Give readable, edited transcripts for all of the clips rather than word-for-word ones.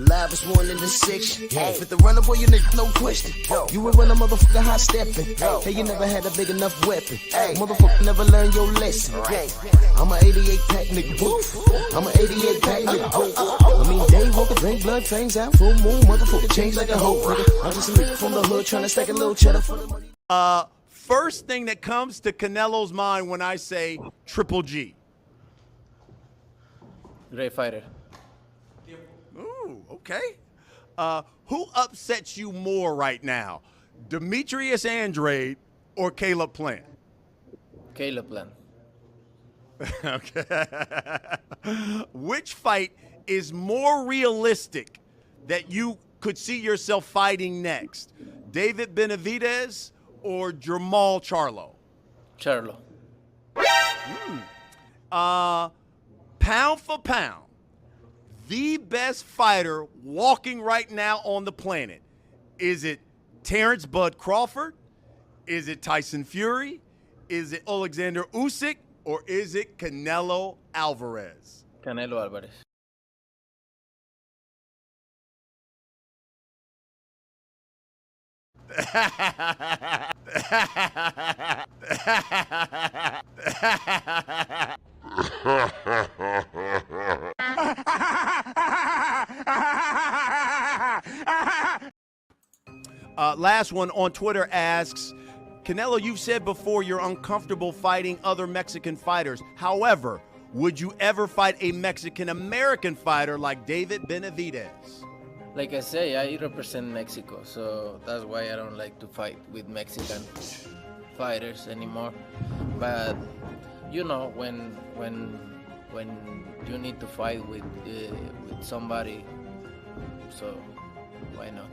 livest one in the section. Fit the runner, boy, you nigga, no question. You would run a motherfucker high stepping. Hey, you never had a big enough weapon. Motherfucker never learned your lesson. I'm an 88 pack nigga, boof. I'm an 88 pack nigga, boof. I mean, day walker, drink blood, fangs out, full moon, motherfucker, change like a hoe, nigga. I'm just a nigga from the hood trying to stack a little cheddar for the money. First thing that comes to Canelo's mind when I say Triple G. Great fighter. Ooh, okay. Who upsets you more right now, Demetrius Andrade or Caleb Plant? Caleb Plant. Okay. Which fight is more realistic that you could see yourself fighting next, David Benavidez or Jermell Charlo? Charlo. Pound for pound, the best fighter walking right now on the planet. Is it Terrence Bud Crawford? Is it Tyson Fury? Is it Alexander Usyk? Or is it Canelo Alvarez? Canelo Alvarez. Last one on Twitter asks, Canelo, you've said before you're uncomfortable fighting other Mexican fighters. However, would you ever fight a Mexican-American fighter like David Benavidez? Like I say, I represent Mexico, so that's why I don't like to fight with Mexican fighters anymore. But you know, when you need to fight with somebody, so why not?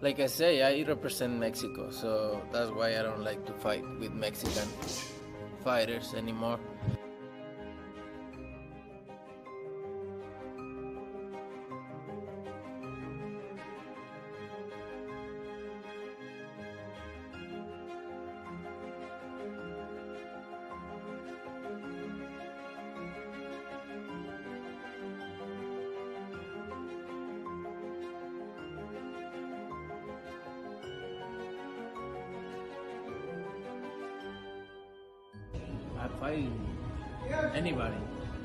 Like I say, I represent Mexico, so that's why I don't like to fight with Mexican fighters anymore. I fight anybody,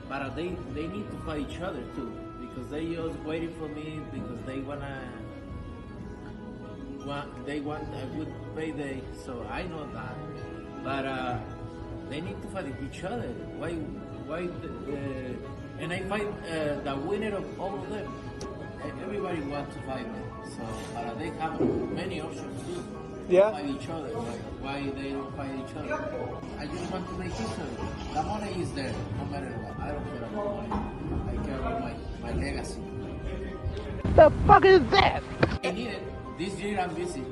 but they need to fight each other too, because they just waiting for me because they want a good payday. So I know that, but they need to fight each other. Why? And I fight the winner of all of them. Everybody wants to fight me, so but they have many options too. Yeah. Fight each other. Why they don't fight each other? I just want to make history. The money is there, no matter what. I don't care about money. I care about my legacy. The fuck is that? I need it. This year I'm busy.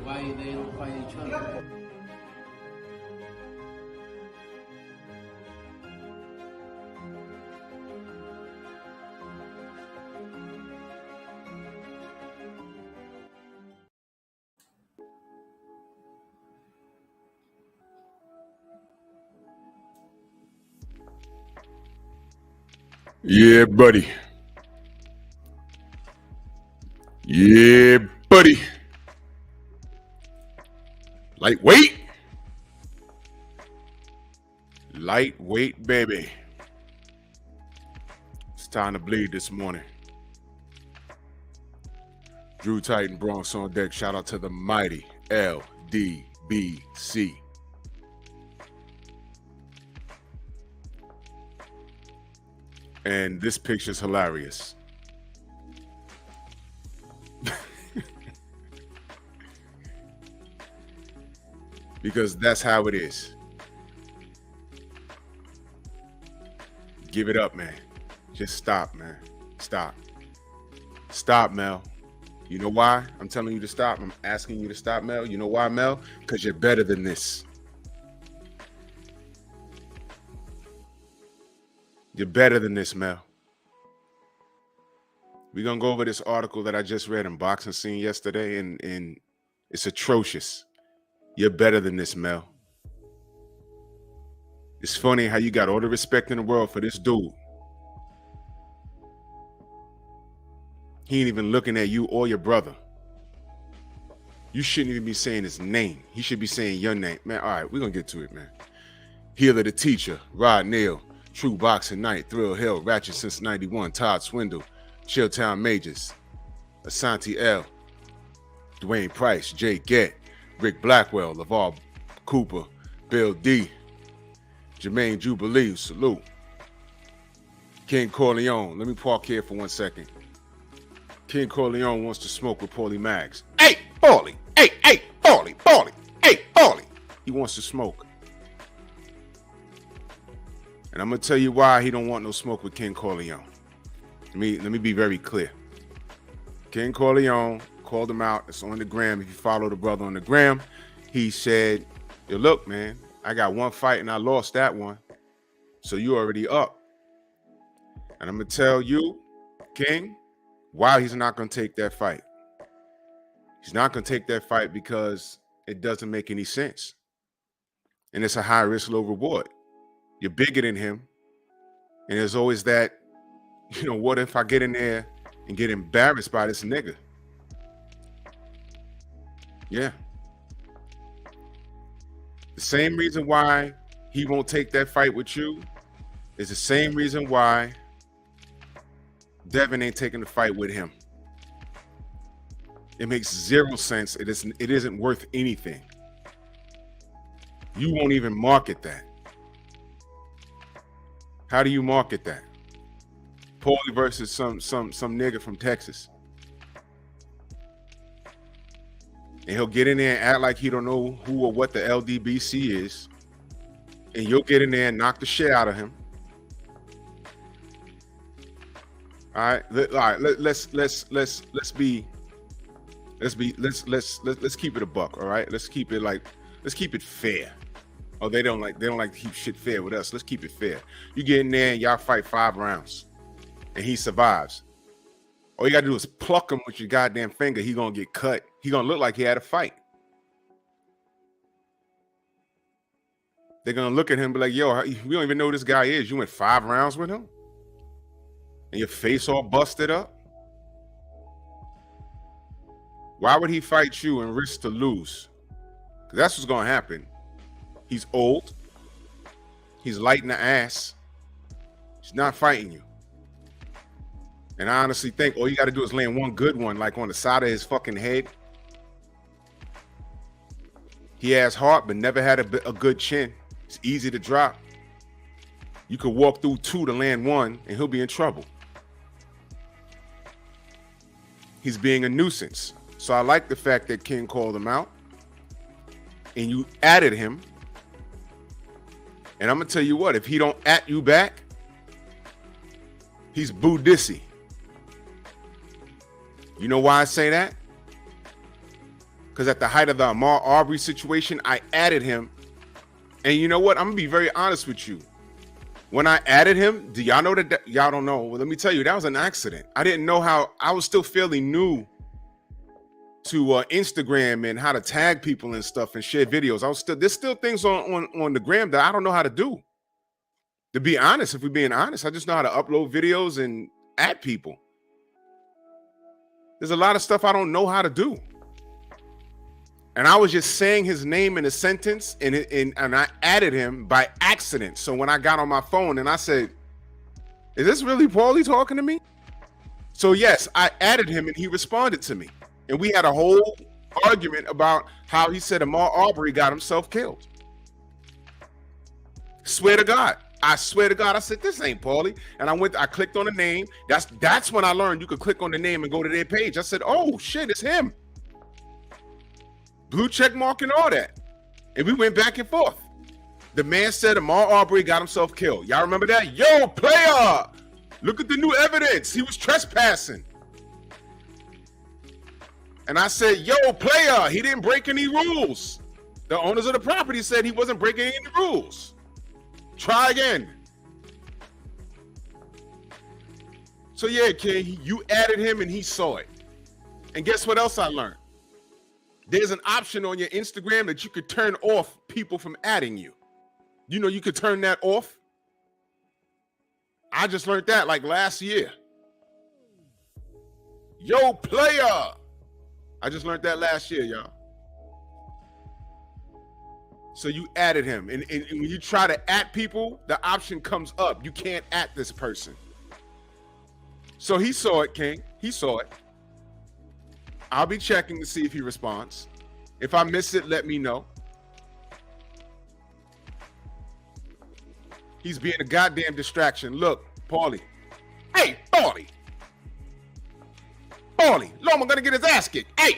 Why they don't fight each other? Yeah, buddy. Yeah, buddy. Lightweight. Lightweight, baby. It's time to bleed this morning. Drew Titan, Bronx on deck. Shout out to the mighty LDBC. And this picture's hilarious. Because that's how it is. Give it up, man. Just stop, man. Stop. Stop, Mel. You know why I'm telling you to stop? I'm asking you to stop, Mel. You know why, Mel? Because you're better than this. You're better than this, Mel. We're going to go over this article that I just read in Boxing Scene yesterday, and it's atrocious. You're better than this, Mel. It's funny how you got all the respect in the world for this dude. He ain't even looking at you or your brother. You shouldn't even be saying his name. He should be saying your name. Man, all right, we're going to get to it, man. Healer the Teacher, Rod Neal, True Boxing Night, Thrill Hill, Ratchet Since 91, Todd Swindle, Chilltown Majors, Asante L, Dwayne Price, Jay Gett, Rick Blackwell, LaVar Cooper, Bill D, Jermaine Jubilee, salute. King Corleone, let me park here for 1 second. King Corleone wants to smoke with Paulie Maggs. Hey, Paulie, hey, Paulie, hey, Paulie. He wants to smoke. And I'm gonna tell you why he don't want no smoke with King Corleone. Let me be very clear. King Corleone called him out. It's on the gram. If you follow the brother on the gram, he said, yo, look, man, I got one fight and I lost that one. So you already up. And I'm going to tell you, King, why he's not going to take that fight. He's not going to take that fight because it doesn't make any sense. And it's a high risk, low reward. You're bigger than him. And there's always that, what if I get in there and get embarrassed by this nigga? Yeah. The same reason why he won't take that fight with you is the same reason why Devin ain't taking the fight with him. It makes zero sense. It isn't worth anything. You won't even market that. How do you market that? Paulie versus some nigga from Texas. And he'll get in there and act like he don't know who or what the LDBC is. And you'll get in there and knock the shit out of him. All right. Let's keep it a buck. All right. Let's keep it fair. Oh, they don't like to keep shit fair with us. Let's keep it fair. You get in there and y'all fight 5 rounds and he survives. All you gotta do is pluck him with your goddamn finger. He gonna get cut. He gonna look like he had a fight. They're gonna look at him and be like, yo, we don't even know who this guy is. You went 5 rounds with him? And your face all busted up? Why would he fight you and risk to lose? Because that's what's gonna happen. He's old. He's light in the ass. He's not fighting you. And I honestly think all you got to do is land one good one, like on the side of his fucking head. He has heart, but never had a good chin. It's easy to drop. You could walk through 2 to land 1, and he'll be in trouble. He's being a nuisance. So I like the fact that King called him out, and you added him. And I'm going to tell you what, if he don't at you back, he's Buddhisi. You know why I say that? Because at the height of the Ahmaud Arbery situation, I added him. And you know what? I'm going to be very honest with you. When I added him, do y'all know that? Y'all don't know. Well, let me tell you, that was an accident. I didn't know how. I was still fairly new to Instagram and how to tag people and stuff and share videos. There's still things on the gram that I don't know how to do. To be honest, if we're being honest, I just know how to upload videos and add people. There's a lot of stuff I don't know how to do. And I was just saying his name in a sentence and I added him by accident. So when I got on my phone and I said, is this really Paulie talking to me? So yes, I added him and he responded to me. And we had a whole argument about how he said Ahmaud Arbery got himself killed. Swear to God. I swear to God, I said, this ain't Paulie. And I clicked on the name. That's when I learned you could click on the name and go to their page. I said, oh shit, it's him. Blue check mark and all that. And we went back and forth. The man said Ahmaud Arbery got himself killed. Y'all remember that? Yo, player, look at the new evidence. He was trespassing. And I said, yo, player, he didn't break any rules. The owners of the property said he wasn't breaking any rules. Try again. So yeah, King, you added him and he saw it. And guess what else I learned? There's an option on your Instagram that you could turn off people from adding you. You know, you could turn that off. I just learned that like last year. Yo, player. I just learned that last year, y'all. So you added him. And when you try to add people, the option comes up. You can't add this person. So he saw it, King. He saw it. I'll be checking to see if he responds. If I miss it, let me know. He's being a goddamn distraction. Look, Paulie. Hey, Paulie. Paulie. Loma gonna get his ass kicked. Hey.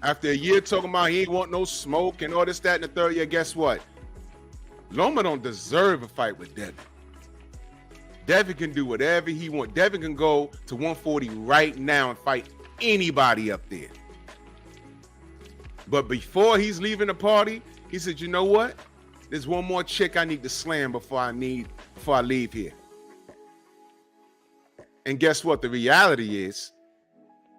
After a year talking about he ain't want no smoke and all this, that, and the third year, guess what? Loma don't deserve a fight with Devin. Devin can do whatever he wants. Devin can go to 140 right now and fight anybody up there. But before he's leaving the party, he said, you know what? There's one more chick I need to slam before I leave here. And guess what? The reality is,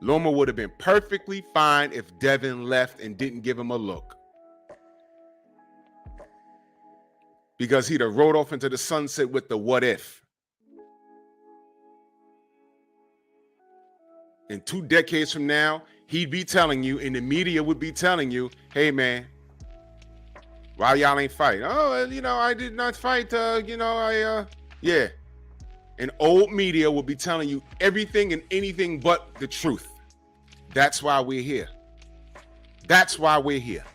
Loma would have been perfectly fine if Devin left and didn't give him a look. Because he'd have rode off into the sunset with the what if. And 2 decades from now, he'd be telling you, and the media would be telling you, hey, man, why y'all ain't fight? Oh, you know, I did not fight. Yeah. And old media will be telling you everything and anything but the truth. That's why we're here. That's why we're here.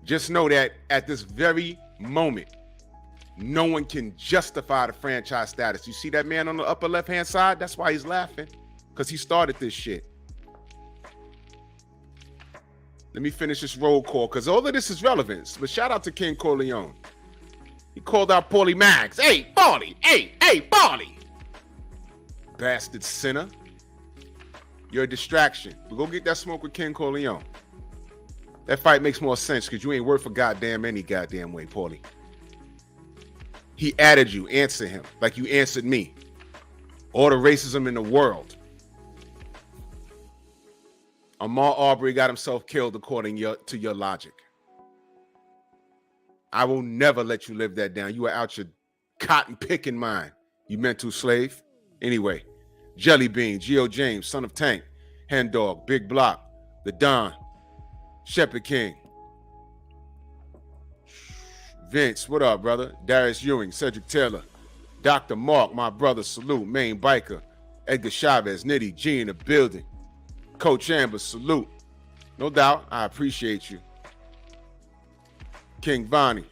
Just know that at this very moment, no one can justify the franchise status. You see that man on the upper left-hand side? That's why he's laughing, because he started this shit. Let me finish this roll call, because all of this is relevant. But shout out to King Corleone. He called out Paulie Mags. Hey, Paulie. Hey, Paulie. Bastard sinner. You're a distraction. But go get that smoke with King Corleone. That fight makes more sense because you ain't worth a goddamn any goddamn way, Paulie. He added you. Answer him like you answered me. All the racism in the world. Ahmaud Arbery got himself killed according to your logic. I will never let you live that down. You are out your cotton picking mind, you mental slave. Anyway, Jelly Bean, Geo James, Son of Tank, Hen Dog, Big Block, The Don, Shepherd King, Vince, what up, brother? Darius Ewing, Cedric Taylor, Dr. Mark, my brother, salute. Main Biker, Edgar Chavez, Nitty, G in the building. Coach Amber, salute. No doubt, I appreciate you. King Vonnie,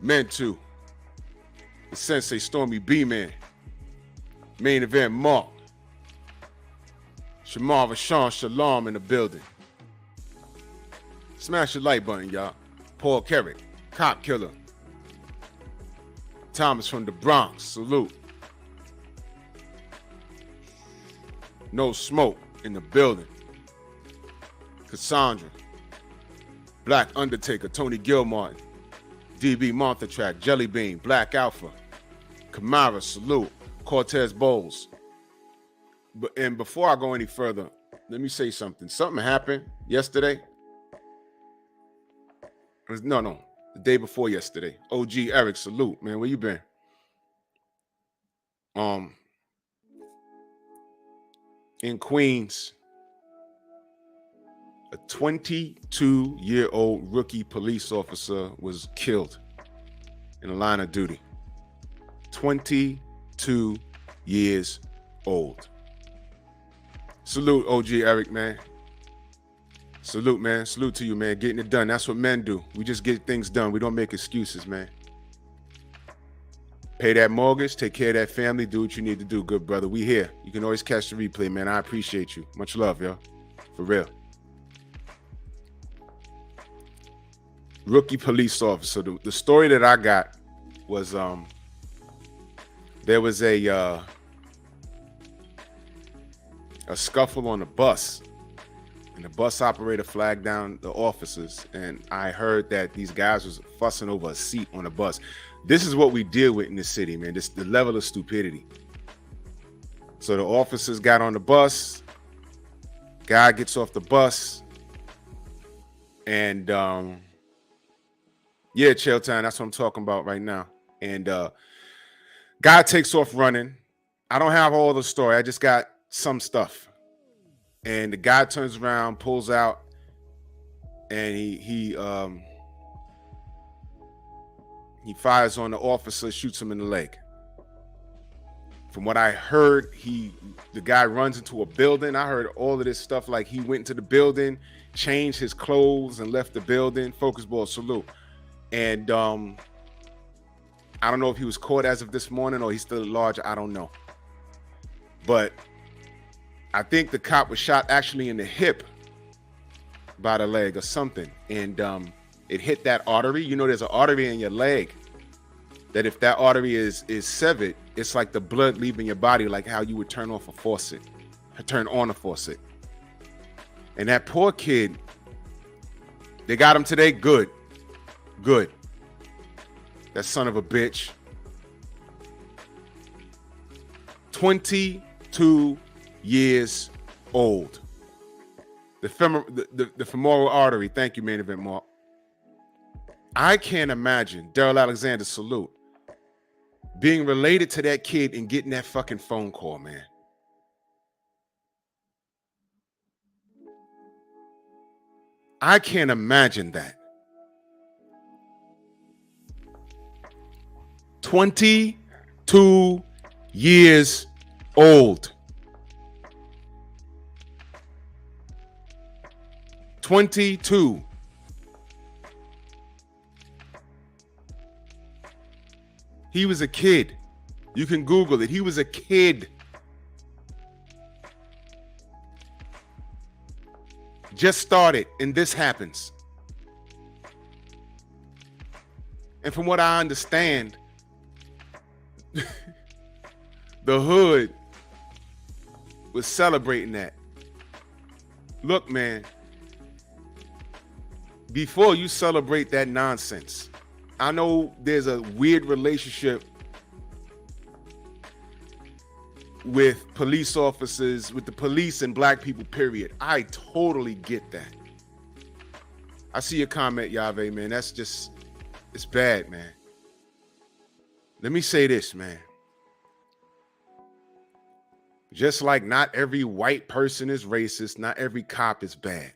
Mentu, the Sensei Stormy B-Man, Main Event Mark, Shamar Vashon Shalom in the building. Smash the like button, y'all. Paul Kerrick, Cop Killer. Thomas from the Bronx, salute. No Smoke in the building. Cassandra, Black Undertaker, Tony Gilmartin, DB Martha Track, Jelly Bean, Black Alpha, Kamara, salute. Cortez Bowles. And before I go any further, let me say something. Something happened yesterday. No, the day before yesterday. OG Eric, salute, man. Where you been? In Queens, a 22-year-old rookie police officer was killed in the line of duty. 22 years old. Salute, OG Eric, man. Salute, man. Salute to you, man. Getting it done. That's what men do. We just get things done. We don't make excuses, man. Pay that mortgage, take care of that family, do what you need to do, good brother. We here. You can always catch the replay, man. I appreciate you. Much love, yo. For real. Rookie police officer. The story that I got was there was a scuffle on a bus and the bus operator flagged down the officers, and I heard that these guys was fussing over a seat on the bus. This is what we deal with in the city, man. This the level of stupidity. So the officers got on the bus. Guy gets off the bus, and yeah, Chilltown, that's what I'm talking about right now. And guy takes off running. I don't have all the story. I just got some stuff. And the guy turns around, pulls out, and he fires on the officer, shoots him in the leg. From what I heard, the guy runs into a building. I heard all of this stuff like he went into the building, changed his clothes, and left the building. Focus ball, salute. And I don't know if he was caught as of this morning or he's still at large. I don't know. But I think the cop was shot actually in the hip by the leg or something. And it hit that artery. You know, there's an artery in your leg that if that artery is severed, it's like the blood leaving your body, like how you would turn on a faucet. And that poor kid, they got him today. Good. That son of a bitch. 22 years old. The femoral artery. Thank you, main event Mark. I can't imagine Daryl Alexander, salute, being related to that kid and getting that fucking phone call, man. I can't imagine that. 22 years old. 22. He was a kid. You can Google it. He was a kid. Just started, and this happens. And from what I understand, the hood was celebrating that. Look, man, before you celebrate that nonsense, I know there's a weird relationship with police officers, with the police and black people, period. I totally get that. I see your comment, Yave, man. That's just, it's bad, man. Let me say this, man. Just like not every white person is racist, not every cop is bad.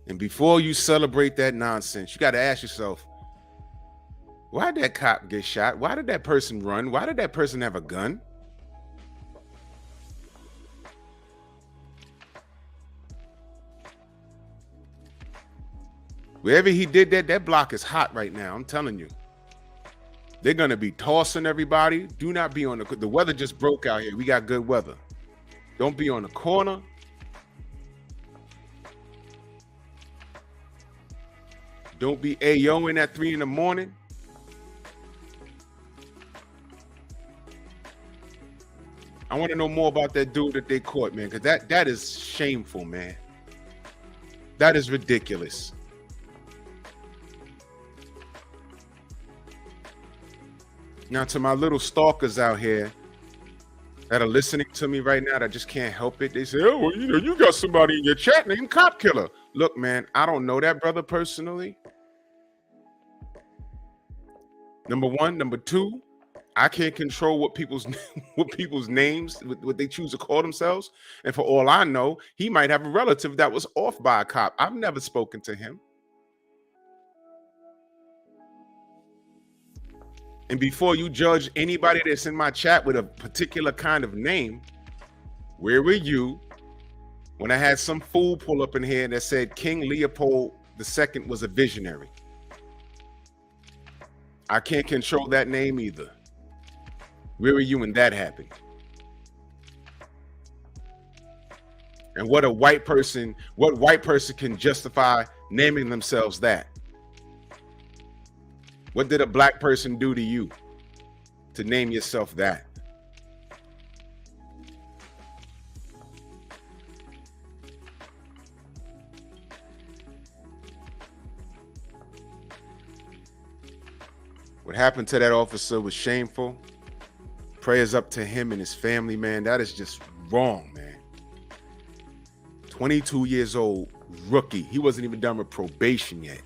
And before you celebrate that nonsense, you got to ask yourself, why did that cop get shot? Why did that person run? Why did that person have a gun? Wherever he did that, that block is hot right now. I'm telling you. They're going to be tossing everybody. Do not be on the weather just broke out here. We got good weather. Don't be on the corner. Don't be AOing at 3 in the morning. I want to know more about that dude that they caught, man, because that is shameful, man. That is ridiculous. Now, to my little stalkers out here that are listening to me right now that just can't help it, they say, oh, well, you know, you got somebody in your chat named Cop Killer. Look, man, I don't know that brother personally. Number one. Number two, I can't control what people's names, what they choose to call themselves. And for all I know, he might have a relative that was off by a cop. I've never spoken to him. And before you judge anybody that's in my chat with a particular kind of name, where were you when I had some fool pull up in here that said King Leopold II was a visionary? I can't control that name either. Where were you when that happened? And what white person can justify naming themselves that? What did a black person do to you to name yourself that? What happened to that officer was shameful. Prayers up to him and his family, man. That is just wrong, man. 22 years old, rookie. He wasn't even done with probation yet.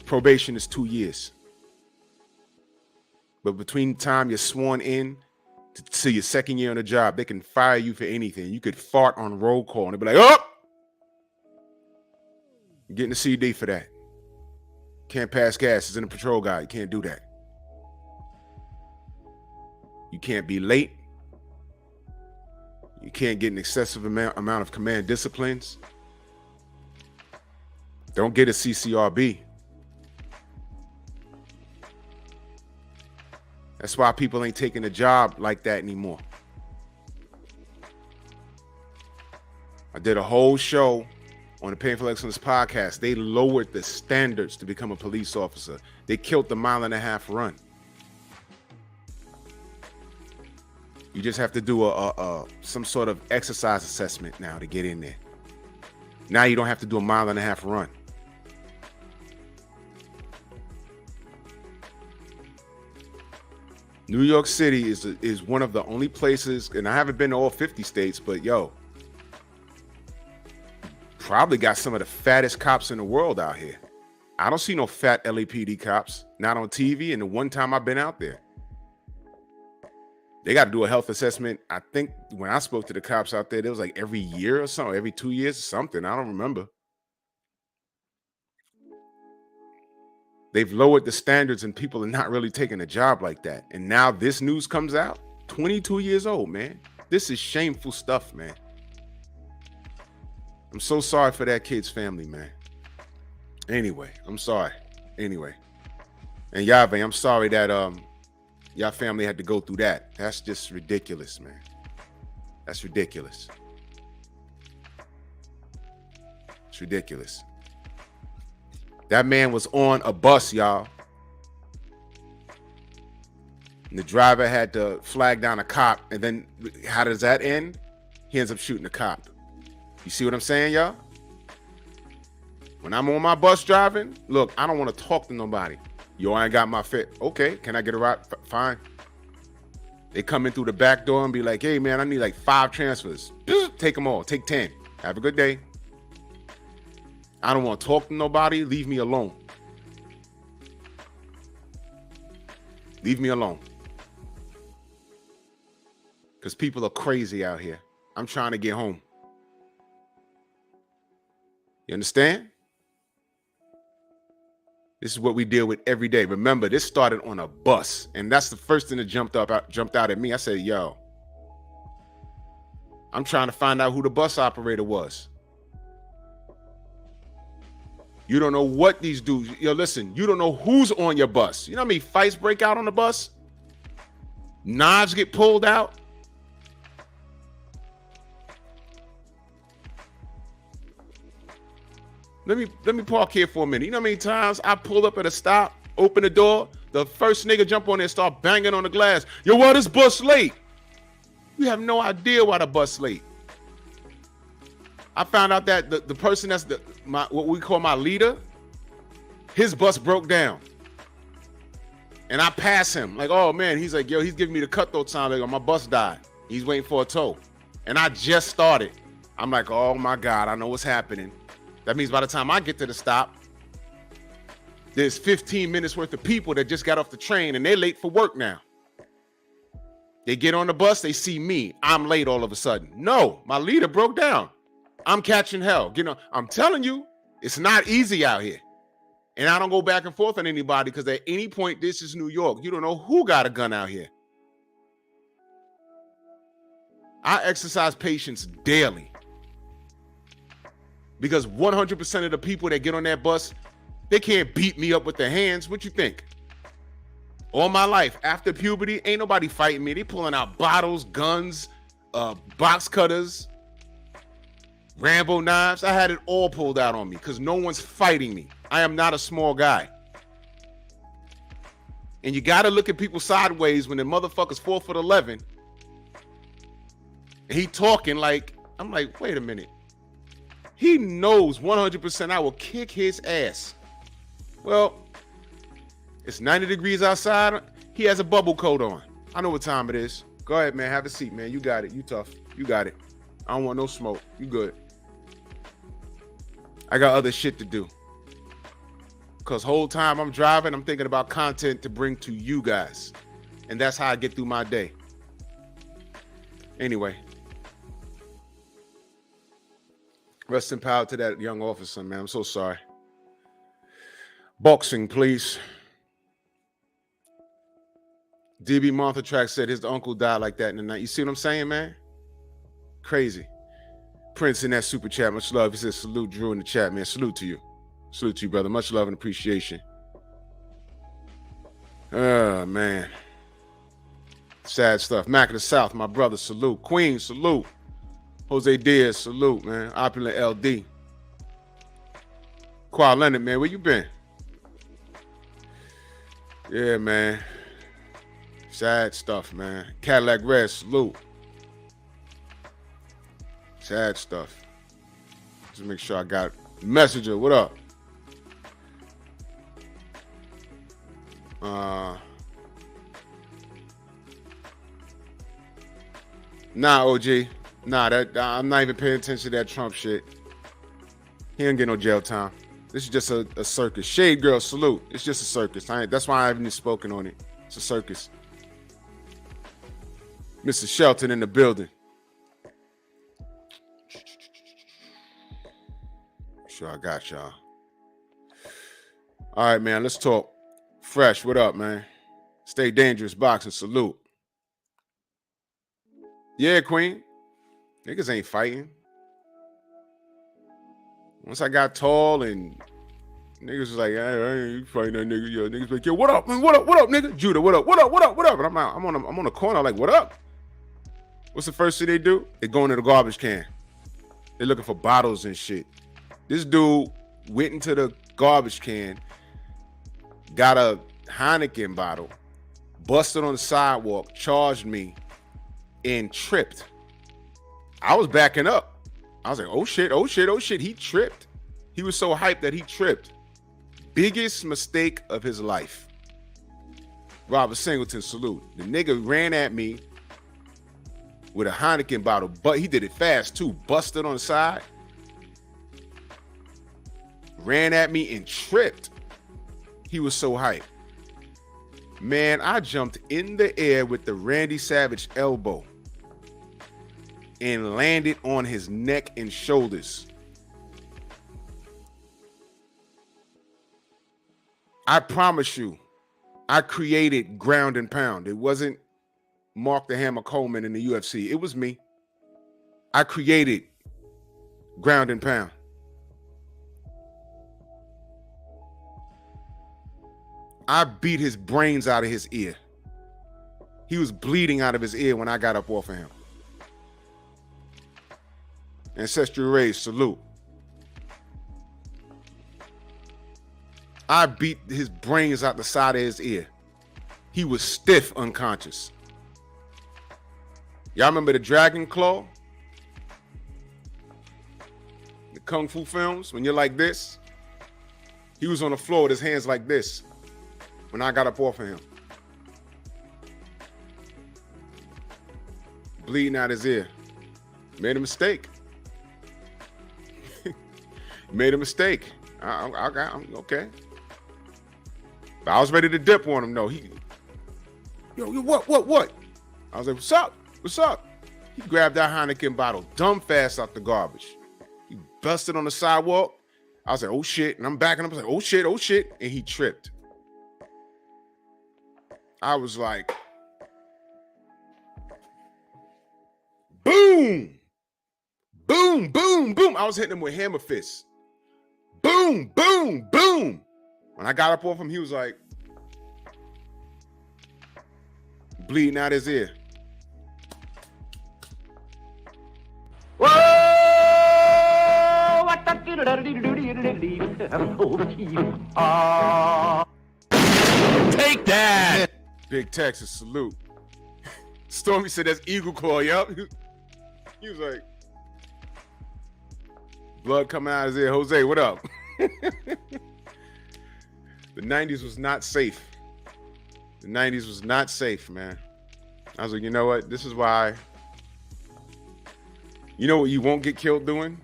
Probation is 2 years. But between the time you're sworn in to your second year on the job, they can fire you for anything. You could fart on roll call and they'll be like, oh! You're getting a CD for that. Can't pass gas. It's in a patrol guide. You can't do that. You can't be late. You can't get an excessive amount of command disciplines. Don't get a CCRB. That's why people ain't taking a job like that anymore. I did a whole show on the Painful Excellence podcast. They lowered the standards to become a police officer. They killed the 1.5 mile run. You just have to do some sort of exercise assessment now to get in there. Now you don't have to do a 1.5 mile run. New York City is one of the only places, and I haven't been to all 50 states, but yo, probably got some of the fattest cops in the world out here. I don't see no fat LAPD cops, not on TV, and the one time I've been out there. They got to do a health assessment. I think when I spoke to the cops out there, it was like every year or something, every 2 years or something. I don't remember. They've lowered the standards and people are not really taking a job like that. And now this news comes out. 22 years old, man. This is shameful stuff, man. I'm so sorry for that kid's family, man. Anyway, I'm sorry. Anyway. And Yahweh, I'm sorry that your family had to go through that. That's just ridiculous, man. That's ridiculous. It's ridiculous. That man was on a bus, y'all. And the driver had to flag down a cop. And then how does that end? He ends up shooting the cop. You see what I'm saying, y'all? When I'm on my bus driving, look, I don't want to talk to nobody. Yo, I ain't got my fit. Okay, can I get a ride? Fine. They come in through the back door and be like, hey, man, I need like 5 transfers. Take them all. Take 10. Have a good day. I don't want to talk to nobody. Leave me alone. Leave me alone. Because people are crazy out here. I'm trying to get home. You understand? This is what we deal with every day. Remember, this started on a bus. And that's the first thing that jumped out at me. I said, yo, I'm trying to find out who the bus operator was. You don't know what these dudes, yo, listen, you don't know who's on your bus. You know how many fights break out on the bus? Knives get pulled out. Let me park here for a minute. You know how many times I pull up at a stop, open the door, the first nigga jump on there and start banging on the glass. Yo, why this bus late? You have no idea why the bus late. I found out that the person that's what we call my leader, his bus broke down. And I pass him like, oh man, he's like, yo, he's giving me the cutthroat sign. Like, oh, my bus died. He's waiting for a tow. And I just started. I'm like, oh my God, I know what's happening. That means by the time I get to the stop, there's 15 minutes worth of people that just got off the train and they're late for work now. They get on the bus, they see me. I'm late all of a sudden. No, my leader broke down. I'm catching hell. You know, I'm telling you, it's not easy out here. And I don't go back and forth on anybody because at any point, this is New York. You don't know who got a gun out here. I exercise patience daily because 100% of the people that get on that bus, they can't beat me up with their hands. What you think? All my life, after puberty, ain't nobody fighting me. They pulling out bottles, guns, box cutters, Rambo knives. I had it all pulled out on me because no one's fighting me. I am not a small guy. And you got to look at people sideways when the motherfucker's 4'11". And he talking like, I'm like, wait a minute. He knows 100% I will kick his ass. Well, It's 90 degrees outside. He has a bubble coat on. I know what time it is. Go ahead, man. Have a seat, man. You got it. You tough. You got it. I don't want no smoke. You good. I got other shit to do. Because whole time I'm driving, I'm thinking about content to bring to you guys. And that's how I get through my day. Anyway. Rest in power to that young officer, man. I'm so sorry. Boxing, please. DB Martha Track said his uncle died like that in the night. You see what I'm saying, man? Crazy. Prince in that super chat, much love. He says, salute Drew in the chat, man. Salute to you. Salute to you, brother. Much love and appreciation. Oh, man. Sad stuff. Mac of the South, my brother, salute. Queen, salute. Jose Diaz, salute, man. Opulent LD. Kawhi Leonard, man, where you been? Yeah, man. Sad stuff, man. Cadillac Red, salute. Sad stuff. Just make sure I got Messenger. What up? Nah, OG. Nah, I'm not even paying attention to that Trump shit. He didn't get no jail time. This is just a circus. Shade Girl, salute. It's just a circus. That's why I haven't even spoken on it. It's a circus. Mr. Shelton in the building. Sure, I got y'all. All right, man, let's talk. Fresh, what up, man? Stay dangerous, boxing, salute. Yeah, Queen. Niggas ain't fighting. Once I got tall and niggas was like, hey, you fighting that nigga. Yo, niggas like, yo, what up, man? What up, nigga? Judah, what up? And I'm on the corner, like, what up? What's the first thing they do? They go into the garbage can. They're looking for bottles and shit. This dude went into the garbage can, got a Heineken bottle, busted on the sidewalk, charged me, and tripped. I was backing up. I was like, oh shit. He tripped. He was so hyped that he tripped. Biggest mistake of his life. Robert Singleton, salute. The nigga ran at me with a Heineken bottle, but he did it fast too. Busted on the side. Ran at me and tripped. He was so hyped. Man, I jumped in the air with the Randy Savage elbow and landed on his neck and shoulders. I promise you, I created ground and pound. It wasn't Mark the Hammer Coleman in the UFC. It was me. I created ground and pound. I beat his brains out of his ear. He was bleeding out of his ear when I got up off of him. Ancestral race, salute. I beat his brains out the side of his ear. He was stiff, unconscious. Y'all remember the Dragon Claw? The Kung Fu films, when you're like this? He was on the floor with his hands like this when I got up off of him. Bleeding out his ear. Made a mistake. Made a mistake. I'm okay. But I was ready to dip on him, though. Yo, what? I was like, what's up? He grabbed that Heineken bottle, dumb fast out the garbage. He busted on the sidewalk. I was like, oh shit. And I'm backing up. I was like, oh shit. And he tripped. I was like, boom. Boom, boom, boom. I was hitting him with hammer fists. Boom, boom, boom. When I got up off him, he was like, bleeding out his ear. Whoa! Take that. Big Texas, salute. Stormy said that's Eagle Claw, yup. He was like, blood coming out of his ear. Jose, what up? The 90s was not safe. The 90s was not safe, man. I was like, you know what? This is why. You know what you won't get killed doing?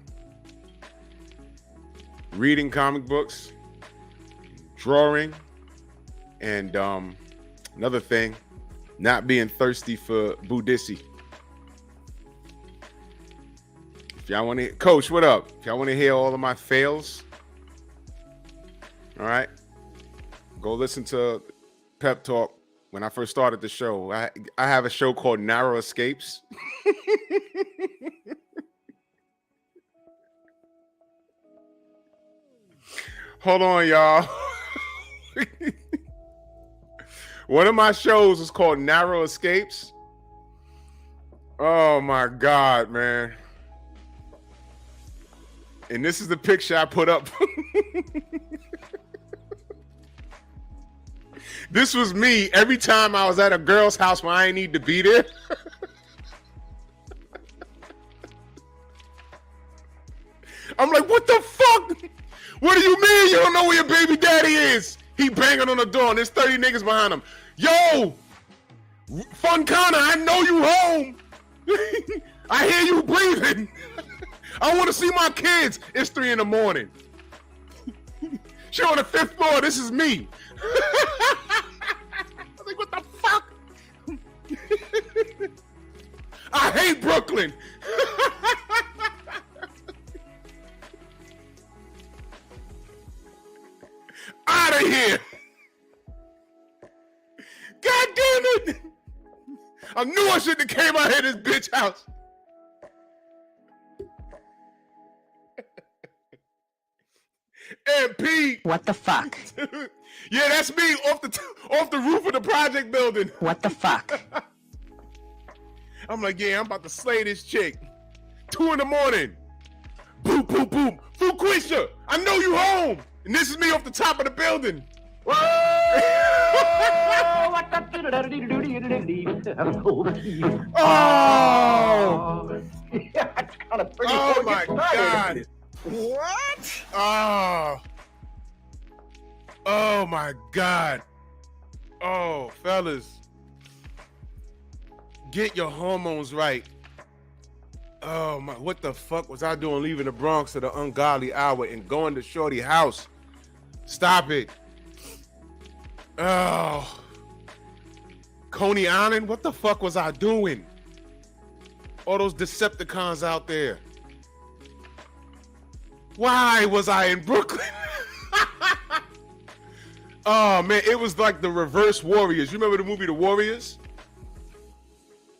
Reading comic books, drawing, and another thing, not being thirsty for Budissi. If y'all want to, Coach, what up? If y'all want to hear all of my fails, all right, go listen to Pep Talk. When I first started the show, I have a show called Narrow Escapes. Hold on, y'all. One of my shows is called Narrow Escapes. Oh my God, man. And this is the picture I put up. This was me every time I was at a girl's house where I ain't need to be there. I'm like, what the fuck? What do you mean you don't know where your baby daddy is? He banging on the door and there's 30 niggas behind him. Yo, Funkana, I know you home. I hear you breathing. I want to see my kids. It's 3 a.m. She on the 5th floor. This is me. I was like, what the fuck? I hate Brooklyn. Out of here. God damn it. I knew I shouldn't have came out here to this bitch house. MP. What the fuck? Yeah, that's me off the roof of the project building. What the fuck? I'm like, yeah, I'm about to slay this chick. 2 a.m. Boom, boom, boom. Fuquisha, I know you home. And this is me off the top of the building. Whoa! Oh! Pretty Oh my God! What? Oh my God! Oh, fellas, get your hormones right. Oh my! What the fuck was I doing leaving the Bronx at an ungodly hour and going to Shorty house? Stop it! Oh, Coney Island. What the fuck was I doing? All those Decepticons out there. Why was I in Brooklyn? Oh man, it was like the Reverse Warriors. You remember the movie The Warriors?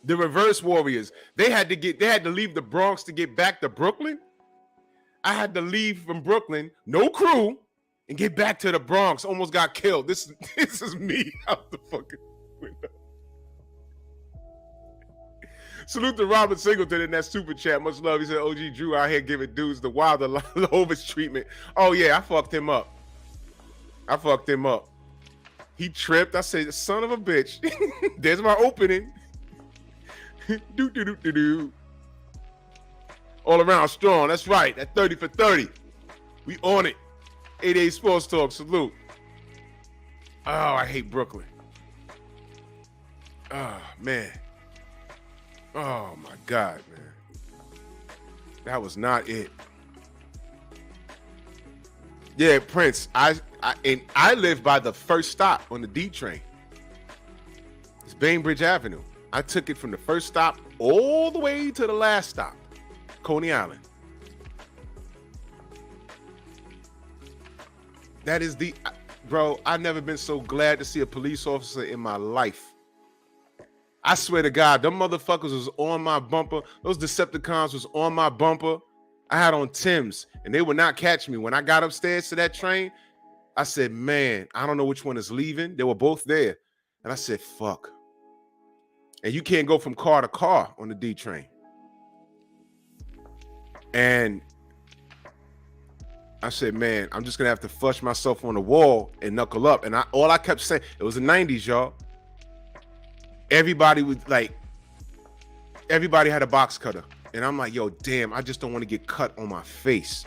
The Reverse Warriors. They had to leave the Bronx to get back to Brooklyn. I had to leave from Brooklyn, no crew, and get back to the Bronx. Almost got killed. This is me out the fucking window. Salute to Robert Singleton in that super chat. Much love. He said, OG Drew out here giving dudes the Wilder Lovis treatment. Oh, yeah, I fucked him up. He tripped. I said, son of a bitch. There's my opening. Do. All around strong. That's right. That 30 for 30. We on it. 88 Sports Talk. Salute. Oh, I hate Brooklyn. Oh, man. Oh my God, man. That was not it. Yeah, Prince. I live by the first stop on the D train. It's Bainbridge Avenue. I took it from the first stop all the way to the last stop, Coney Island. That is bro, I've never been so glad to see a police officer in my life. I swear to God, them motherfuckers was on my bumper. Those Decepticons was on my bumper. I had on Timbs, and they would not catch me. When I got upstairs to that train, I said, man, I don't know which one is leaving. They were both there. And I said, fuck. And you can't go from car to car on the D train. And I said, man, I'm just going to have to flush myself on the wall and knuckle up. And all I kept saying, it was the 90s, y'all. Everybody had a box cutter. And I'm like, yo, damn, I just don't want to get cut on my face.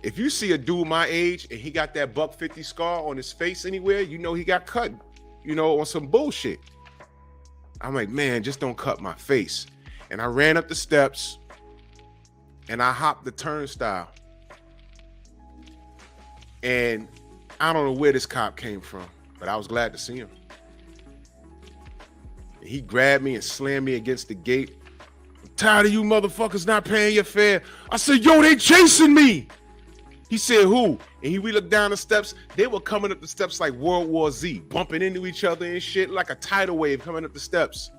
If you see a dude my age and he got that $150 scar on his face anywhere, you know he got cut, you know, on some bullshit. I'm like, man, just don't cut my face. And I ran up the steps and I hopped the turnstile. And I don't know where this cop came from, but I was glad to see him. And he grabbed me and slammed me against the gate. I'm tired of you motherfuckers not paying your fare. I said, yo, they chasing me. He said, who? And we looked down the steps. They were coming up the steps like World War Z, bumping into each other and shit, like a tidal wave coming up the steps.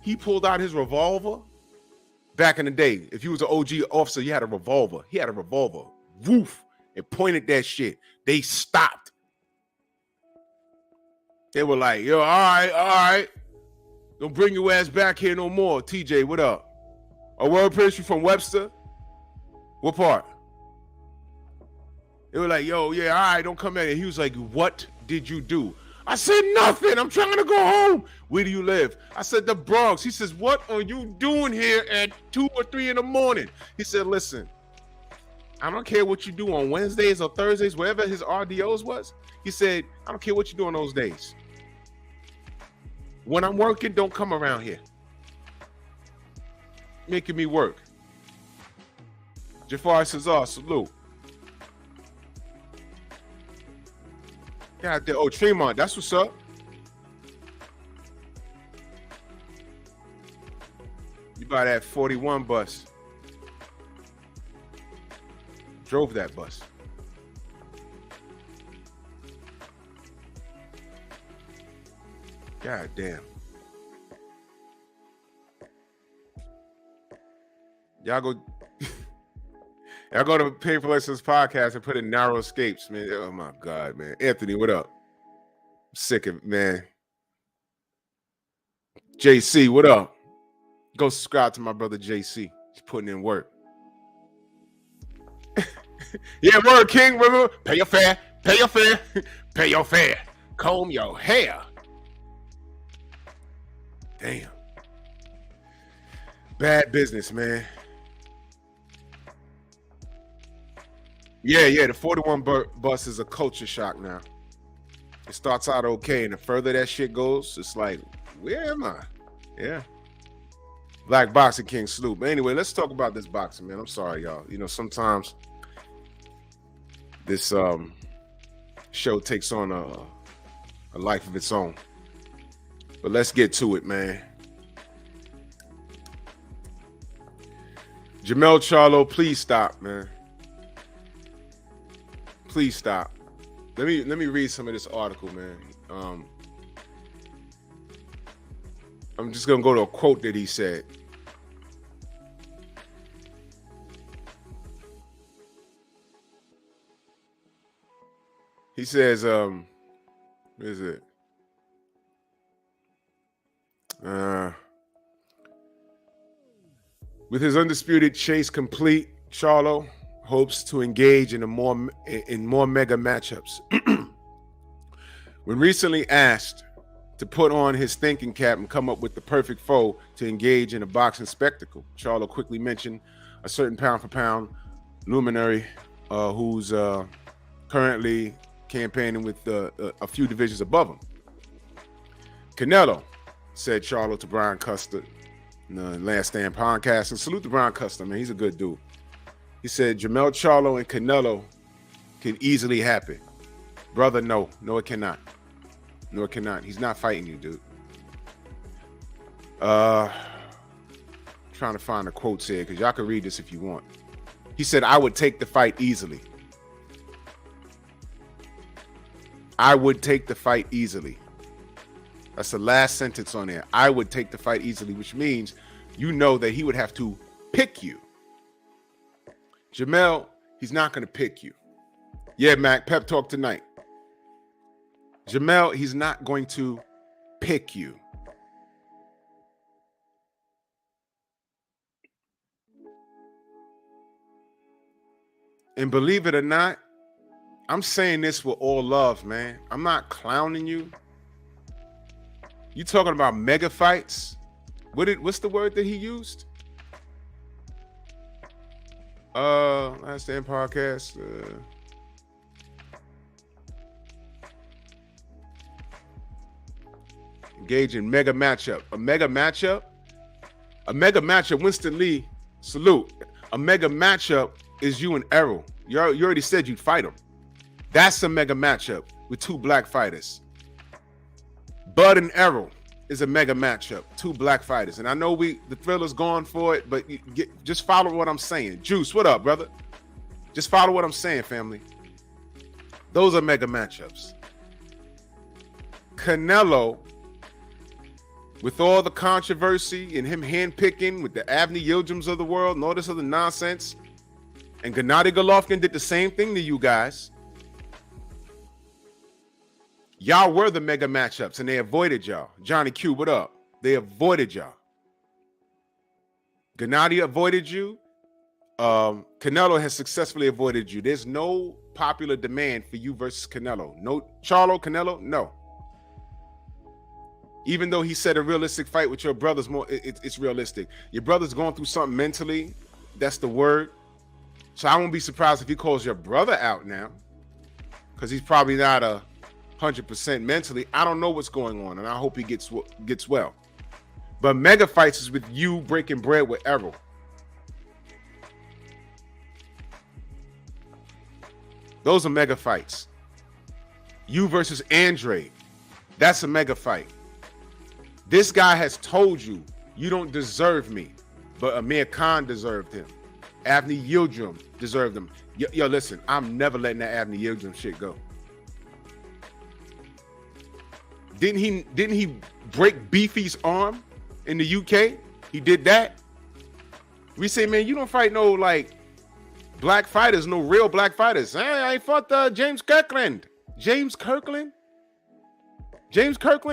He pulled out his revolver. Back in the day, if you was an OG officer, you had a revolver. He had a revolver. Woof. And pointed that shit. They stopped. They were like, yo, all right. Don't bring your ass back here no more. TJ, what up? A word picture from Webster? What part? They were like, yo, yeah, all right, don't come in. He was like, what did you do? I said, nothing. I'm trying to go home. Where do you live? I said, the Bronx. He says, what are you doing here at 2 or 3 in the morning? He said, listen, I don't care what you do on Wednesdays or Thursdays, wherever his RDOs was. He said, I don't care what you do on those days. When I'm working, don't come around here. Making me work. Jafar says, oh, salute. God damn. Oh, Tremont, that's what's up. You buy that 41 bus. Drove that bus. God damn. Y'all go to Painful Lessons Podcast and put in Narrow Escapes, man. Oh my God, man. Anthony, what up? I'm sick of it, man. JC, what up? Go subscribe to my brother JC. He's putting in work. Yeah, word, King. Remember? Pay your fare. Pay your fare. Pay your fare. Comb your hair. Damn. Bad business, man. Yeah, the 41 bus is a culture shock now. It starts out okay, and the further that shit goes, it's like, where am I? Yeah. Black Boxing King salute. But anyway, let's talk about this boxing, man. I'm sorry, y'all. You know, sometimes this show takes on a life of its own. But let's get to it, man. Jermell Charlo, please stop, man. Please stop. Let me read some of this article, man. I'm just gonna go to a quote that he said. He says, where is it? With his undisputed chase complete, Charlo hopes to engage in more mega matchups. When recently asked to put on his thinking cap and come up with the perfect foe to engage in a boxing spectacle, Charlo quickly mentioned a certain pound-for-pound luminary who's currently campaigning with a few divisions above him. Canelo, said Charlo to Brian Custer in the Last Stand podcast, and salute to Brian Custer, man, he's a good dude. He said, Jermell Charlo and Canelo can easily happen. Brother, no, it cannot. No, it cannot. He's not fighting you, dude. Trying to find the quotes here, because y'all can read this if you want. He said, I would take the fight easily. I would take the fight easily. That's the last sentence on there. I would take the fight easily, which means you know that he would have to pick you. Jermell, he's not going to pick you. Yeah, Mac, pep talk tonight. Jermell, he's not going to pick you. And believe it or not, I'm saying this with all love, man. I'm not clowning you. You talking about mega fights? What's the word that he used? Last Stand podcast. Engage in mega matchup. A mega matchup. Winston Lee, salute. A mega matchup is you and Errol. You already said you'd fight him. That's a mega matchup with two black fighters. Bud and Errol is a mega matchup, two black fighters. And I know the Thriller's going for it, but just follow what I'm saying. Juice, what up, brother? Just follow what I'm saying, family. Those are mega matchups. Canelo, with all the controversy and him handpicking with the Avni Yildizims of the world and all this other nonsense, and Gennady Golovkin did the same thing to you guys. Y'all were the mega matchups, and they avoided y'all. Johnny Q, what up? They avoided y'all. Gennady avoided you. Canelo has successfully avoided you. There's no popular demand for you versus Canelo. No, Charlo, Canelo, no. Even though he said a realistic fight with your brother's more, it's realistic. Your brother's going through something mentally. That's the word. So I won't be surprised if he calls your brother out now, because he's probably not 100% mentally. I don't know what's going on, and I hope he gets well. But mega fights is with you breaking bread with Errol. Those are mega fights. You versus Andre. That's a mega fight. This guy has told you, you don't deserve me, but Amir Khan deserved him. Avni Yildirim deserved him. Yo, listen, I'm never letting that Avni Yildirim shit go. Didn't he break Beefy's arm in the UK? He did that. We say, man, you don't fight no like black fighters, no real black fighters. I fought James Kirkland. James Kirkland,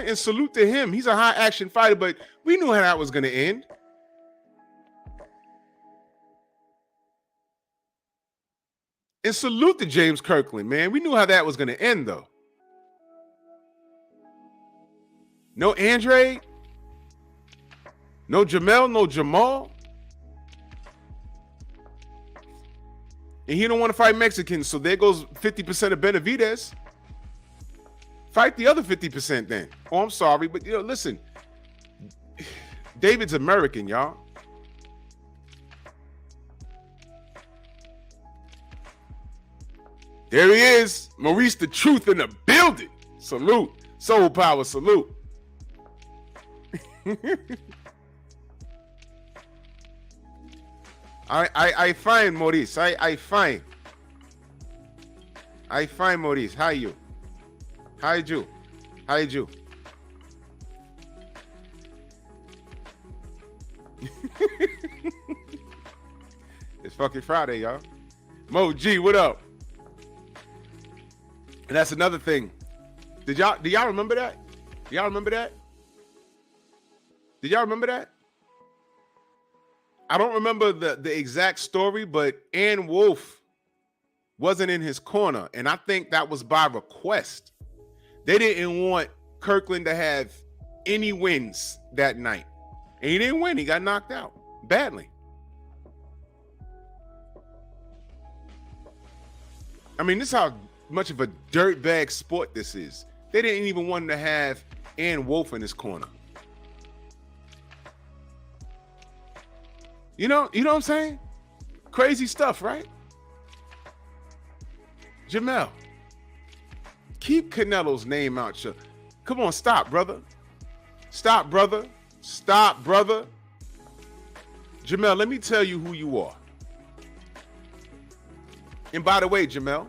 and salute to him. He's a high action fighter, but we knew how that was going to end. And salute to James Kirkland, man. We knew how that was going to end, though. No Andre, no Jermell, no Jamal. And he don't want to fight Mexicans, so there goes 50% of Benavidez. Fight the other 50% then. Oh, I'm sorry, but listen. David's American, y'all. There he is. Maurice the Truth in the building. Salute. Soul Power, salute. I find Maurice. I find Maurice. How you? How you? It's fucking Friday, y'all. Mo G, what up? And that's another thing. Do y'all remember that? Did y'all remember that? I don't remember the exact story, but Ann Wolfe wasn't in his corner, and I think that was by request. They didn't want Kirkland to have any wins that night. And he didn't win. He got knocked out badly. I mean, this is how much of a dirtbag sport this is. They didn't even want to have Ann Wolfe in his corner. You know what I'm saying? Crazy stuff, right? Jermell, keep Canelo's name out your... Come on, stop, brother. Stop, brother. Jermell, let me tell you who you are. And by the way, Jermell,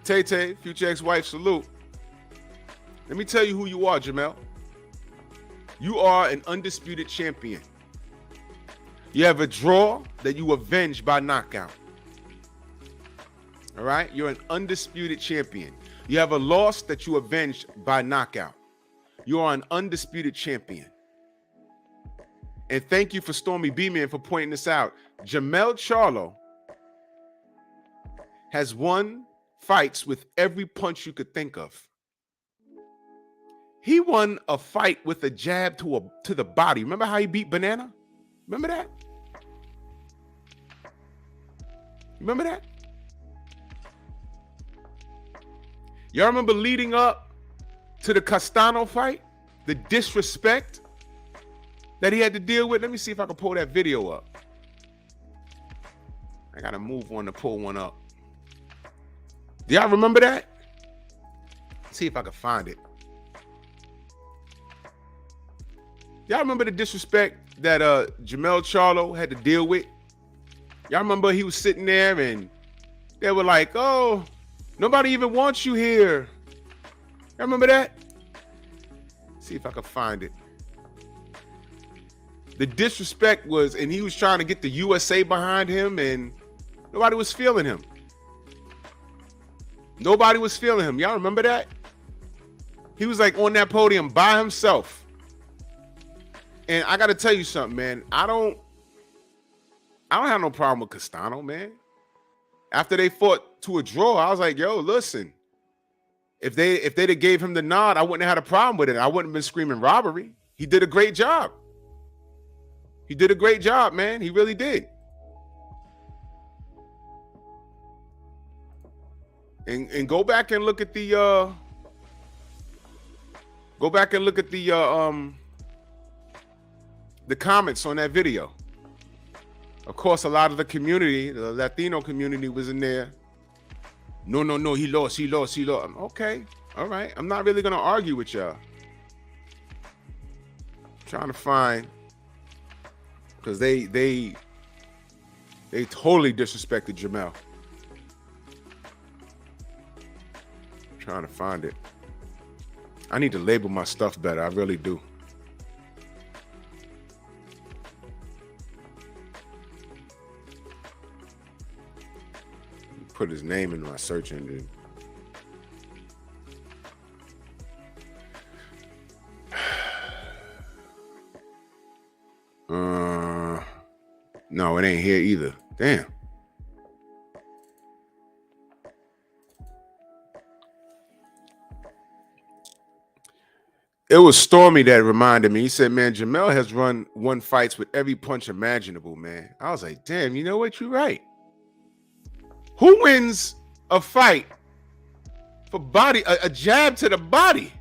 Tay, future ex-wife, salute. Let me tell you who you are, Jermell. You are an undisputed champion. You have a draw that you avenge by knockout. All right? You're an undisputed champion. You have a loss that you avenged by knockout. You are an undisputed champion. And thank you for Stormy B-Man for pointing this out. Jermell Charlo has won fights with every punch you could think of. He won a fight with a jab to the body. Remember how he beat Banana? Remember that? Remember that? Y'all remember leading up to the Castano fight? The disrespect that he had to deal with? Let me see if I can pull that video up. I gotta move one to pull one up. Do y'all remember that? Let's see if I can find it. Y'all remember the disrespect that Jermell Charlo had to deal with? Y'all remember he was sitting there and they were like, oh, nobody even wants you here. Y'all remember that? See if I can find it. The disrespect was, and he was trying to get the USA behind him and nobody was feeling him. Nobody was feeling him. Y'all remember that? He was like on that podium by himself. And I got to tell you something, man. I don't have no problem with Castano, man. After they fought to a draw, I was like, yo, listen. If they'd have gave him the nod, I wouldn't have had a problem with it. I wouldn't have been screaming robbery. He did a great job. He did a great job, man. He really did. And go back and look at the comments on that video. Of course, a lot of the community, the Latino community, was in there. No, he lost. Okay, all right. I'm not really gonna argue with y'all. Trying to find, because they totally disrespected Jermell. Trying to find it. I need to label my stuff better. I really do. Put his name in my search engine. No, it ain't here either. Damn. It was Stormy that reminded me. He said, man, Jermell has won fights with every punch imaginable, man. I was like, damn, you know what? You're right. Who wins a fight for body, a jab to the body?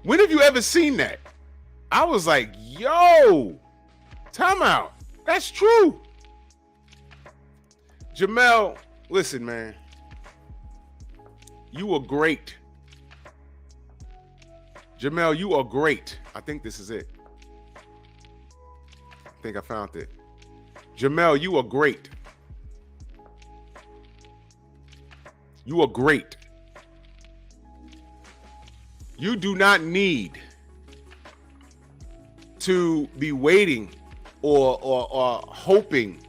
When have you ever seen that? I was like, yo, time out. That's true. Jermell, listen, man. You were great. Jermell, you are great. I think this is it. I think I found it. Jermell, you are great. You are great. You do not need to be waiting or hoping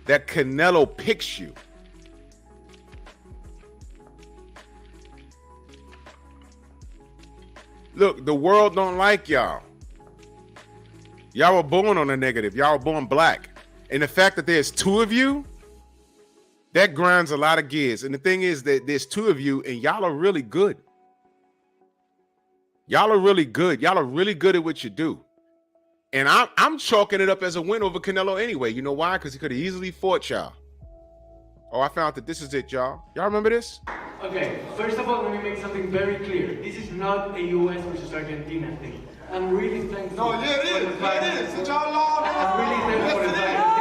that Canelo picks you. Look, the world don't like y'all. Y'all were born on a negative. Y'all were born black. And the fact that there's two of you, that grinds a lot of gears. And the thing is that there's two of you and y'all are really good. Y'all are really good. Y'all are really good at what you do. And I'm chalking it up as a win over Canelo anyway. You know why? Because he could have easily fought y'all. Oh, I found that this is it, y'all. Y'all remember this? Okay, first of all, let me make something very clear. This is not a US versus Argentina thing. I'm really thankful. No, yeah, it is. Yeah, it is. Since y'all law, I'm really thankful for the fact that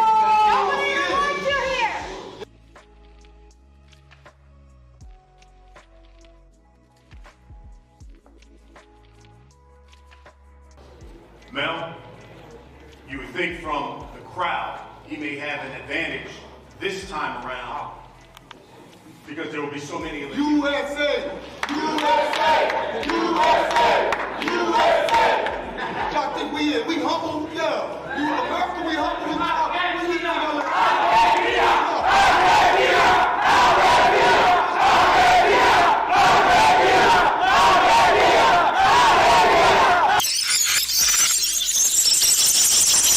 Mel, you would think from the crowd he may have an advantage this time around because there will be so many of us. USA! USA! USA! USA! Y'all think we humble? Yeah. You America, we humble. We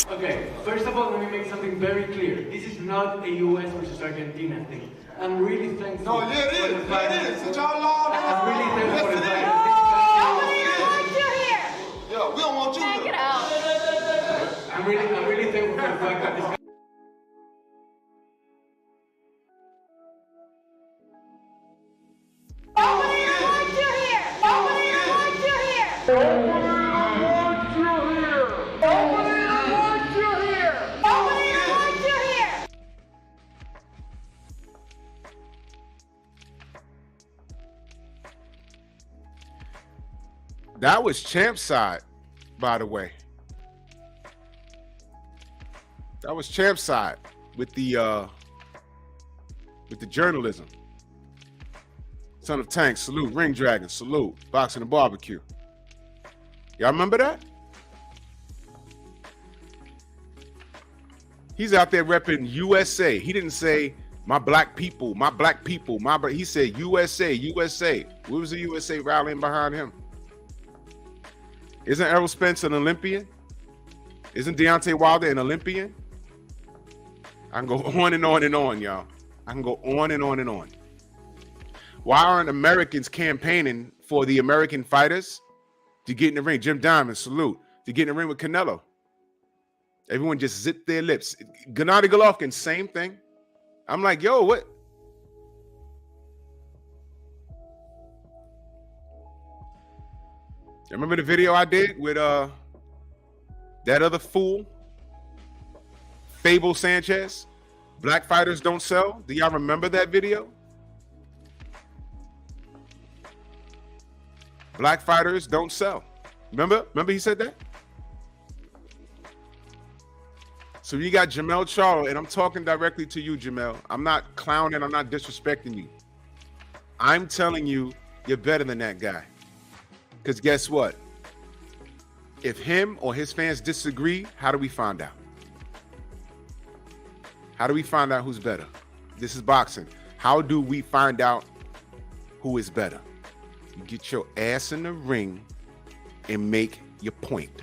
Okay, first of all, let me make something very clear. This is not a US versus Argentina thing. I'm really thankful. No, yeah, it is. Yeah, it is. Since y'all law, I'm really thankful for the fact that yeah, we don't want you Check to. it out. I'm really thankful for the fact that this That was champ side, by the way. That was champ side with the journalism. Son of Tank, salute. Ring Dragon, salute. Boxing and Barbecue. Y'all remember that? He's out there repping USA. He didn't say my black people, my black people, he said USA, USA. What was the USA rallying behind him? Isn't Errol Spence an Olympian? Isn't Deontay Wilder an Olympian? I can go on and on and on, y'all. I can go on and on and on. Why aren't Americans campaigning for the American fighters to get in the ring? Jim Diamond, salute. To get in the ring with Canelo. Everyone just zipped their lips. Gennady Golovkin, same thing. I'm like, yo, what? Remember the video I did with that other fool, Fable Sanchez? Black fighters don't sell. Do y'all remember that video? Black fighters don't sell. Remember he said that? So you got Jermell Charlo, and I'm talking directly to you, Jermell. I'm not clowning. I'm not disrespecting you. I'm telling you, you're better than that guy. Because guess what? If him or his fans disagree, how do we find out? How do we find out who's better? This is boxing. How do we find out who is better? You get your ass in the ring and make your point.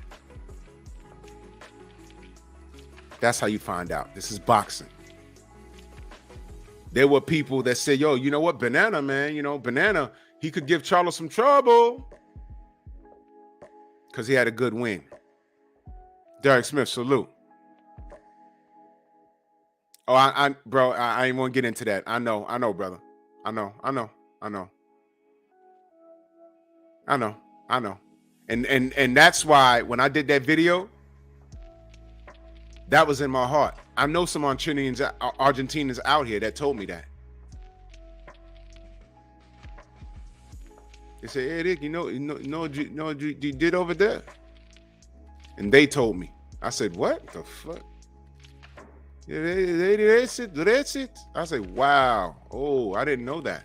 That's how you find out. This is boxing. There were people that said, yo, you know what? Banana, man, Banana, he could give Charlo some trouble because he had a good win. Derek Smith, salute. Oh, bro, I ain't want to get into that. I know, brother. I know. And that's why when I did that video, that was in my heart. I know some Argentinians out here that told me that. They say, hey, Rick, you know what you did over there? And they told me. I said, what the fuck? Yeah, that's it. I said, wow. Oh, I didn't know that.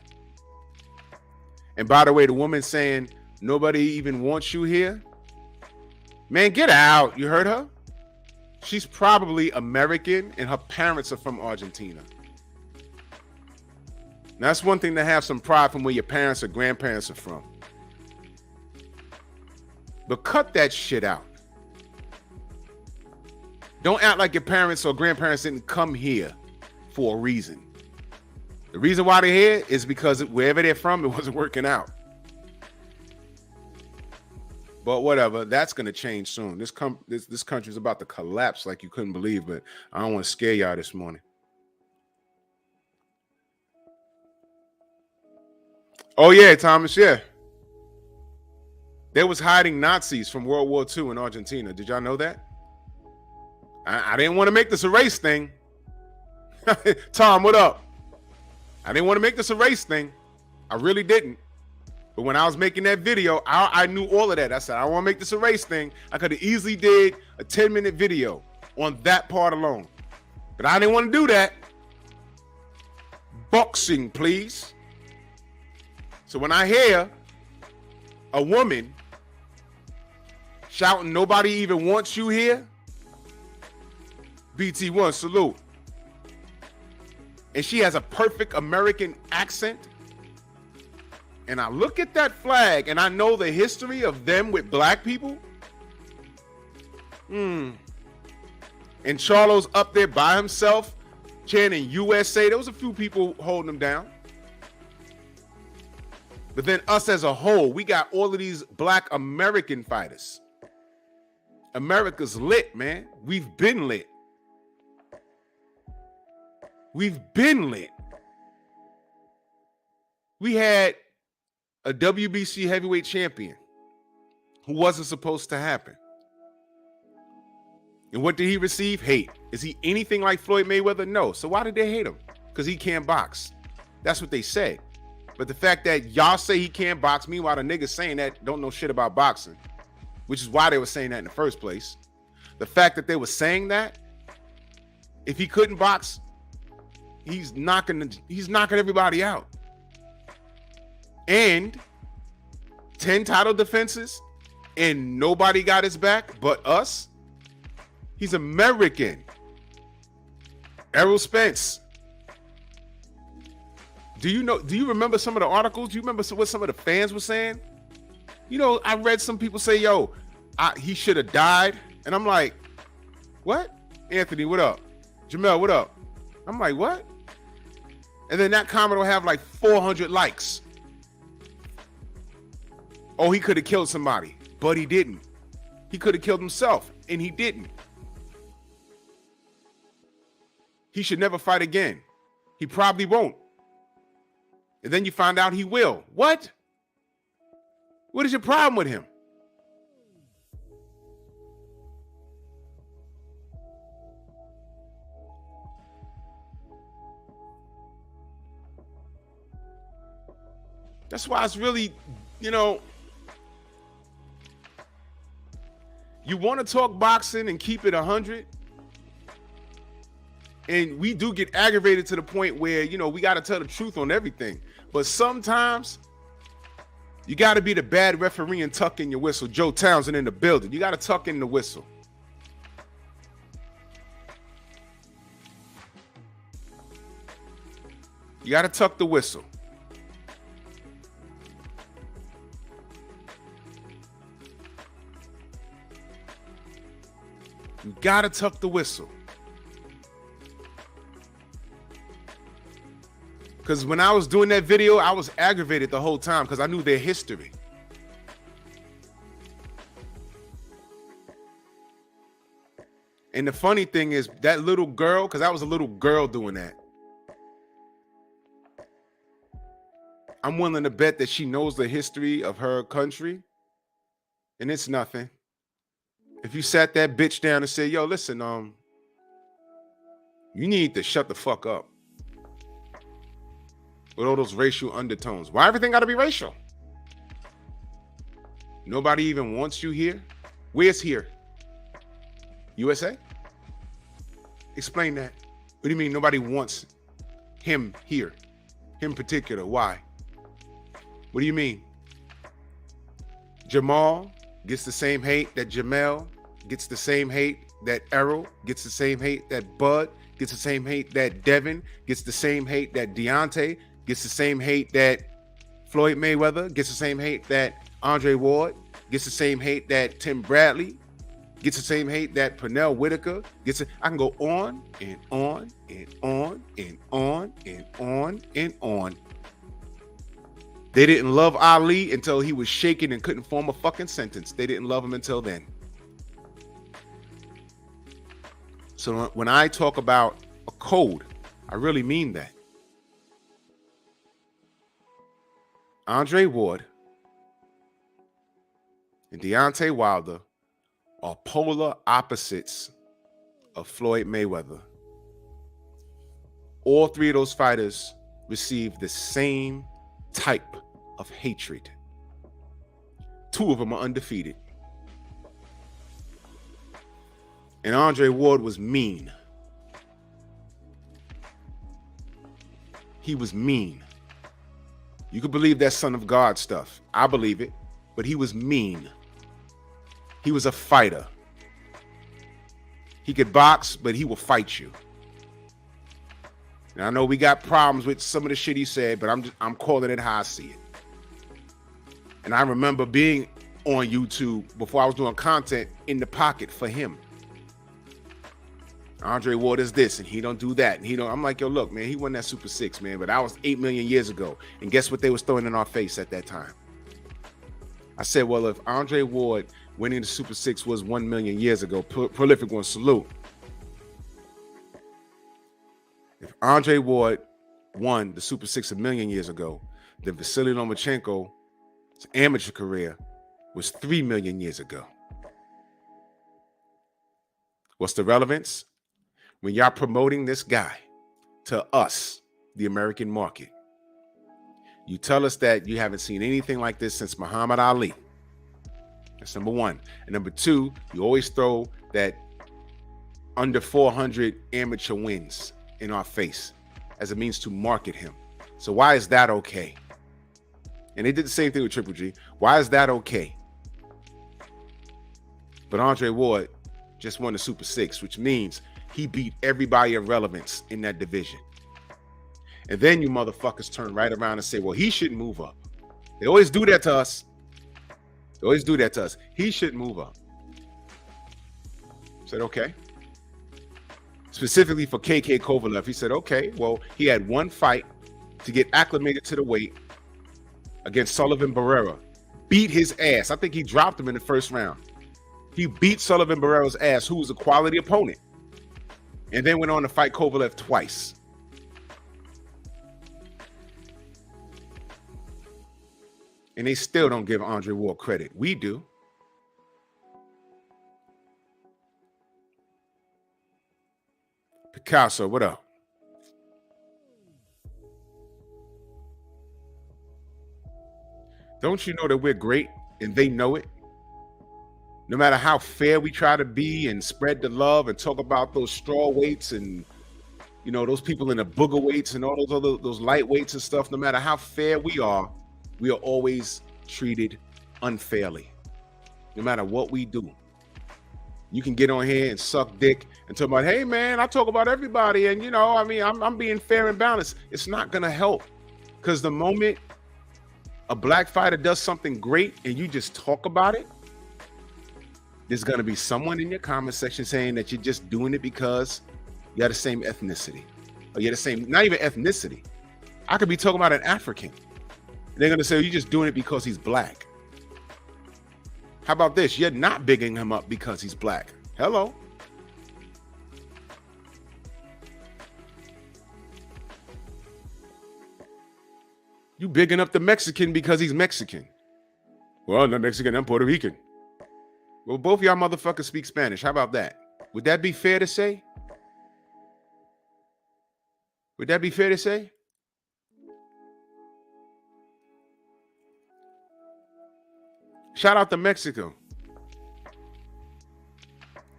And by the way, the woman saying, nobody even wants you here. Man, get out. You heard her? She's probably American and her parents are from Argentina. Now, that's one thing to have some pride from where your parents or grandparents are from. But cut that shit out. Don't act like your parents or grandparents didn't come here for a reason. The reason why they're here is because wherever they're from, it wasn't working out. But whatever, that's going to change soon. This country is about to collapse like you couldn't believe, but I don't want to scare y'all this morning. Oh, yeah, Thomas, yeah. They was hiding Nazis from World War II in Argentina. Did y'all know that? I didn't want to make this a race thing. Tom, what up? I didn't want to make this a race thing. I really didn't. But when I was making that video, I knew all of that. I said, I want to make this a race thing. I could have easily did a 10-minute video on that part alone. But I didn't want to do that. Boxing, please. So when I hear a woman shouting, nobody even wants you here, BT1, salute. And she has a perfect American accent. And I look at that flag and I know the history of them with black people. And Charlo's up there by himself chanting USA. There was a few people holding him down. But then us as a whole, we got all of these black American fighters. America's lit, man. We've been lit. We've been lit. We had a WBC heavyweight champion who wasn't supposed to happen. And what did he receive? Hate. Is he anything like Floyd Mayweather? No. So why did they hate him? Because he can't box. That's what they said. But the fact that y'all say he can't box, meanwhile the niggas saying that don't know shit about boxing, which is why they were saying that in the first place. The fact that they were saying that, if he couldn't box, he's knocking everybody out. And 10 title defenses, and nobody got his back but us. He's American. Errol Spence. Do you remember some of the articles? Do you remember what some of the fans were saying? You know, I read some people say, yo, he should have died. And I'm like, what? Anthony, what up? Jermell, what up? I'm like, what? And then that comment will have like 400 likes. Oh, he could have killed somebody, but he didn't. He could have killed himself, and he didn't. He should never fight again. He probably won't. And then you find out he will. What? What is your problem with him? That's why it's really, you know, you want to talk boxing and keep it 100. And we do get aggravated to the point where, you know, we got to tell the truth on everything. But sometimes you got to be the bad referee and tuck in your whistle. Joe Townsend in the building. You got to tuck in the whistle. You got to tuck the whistle. You got to tuck the whistle. Because when I was doing that video, I was aggravated the whole time because I knew their history. And the funny thing is that little girl, because I was a little girl doing that, I'm willing to bet that she knows the history of her country, and it's nothing. If you sat that bitch down and said, yo, listen, you need to shut the fuck up. With all those racial undertones. Why everything got to be racial? Nobody even wants you here? Where's here? USA? Explain that. What do you mean nobody wants him here? Him particular. Why? What do you mean? Jamal gets the same hate that Jermell gets the same hate that Errol gets the same hate that Bud gets the same hate that Devin gets the same hate that Deontay gets the same hate that Floyd Mayweather, gets the same hate that Andre Ward, gets the same hate that Tim Bradley, gets the same hate that Pernell Whitaker, I can go on and on and on and on and on and on. They didn't love Ali until he was shaking and couldn't form a fucking sentence. They didn't love him until then. So when I talk about a code, I really mean that. Andre Ward and Deontay Wilder are polar opposites of Floyd Mayweather. All three of those fighters received the same type of hatred. Two of them are undefeated. And Andre Ward was mean. He was mean. You could believe that son of God stuff. I believe it. But he was mean. He was a fighter. He could box, but he will fight you. And I know we got problems with some of the shit he said, but I'm calling it how I see it. And I remember being on YouTube before I was doing content in the pocket for him. Andre Ward is this, and he don't do that, and he don't. I'm like, yo, look, man, he won that Super 6, man, but that was 8 million years ago. And guess what they was throwing in our face at that time? I said, well, if Andre Ward winning the Super 6 was 1 million years ago, prolific one, salute. If Andre Ward won the Super 6 a million years ago, then Vasily Lomachenko's amateur career was 3 million years ago. What's the relevance? When y'all promoting this guy to us, the American market, You tell us that you haven't seen anything like this since Muhammad Ali. That's number one. And number two, you always throw that under 400 amateur wins in our face as a means to market him. So why is that okay? And they did the same thing with Triple G. Why is that okay? But Andre Ward just won the Super 6, which means he beat everybody of relevance in that division. And then you motherfuckers turn right around and say, well, he shouldn't move up. They always do that to us. They always do that to us. He shouldn't move up. Said, okay. Specifically for KK Kovalev, he said, okay, well, he had one fight to get acclimated to the weight against Sullivan Barrera. Beat his ass. I think he dropped him in the first round. He beat Sullivan Barrera's ass, who was a quality opponent. And then went on to fight Kovalev twice. And they still don't give Andre Ward credit. We do. Picasso, what up? Don't you know that we're great and they know it? No matter how fair we try to be and spread the love and talk about those straw weights and, you know, those people in the booger weights and all those light weights and stuff, no matter how fair we are always treated unfairly. No matter what we do. You can get on here and suck dick and talk about, hey man, I talk about everybody, and you know, I mean, I'm being fair and balanced. It's not gonna help, because the moment a black fighter does something great and you just talk about it, there's gonna be someone in your comment section saying that you're just doing it because you have the same ethnicity, or you're the same, not even ethnicity. I could be talking about an African. They're gonna say you're just doing it because he's black. How about this? You're not bigging him up because he's black. Hello. You bigging up the Mexican because he's Mexican. Well, I'm not Mexican, I'm Puerto Rican. Well, both of y'all motherfuckers speak Spanish. How about that? Would that be fair to say? Would that be fair to say? Shout out to Mexico.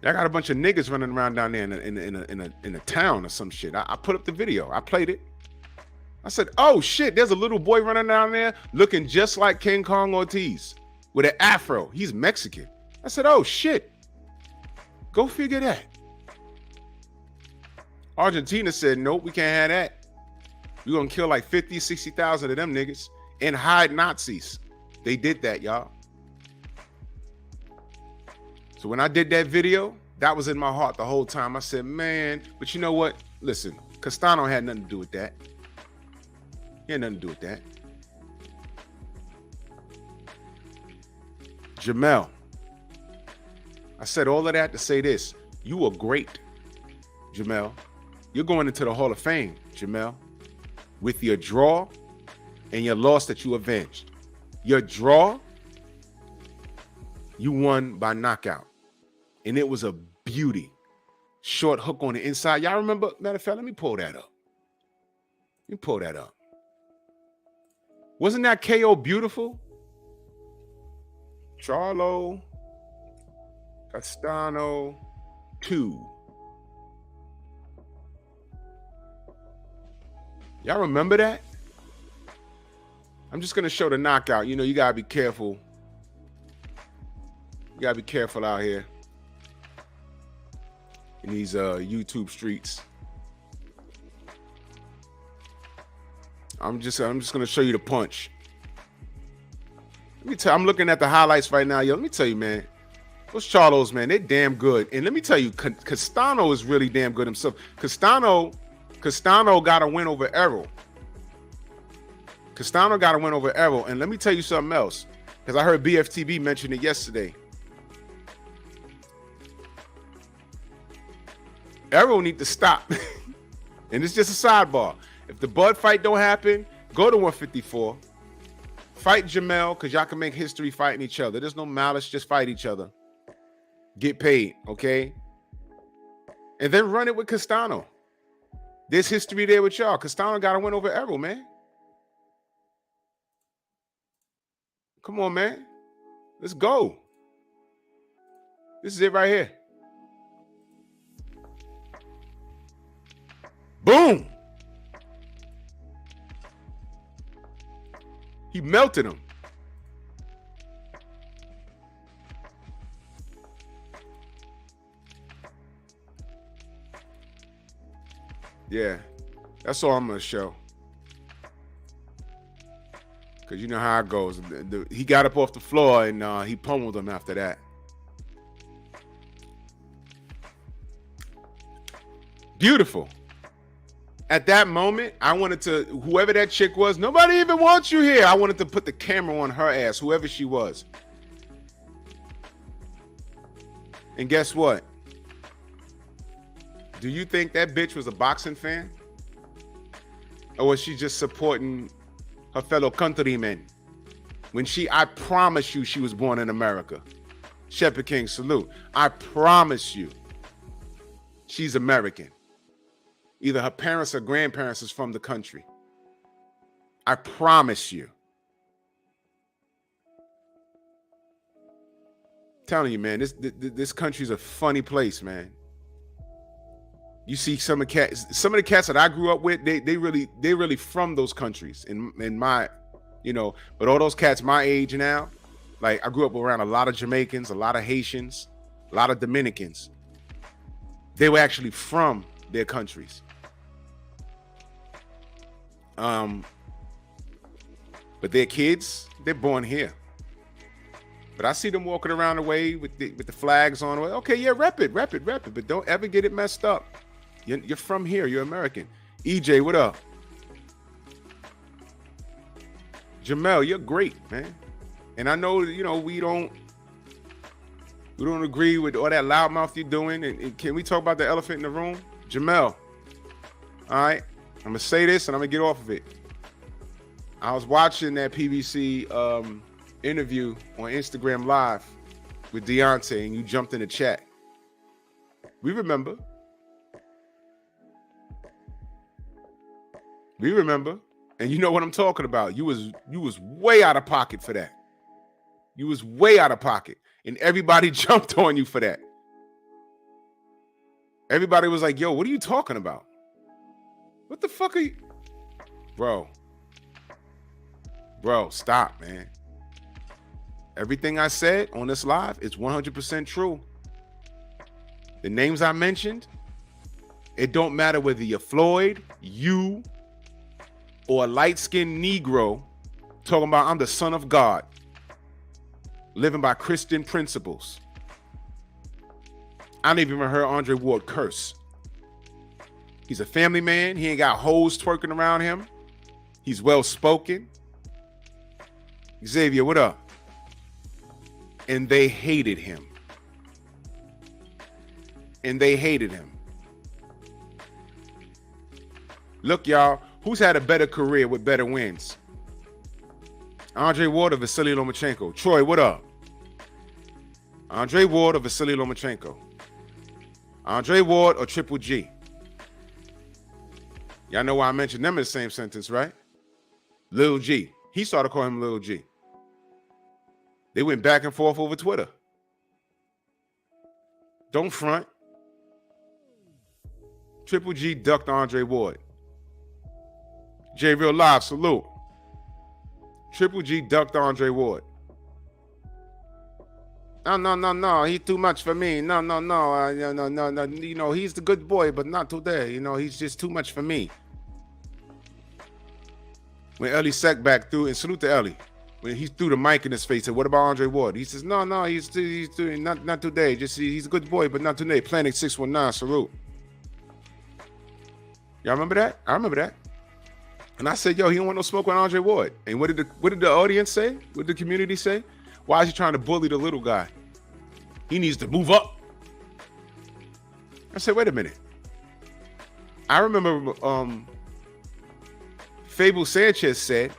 I got a bunch of niggas running around down there in a town or some shit. I put up the video. I played it. I said, oh shit, there's a little boy running down there looking just like King Kong Ortiz with an afro. He's Mexican. I said, oh shit. Go figure that. Argentina said, nope, we can't have that. We're gonna kill like 50, 60,000 of them niggas and hide Nazis. They did that, y'all. So when I did that video, that was in my heart the whole time. I said, man, but you know what? Listen, Castano had nothing to do with that. He had nothing to do with that. Jermell. I said all of that to say this. You were great, Jermell. You're going into the Hall of Fame, Jermell, with your draw and your loss that you avenged. Your draw, you won by knockout. And it was a beauty. Short hook on the inside. Y'all remember? Matter of fact, let me pull that up. Let me pull that up. Wasn't that KO beautiful? Charlo, Castano, 2. Y'all remember that? I'm just going to show the knockout. You know, you got to be careful. You got to be careful out here in these YouTube streets. I'm just going to show you the punch. Let me tell you, I'm looking at the highlights right now. Yo, let me tell you, man. Those Charlos, man, they're damn good. And let me tell you, Castano is really damn good himself. Castano got a win over Errol. Castano got a win over Errol. And let me tell you something else, because I heard BFTB mention it yesterday. Errol need to stop. And it's just a sidebar. If the Bud fight don't happen, go to 154. Fight Jermell, because y'all can make history fighting each other. There's no malice, just fight each other. Get paid, okay? And then run it with Castano. There's history there with y'all. Castano got to win over Errol, man. Come on, man. Let's go. This is it right here. Boom. He melted him. Yeah, that's all I'm going to show. Because you know how it goes. He got up off the floor and he pummeled him after that. Beautiful. At that moment, I wanted to, whoever that chick was, nobody even wants you here. I wanted to put the camera on her ass, whoever she was. And guess what? Do you think that bitch was a boxing fan? Or was she just supporting her fellow countrymen? When I promise you she was born in America. Shepherd King, salute. I promise you she's American. Either her parents or grandparents is from the country. I promise you. I'm telling you, man, this country's a funny place, man. You see some of the cats that I grew up with, they really from those countries. In my, you know, but all those cats my age now, like I grew up around a lot of Jamaicans, a lot of Haitians, a lot of Dominicans. They were actually from their countries. But their kids, they're born here. But I see them walking around the way with the flags on. Okay, yeah, rep it. But don't ever get it messed up. You're from here. You're American. EJ, what up? Jermell, you're great, man. And I know, you know, we don't agree with all that loudmouth you're doing. And can we talk about the elephant in the room? Jermell, all right, I'm going to say this and I'm going to get off of it. I was watching that PBC interview on Instagram Live with Deontay, and you jumped in the chat. We remember. And you know what I'm talking about. You was way out of pocket for that. You was way out of pocket. And everybody jumped on you for that. Everybody was like, yo, what are you talking about? What the fuck are you? Bro, stop, man. Everything I said on this live is 100% true. The names I mentioned, it don't matter whether you're Floyd, you, or a light-skinned Negro talking about I'm the son of God, living by Christian principles. I never even heard Andre Ward curse. He's a family man. He ain't got hoes twerking around him. He's well-spoken. Xavier, what up? And they hated him. Look, y'all, who's had a better career with better wins? Andre Ward or Vasily Lomachenko? Troy, what up? Andre Ward or Vasily Lomachenko? Andre Ward or Triple G? Y'all know why I mentioned them in the same sentence, right? Lil G. He started calling him Lil G. They went back and forth over Twitter. Don't front. Triple G ducked Andre Ward. J Real Live, salute. Triple G ducked Andre Ward. No. He's too much for me. No. You know, he's the good boy, but not today. You know, he's just too much for me. When Ellie Sack back through, and salute to Ellie, when he threw the mic in his face, said, "What about Andre Ward?" He says, "No, he's doing not today. Just he's a good boy, but not today." Planet 619, salute. Y'all remember that? I remember that. And I said, "Yo, he don't want no smoke with Andre Ward." And what did the audience say? What did the community say? Why is he trying to bully the little guy? He needs to move up. I said, wait a minute. I remember Fable Sanchez said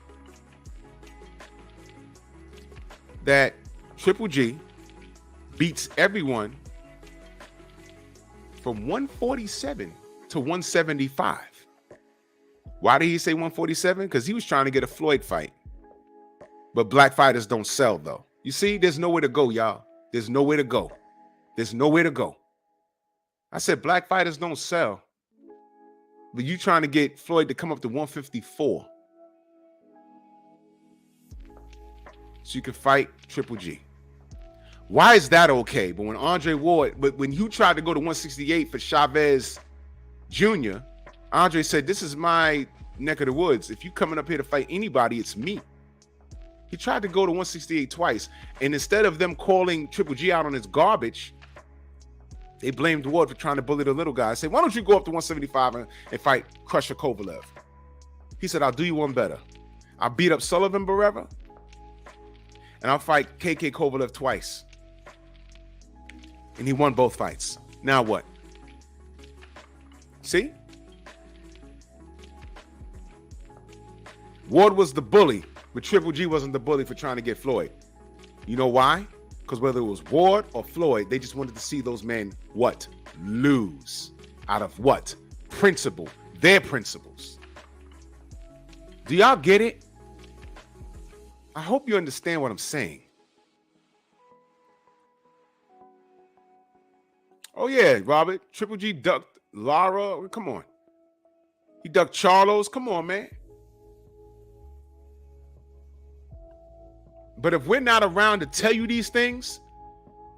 that Triple G beats everyone from 147 to 175. Why did he say 147? Because he was trying to get a Floyd fight. But black fighters don't sell, though. You see, there's nowhere to go, y'all. There's nowhere to go. There's nowhere to go. I said black fighters don't sell. But you trying to get Floyd to come up to 154 so you can fight Triple G. Why is that okay? But when Andre Ward, but when you tried to go to 168 for Chavez Jr., Andre said, this is my neck of the woods. If you coming up here to fight anybody, it's me. He tried to go to 168 twice. And instead of them calling Triple G out on his garbage, they blamed Ward for trying to bully the little guy. I said, why don't you go up to 175 and fight Crusher Kovalev? He said, I'll do you one better. I'll beat up Sullivan Barrera, and I'll fight KK Kovalev twice. And he won both fights. Now what? See? Ward was the bully, but Triple G wasn't the bully for trying to get Floyd. You know why? Because whether it was Ward or Floyd, they just wanted to see those men, what? Lose. Out of what? Principle. Their principles. Do y'all get it? I hope you understand what I'm saying. Oh, yeah, Robert. Triple G ducked Lara. Come on. He ducked Charlo's. Come on, man. But if we're not around to tell you these things,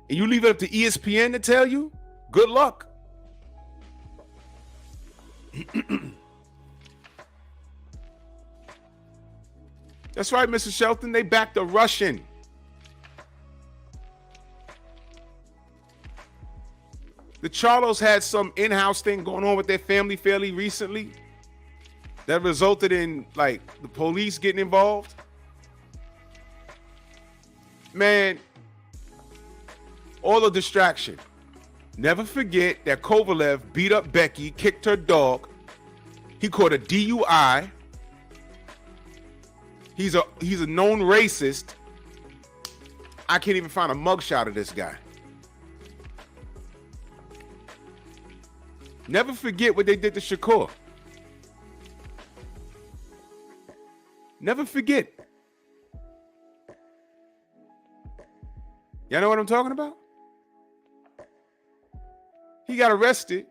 and you leave it up to ESPN to tell you, good luck. That's right, Mr. Shelton. They backed a Russian. The Charlos had some in-house thing going on with their family fairly recently that resulted in, like, the police getting involved. Man, all the distraction. Never forget that Kovalev beat up Becky, kicked her dog. He caught a DUI. He's a known racist. I can't even find a mugshot of this guy. Never forget what they did to Shakur. Never forget. Y'all know what I'm talking about? He got arrested.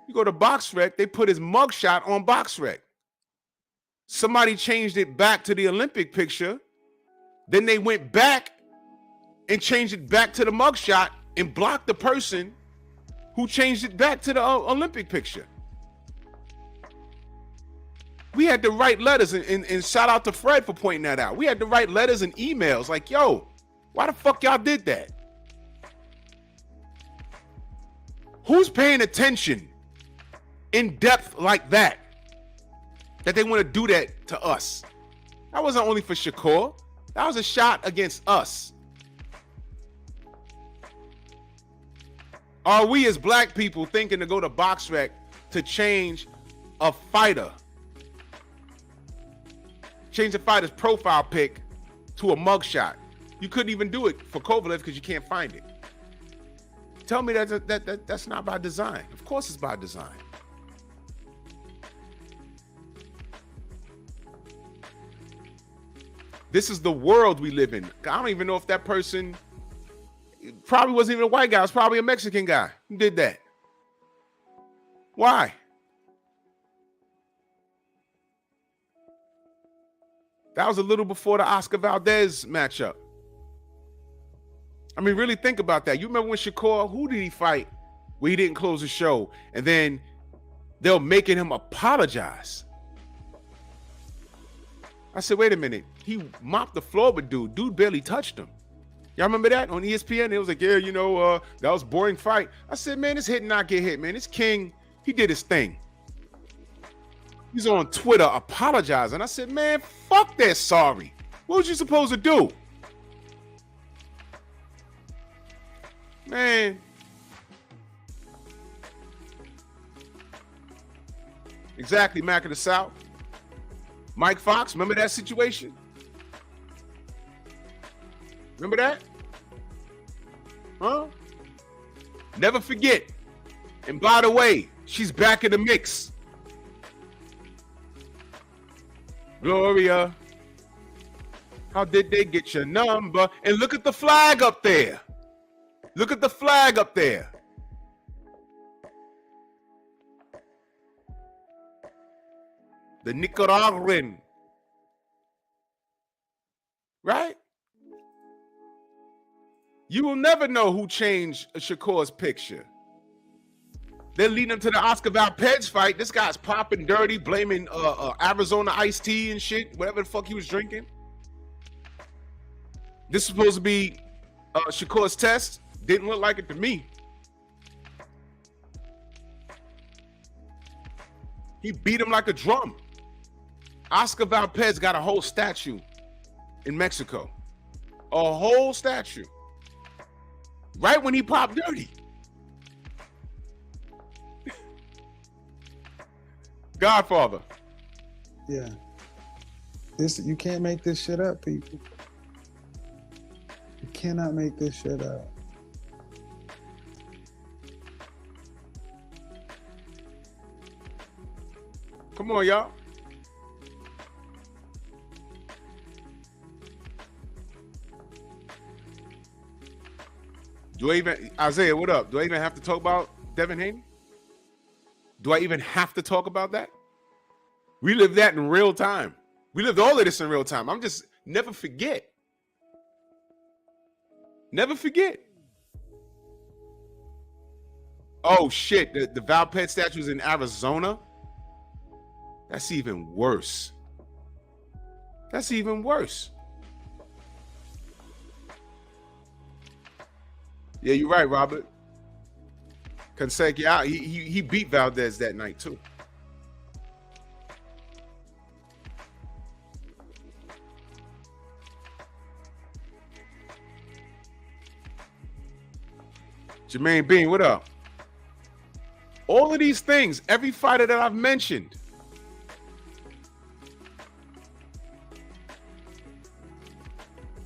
You go to BoxRec, they put his mugshot on BoxRec. Somebody changed it back to the Olympic picture. Then they went back and changed it back to the mugshot and blocked the person who changed it back to the Olympic picture. We had to write letters and shout out to Fred for pointing that out. We had to write letters and emails like, yo, why the fuck y'all did that? Who's paying attention in depth like that? That they want to do that to us? That wasn't only for Shakur. That was a shot against us. Are we as black people thinking to go to BoxRec to change a fighter? Change the fighter's profile pic to a mugshot. You couldn't even do it for Kovalev because you can't find it. Tell me that's not by design. Of course it's by design. This is the world we live in. I don't even know if that person probably wasn't even a white guy. It was probably a Mexican guy who did that. Why? That was a little before the Oscar Valdez matchup. I mean, really think about that. You remember when Shakur, who did he fight where he didn't close the show? And then they're making him apologize. I said, wait a minute. He mopped the floor with dude barely touched him. Y'all remember that on ESPN? It was like, yeah, that was a boring fight. I said, man, this hit and not get hit, man. This King, he did his thing. He's on Twitter apologizing. I said, man, fuck that sorry. What was you supposed to do? Man. Exactly, Mac of the South. Mike Fox, remember that situation? Remember that? Huh? Never forget. And by the way, she's back in the mix. Gloria. How did they get your number? And look at the flag up there. Look at the flag up there. The Nicaraguan. Right? You will never know who changed Shakur's picture. They're leading him to the Oscar Valdez fight. This guy's popping dirty, blaming Arizona iced tea and shit, whatever the fuck he was drinking. This is supposed to be Shakur's test. Didn't look like it to me. He beat him like a drum. Oscar Valdez got a whole statue in Mexico. A whole statue. Right when he popped dirty. Godfather. Yeah. You can't make this shit up, people. You cannot make this shit up. Come on, y'all. Isaiah, what up? Do I even have to talk about Devin Haney? Do I even have to talk about that? We lived that in real time. We lived all of this in real time. I'm just, never forget. Never forget. Oh, shit. The Valdez statue is in Arizona? That's even worse. That's even worse. Yeah, you're right, Robert. Consecutive, he beat Valdez that night too. Jermaine Bean, what up? All of these things, every fighter that I've mentioned.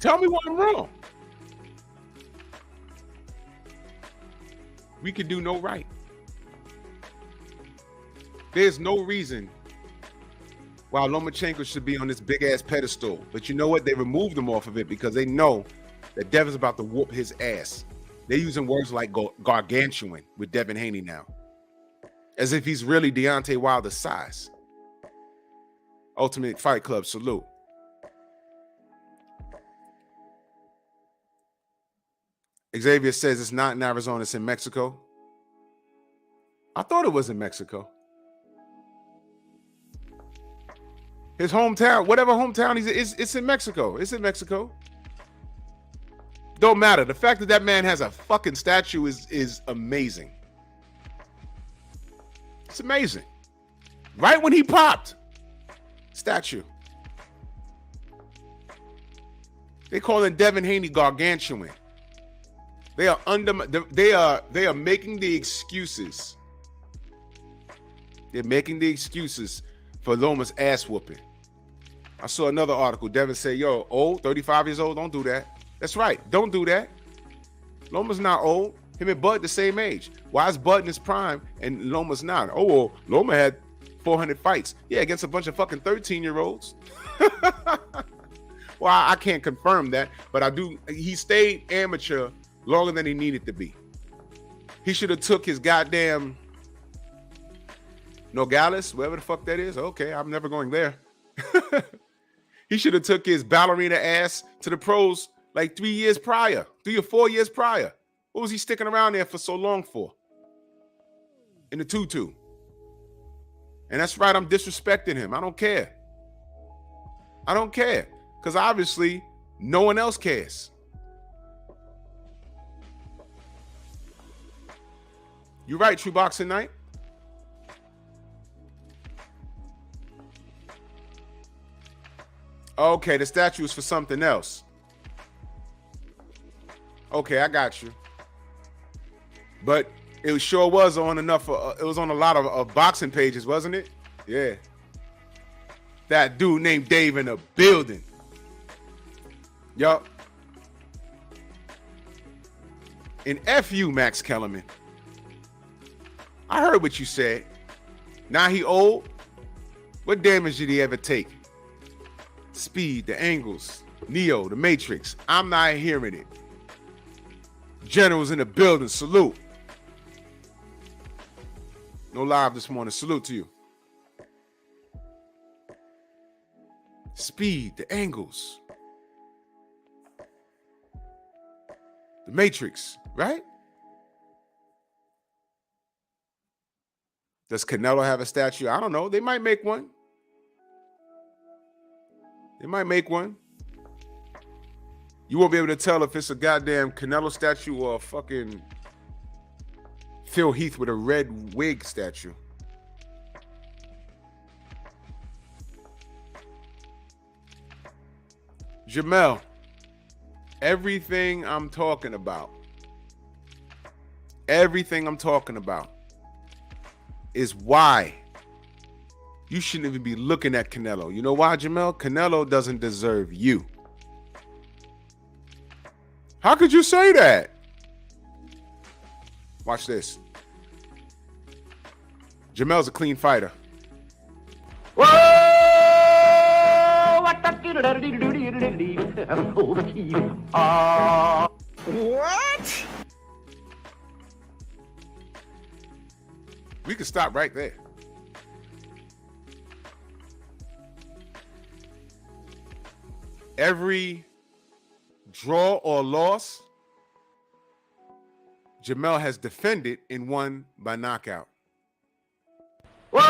Tell me what I'm wrong. We can do no right. There's no reason why Lomachenko should be on this big ass pedestal. But you know what? They removed him off of it because they know that Devin's about to whoop his ass. They're using words like gargantuan with Devin Haney now. As if he's really Deontay Wilder's size. Ultimate Fight Club, salute. Xavier says it's not in Arizona, it's in Mexico. I thought it was in Mexico. His hometown, whatever hometown he's in, it's in Mexico. It's in Mexico. Don't matter. The fact that that man has a fucking statue is amazing. It's amazing. Right when he popped, statue. They calling Devin Haney gargantuan. They are making the excuses. They're making the excuses for Loma's ass whooping. I saw another article. Devin said, yo, old, 35 years old, don't do that. That's right. Don't do that. Loma's not old. Him and Bud the same age. Why is Bud in his prime and Loma's not? Oh, well, Loma had 400 fights. Yeah, against a bunch of fucking 13-year-olds. Well, I can't confirm that, but I do. He stayed amateur longer than he needed to be. He should have took his goddamn Nogales, wherever the fuck that is. Okay, I'm never going there. He should have took his ballerina ass to the pros like 3 years prior, 3 or 4 years prior. What was he sticking around there for so long for? In the tutu. And that's right, I'm disrespecting him. I don't care. I don't care. Because obviously, no one else cares. You're right, True Boxing Night. Okay, the statue is for something else. Okay, I got you. But it sure was on enough. It was on a lot of boxing pages, wasn't it? Yeah. That dude named Dave in the building. Yup. And F you, Max Kellerman. I heard what you said. Now he old. What damage did he ever take? Speed, the angles. Neo, the Matrix. I'm not hearing it. Generals in the building. Salute. No live this morning. Salute to you. Speed, the angles. The Matrix, right? Does Canelo have a statue? I don't know. They might make one. They might make one. You won't be able to tell if it's a goddamn Canelo statue or a fucking Phil Heath with a red wig statue. Jermell, everything I'm talking about is why you shouldn't even be looking at Canelo. You know why, Jermell? Canelo doesn't deserve you. How could you say that? Watch this. Jermell's a clean fighter. What? We can stop right there. Every draw or loss, Jermell has defended and won by knockout. What?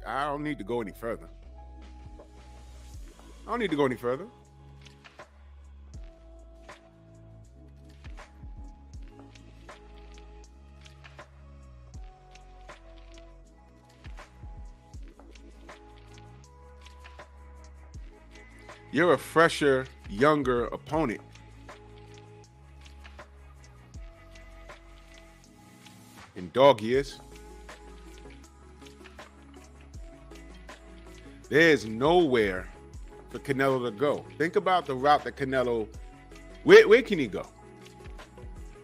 I don't need to go any further. I don't need to go any further. You're a fresher, younger opponent. In dog years. There's nowhere for Canelo to go. Think about the route that Canelo, where can he go?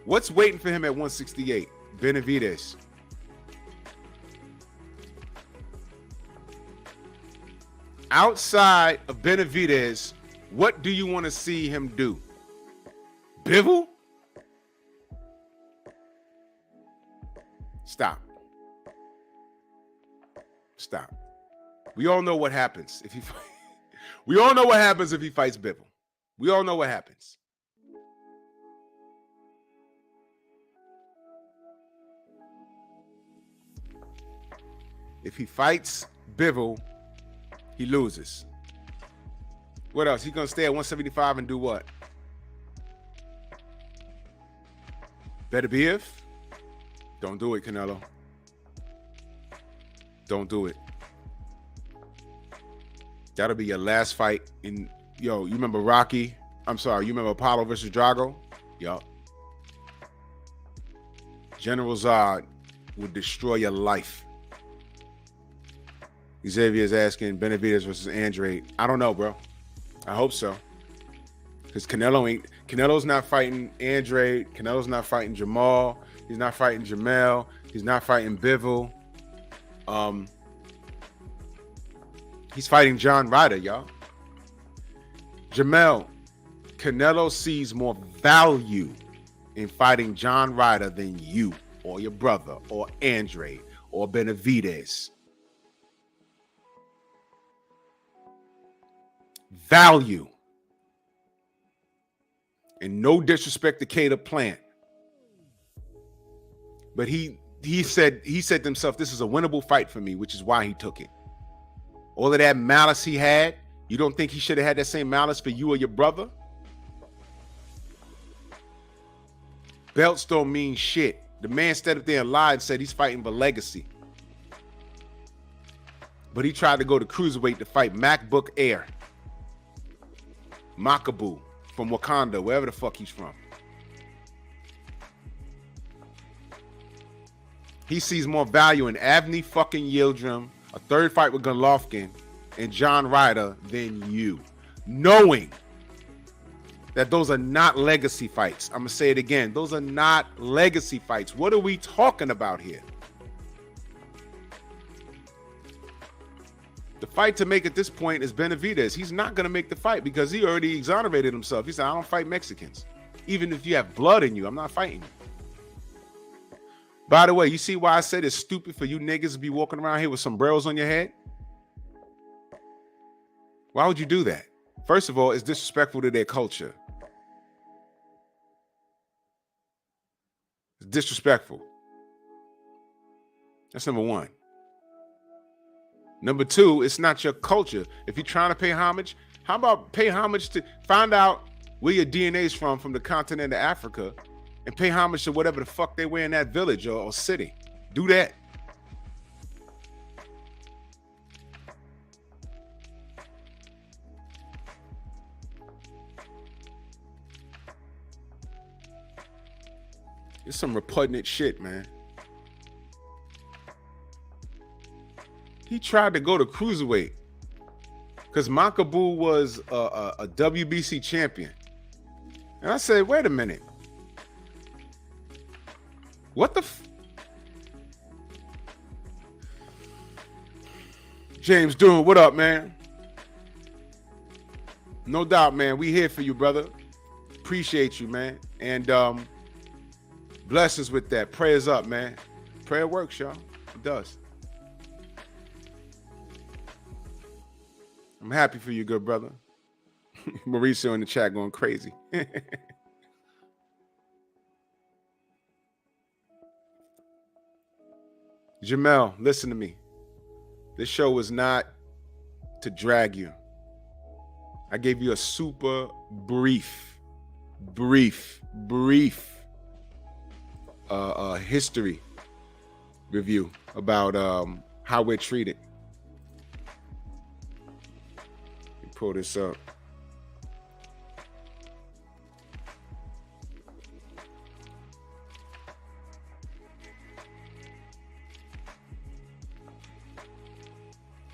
What's waiting for him at 168? Benavidez. Outside of Benavidez, what do you want to see him do? Bivol? Stop. Stop. We all know what happens if he we all know what happens if he fights Bivol. We all know what happens. If he fights Bivol, he loses. What else? He's going to stay at 175 and do what? Beterbiev? Don't do it, Canelo. Don't do it. That'll be your last fight. You remember Rocky? I'm sorry, you remember Apollo versus Drago? Yup. General Zod would destroy your life. Xavier's asking Benavidez versus Andrade. I don't know, bro. I hope so. Because Canelo's not fighting Andrade. Canelo's not fighting Jamal. He's not fighting Jermell. He's not fighting Bivol. He's fighting John Ryder, y'all. Jermell, Canelo sees more value in fighting John Ryder than you or your brother or Andrade or Benavidez. Value. And no disrespect to Caleb Plant. But he said to himself, this is a winnable fight for me, which is why he took it. All of that malice he had, you don't think he should have had that same malice for you or your brother? Belts don't mean shit. The man stood up there and lied and said he's fighting for legacy. But he tried to go to cruiserweight to fight MacBook Air. Makabu from Wakanda, wherever the fuck he's from. He sees more value in Avni fucking Yildirim, a third fight with Golovkin, and John Ryder than you. Knowing that those are not legacy fights. I'm going to say it again. Those are not legacy fights. What are we talking about here? The fight to make at this point is Benavidez. He's not going to make the fight because he already exonerated himself. He said, I don't fight Mexicans. Even if you have blood in you, I'm not fighting you. By the way, you see why I said it's stupid for you niggas to be walking around here with sombreros on your head? Why would you do that? First of all, it's disrespectful to their culture. It's disrespectful. That's number one. Number two, it's not your culture. If you're trying to pay homage, how about pay homage to find out where your DNA is from the continent of Africa, and pay homage to whatever the fuck they wear in that village or city. Do that. It's some repugnant shit, man. He tried to go to cruiserweight because Makabu was a WBC champion. And I said, wait a minute. What the James Doon, what up, man? No doubt, man. We here for you, brother. Appreciate you, man. And blessings with that. Prayers up, man. Prayer works, y'all. It does. I'm happy for you, good brother. Mauricio in the chat going crazy. Jermell, listen to me. This show is not to drag you. I gave you a super brief history review about how we're treated. Let me pull this up.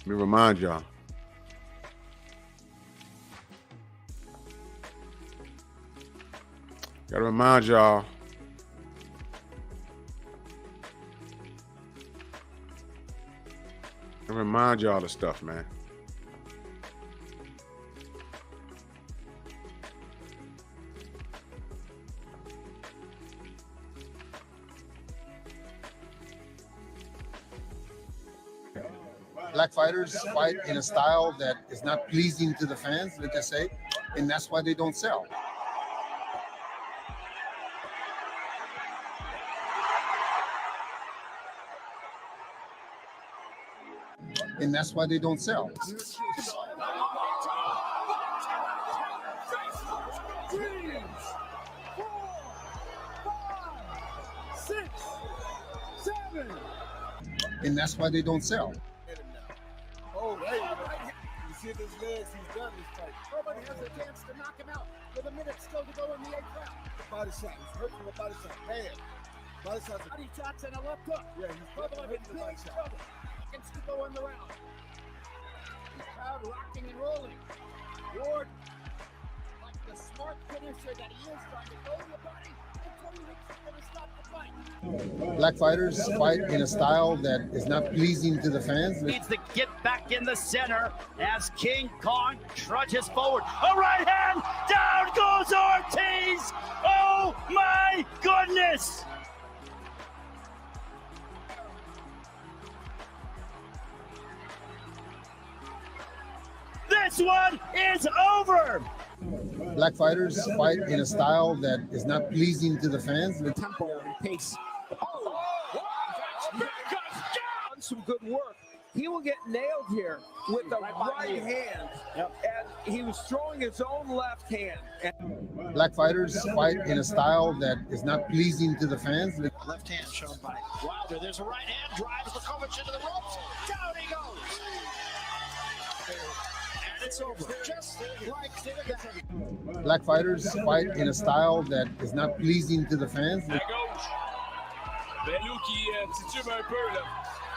Let me remind y'all. Gotta remind y'all. And remind y'all the stuff, man. Black fighters fight in a style that is not pleasing to the fans, like I say, and that's why they don't sell. And that's why they don't sell. 3, 4, 5, 6, 7. And that's why they don't sell. Oh, hey, you see his legs, he's done this fight. Nobody has a chance to knock him out with a minute still to go in the 8th round. Body shot, he's hurt from a body shot. Bam. Body shots and a left hook. Yeah, he's probably in the body shot. Seconds to go in the round. The crowd rocking and rolling. Ward, like the smart finisher that he is, trying to go to the body until he looks going to stop the fight. Black fighters fight in a style that is not pleasing to the fans. Needs to get back in the center as King Kong trudges forward. A right hand, down goes Ortiz. Oh my goodness. This one is over. Black fighters fight in a style that is not pleasing to the fans. The tempo and pace. Some good work. He will get nailed here with the right hand. Yep. And he was throwing his own left hand. Black fighters fight in a style that is not pleasing to the fans. Left hand shown by Wilder. There's a right hand, drives Lakovic into the ropes. Down he goes. And it's over. Just like that. Black fighters fight in a style that is not pleasing to the fans. À gauche. Bellew qui titube un peu, là.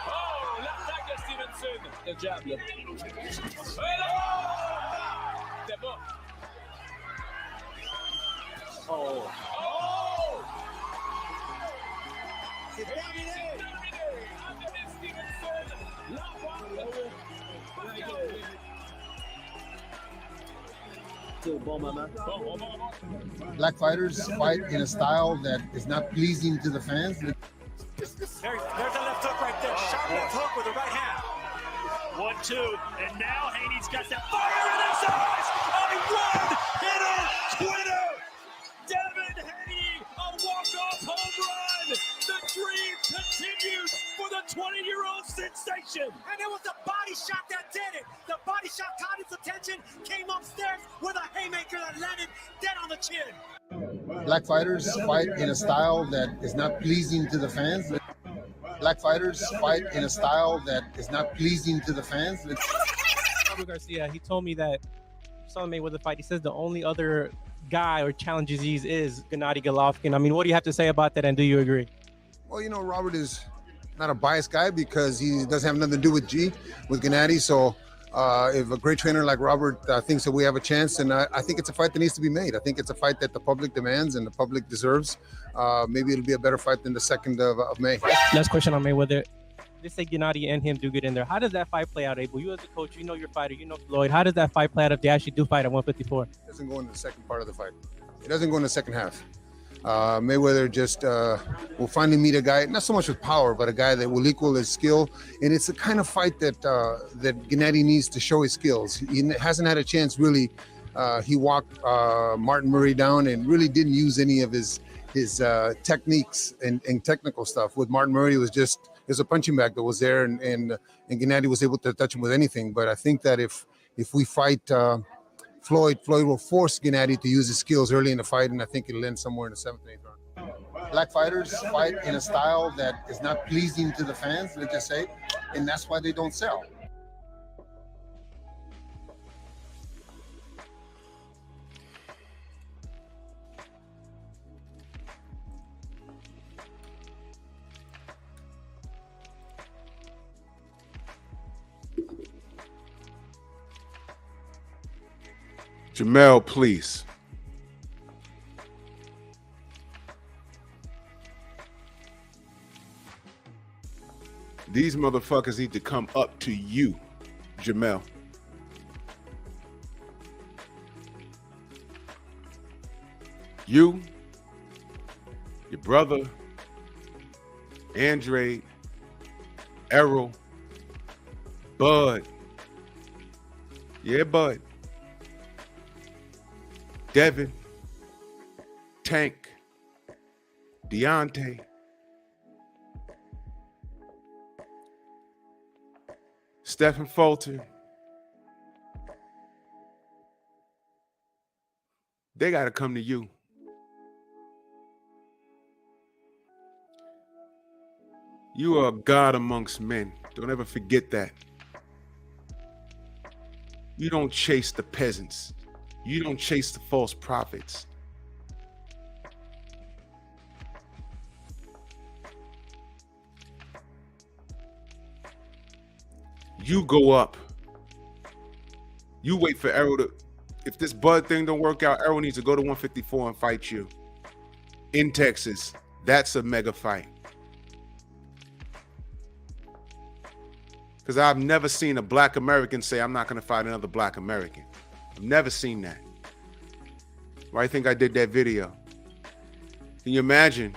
Oh, l'attaque de Stevenson. Le jab, là. C'était bas. Oh. Black fighters fight in a style that is not pleasing to the fans. There's a left hook right there. Sharp left hook with the right hand. 1-2, and now Haney's got that fire in his eyes. A one-hitter quitter. Devin Haney, a walk-off home run. The dream continues for the 20-year-old sensation. And it was the body shot that did it. The body shot caught his attention, came upstairs with a haymaker that landed dead on the chin. Black fighters fight in a style that is not pleasing to the fans. Black fighters fight in a style that is not pleasing to the fans. Robert Garcia, he told me that saw Mayweather fight. He says the only other guy or challenges he's is Gennady Golovkin. I mean, what do you have to say about that, and do you agree? Well, you know, Robert is not a biased guy because he doesn't have nothing to do with Gennady. So if a great trainer like Robert thinks that we have a chance, and I think it's a fight that needs to be made. I think it's a fight that the public demands and the public deserves. Maybe it'll be a better fight than the 2nd of May. Last question on Mayweather. Let's say Gennady and him do get in there. How does that fight play out, Abel? You as a coach, you know your fighter, you know Floyd. How does that fight play out if they actually do fight at 154? It doesn't go in the second part of the fight. It doesn't go in the second half. Mayweather just will finally meet a guy, not so much with power, but a guy that will equal his skill. And it's the kind of fight that Gennady needs to show his skills. He hasn't had a chance, really. He walked Martin Murray down and really didn't use any of his techniques and technical stuff. With Martin Murray, it was a punching bag that was there, and Gennady was able to touch him with anything. But I think that if we fight Floyd will force Gennady to use his skills early in the fight, and I think it'll end somewhere in the 7th and 8th round. Black fighters fight in a style that is not pleasing to the fans, let's just say, and that's why they don't sell. Jermell, please. These motherfuckers need to come up to you, Jermell. You, your brother, Andre, Errol, Bud. Yeah, Bud. Devin, Tank, Deontay, Stephen Fulton. They got to come to you. You are a God amongst men. Don't ever forget that. You don't chase the peasants. You don't chase the false prophets. You go up. You wait for Errol to, if this Bud thing don't work out, Errol needs to go to 154 and fight you in Texas. That's a mega fight. Because I've never seen a Black American say, I'm not going to fight another Black American. I've never seen that. Why do you think I did that video? Can you imagine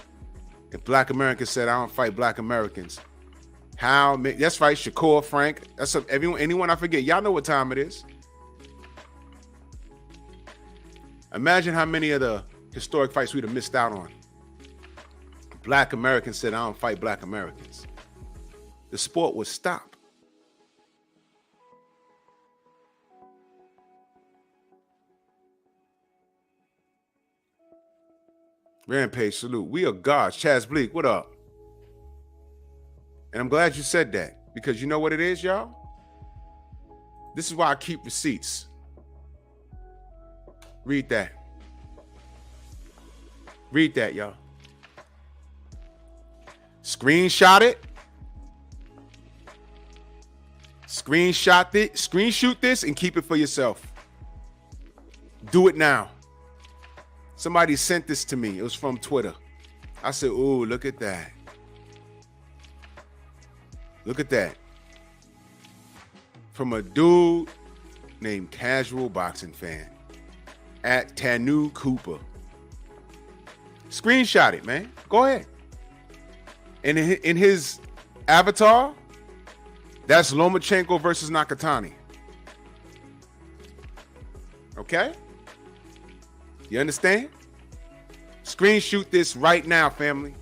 if Black Americans said, I don't fight Black Americans? That's right, Shakur, Frank. That's anyone I forget. Y'all know what time it is. Imagine how many of the historic fights we'd have missed out on. Black Americans said, I don't fight Black Americans. The sport would stop. Rampage, salute. We are gods. Chaz Bleak, what up? And I'm glad you said that, because you know what it is, y'all? This is why I keep receipts. Read that. Read that, y'all. Screenshot it. Screenshot this and keep it for yourself. Do it now. Somebody sent this to me. It was from Twitter. I said, ooh, look at that. Look at that. From a dude named Casual Boxing Fan at Tanu Cooper. Screenshot it, man. Go ahead. And in his avatar, that's Lomachenko versus Nakatani. Okay? You understand? Screenshot this right now, family.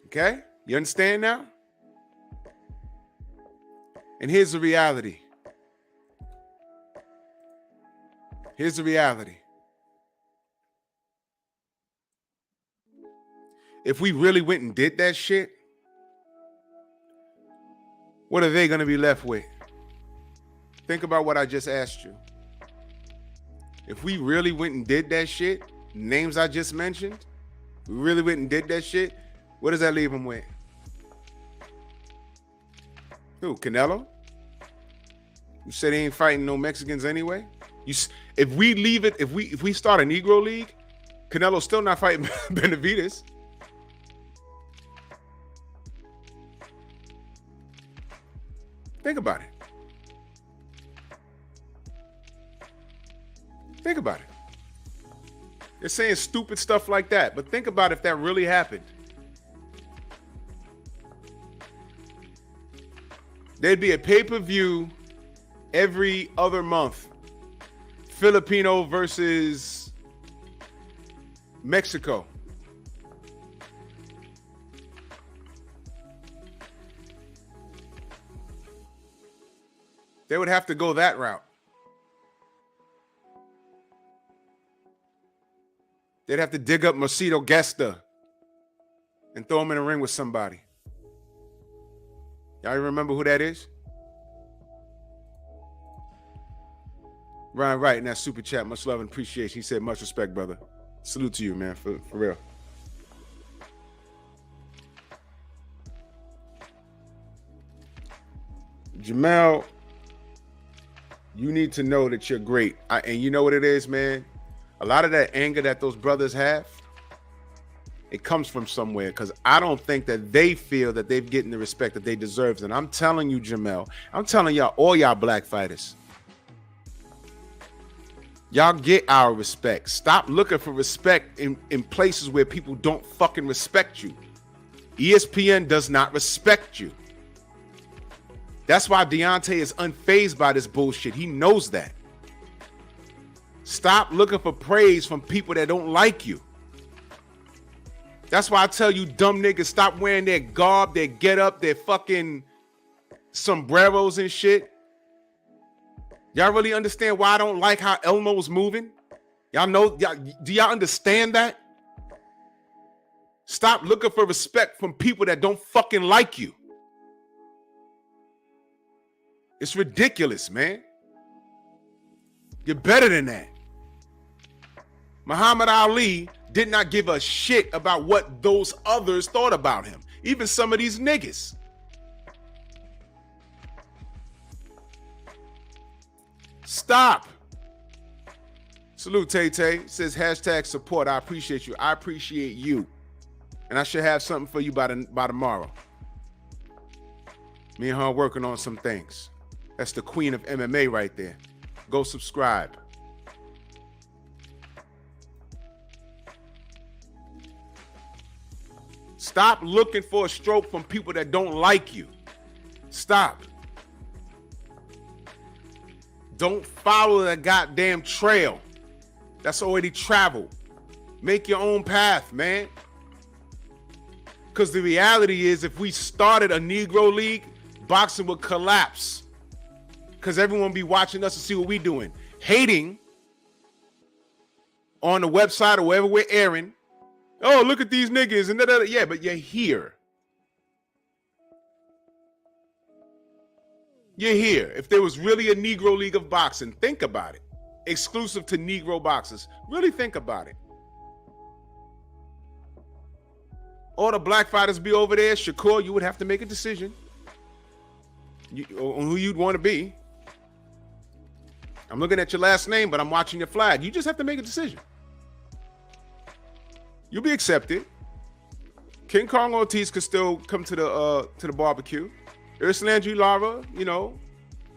Okay? You understand now? And here's the reality. Here's the reality. If we really went and did that shit, what are they going to be left with? Think about what I just asked you. If we really went and did that shit, names I just mentioned, we really went and did that shit, what does that leave them with? Who, Canelo? You said he ain't fighting no Mexicans anyway? If we leave it, if we start a Negro League, Canelo's still not fighting Benavidez. Think about it. Think about it. They're saying stupid stuff like that, but think about if that really happened. There'd be a pay-per-view every other month. Filipino versus Mexico. They would have to go that route. They'd have to dig up Marcelo Gesta and throw him in a ring with somebody. Y'all remember who that is? Ryan Wright in that super chat. Much love and appreciation. He said, much respect, brother. Salute to you, man, for real. Jermell, you need to know that you're great. And you know what it is, man? A lot of that anger that those brothers have, it comes from somewhere, because I don't think that they feel that they've getting the respect that they deserve. And I'm telling you, Jermell, I'm telling y'all, all y'all black fighters, y'all get our respect. Stop looking for respect in places where people don't fucking respect you. ESPN does not respect you. That's why Deontay is unfazed by this bullshit. He knows that. Stop looking for praise from people that don't like you. That's why I tell you dumb niggas, stop wearing their garb, their getup, their fucking sombreros and shit. Y'all really understand why I don't like how Elmo's moving? Y'all know, do y'all understand that? Stop looking for respect from people that don't fucking like you. It's ridiculous, man. You're better than that. Muhammad Ali did not give a shit about what those others thought about him. Even some of these niggas. Stop. Salute, Tay-Tay. Says hashtag support. I appreciate you. I appreciate you. And I should have something for you by tomorrow. Me and her are working on some things. That's the queen of MMA right there. Go subscribe. Stop looking for a stroke from people that don't like you. Stop. Don't follow that goddamn trail that's already traveled. Make your own path, man. Because the reality is, if we started a Negro League, boxing would collapse. Because everyone be watching us to see what we doing. Hating on the website or wherever we're airing. Oh, look at these niggas. And da-da-da. Yeah, but you're here. You're here. If there was really a Negro League of boxing, think about it. Exclusive to Negro boxers. Really think about it. All the black fighters be over there. Shakur, you would have to make a decision on who you'd want to be. I'm looking at your last name, but I'm watching your flag. You just have to make a decision. You'll be accepted. King Kong Ortiz could still come to the barbecue. Ursulandri Lara, you know,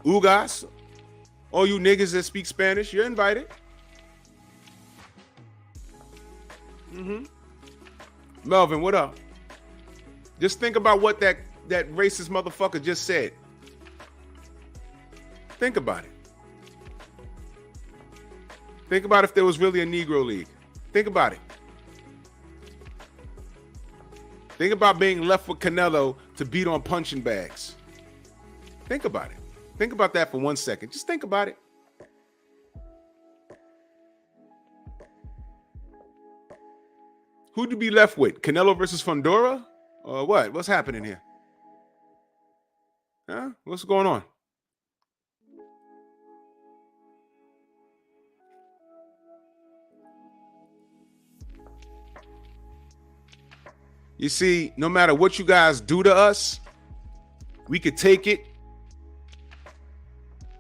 Ugas, all you niggas that speak Spanish, you're invited. Melvin, what up? Just think about what that racist motherfucker just said. Think about it. Think about if there was really a Negro League. Think about it. Think about being left with Canelo to beat on punching bags. Think about it. Think about that for 1 second. Just think about it. Who'd you be left with? Canelo versus Fundora? Or what? What's happening here? Huh? What's going on? You see, no matter what you guys do to us, we could take it.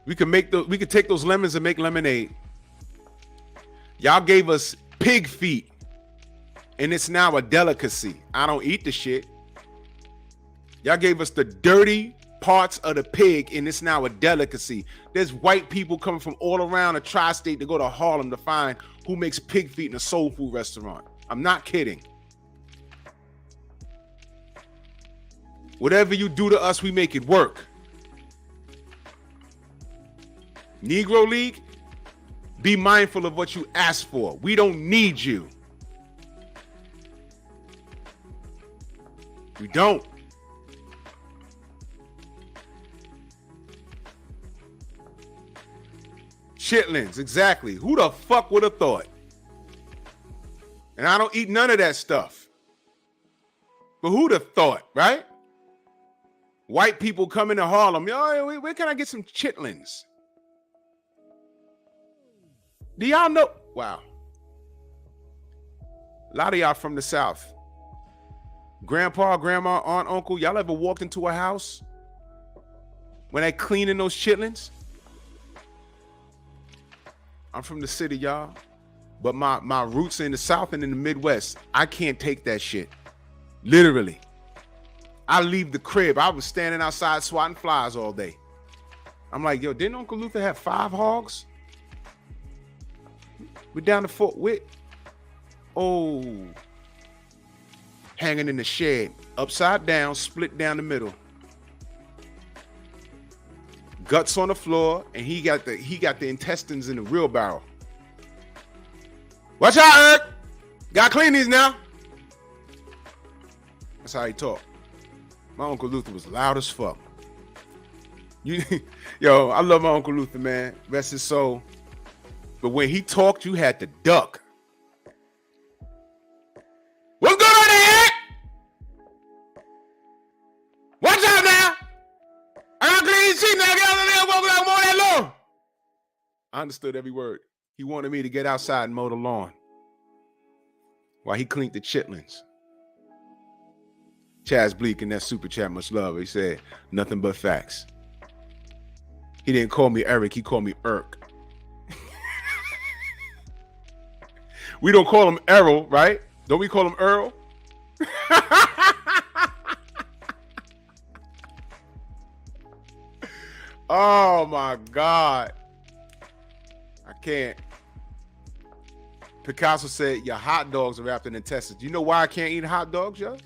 We could take those lemons and make lemonade. Y'all gave us pig feet, and it's now a delicacy. I don't eat the shit. Y'all gave us the dirty parts of the pig, and it's now a delicacy. There's white people coming from all around the tri-state to go to Harlem to find who makes pig feet in a soul food restaurant. I'm not kidding. Whatever you do to us, we make it work. Negro League, be mindful of what you ask for. We don't need you. We don't. Chitlins, exactly. Who the fuck would have thought? And I don't eat none of that stuff. But who'd have thought, right? White people coming to Harlem. Yo, where can I get some chitlins? Do y'all know? Wow. A lot of y'all from the South. Grandpa, grandma, aunt, uncle, y'all ever walked into a house when they cleaning those chitlins? I'm from the city, y'all. But my roots are in the South and in the Midwest. I can't take that shit. Literally. I leave the crib. I was standing outside swatting flies all day. I'm like, yo, didn't Uncle Luther have 5 hogs? We're down to Fort Witt. Oh. Hanging in the shed. Upside down, split down the middle. Guts on the floor, and he got the intestines in the wheelbarrow. Watch out, Eric. Gotta clean these now. That's how he talked. My Uncle Luther was loud as fuck. Yo, I love my Uncle Luther, man. Rest his soul. But when he talked, you had to duck. What's going on here? Watch out now. I got clean sheet now. Get out of there. Walk like more that lawn. I understood every word. He wanted me to get outside and mow the lawn while he cleaned the chitlins. Chaz Bleak in that super chat, much love. He said, nothing but facts. He didn't call me Eric. He called me Irk. We don't call him Errol, right? Don't we call him Earl? Oh, my God. I can't. Picasso said, your hot dogs are wrapped in intestines. You know why I can't eat hot dogs, yo?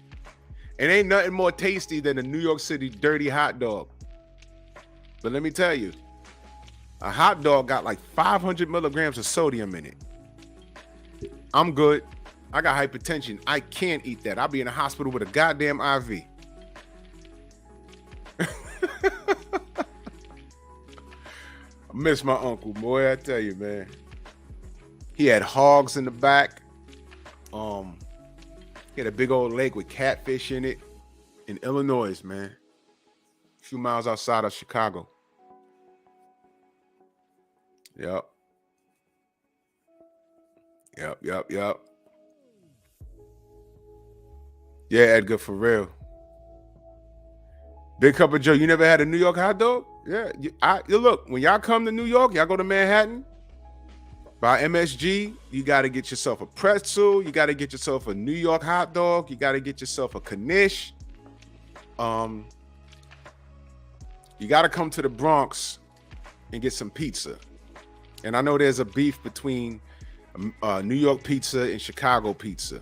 It ain't nothing more tasty than a New York City dirty hot dog. But let me tell you, a hot dog got like 500 milligrams of sodium in it. I'm good. I got hypertension. I can't eat that. I'll be in the hospital with a goddamn IV. I miss my uncle, boy. I tell you, man. He had hogs in the back. He had a big old lake with catfish in it in Illinois, man. A few miles outside of Chicago. Yep. Yeah, Edgar, for real. Big Cup of Joe, you never had a New York hot dog? Yeah, look, when y'all come to New York, y'all go to Manhattan, by MSG, you got to get yourself a pretzel. You got to get yourself a New York hot dog. You got to get yourself a knish. You got to come to the Bronx and get some pizza. And I know there's a beef between New York pizza and Chicago pizza.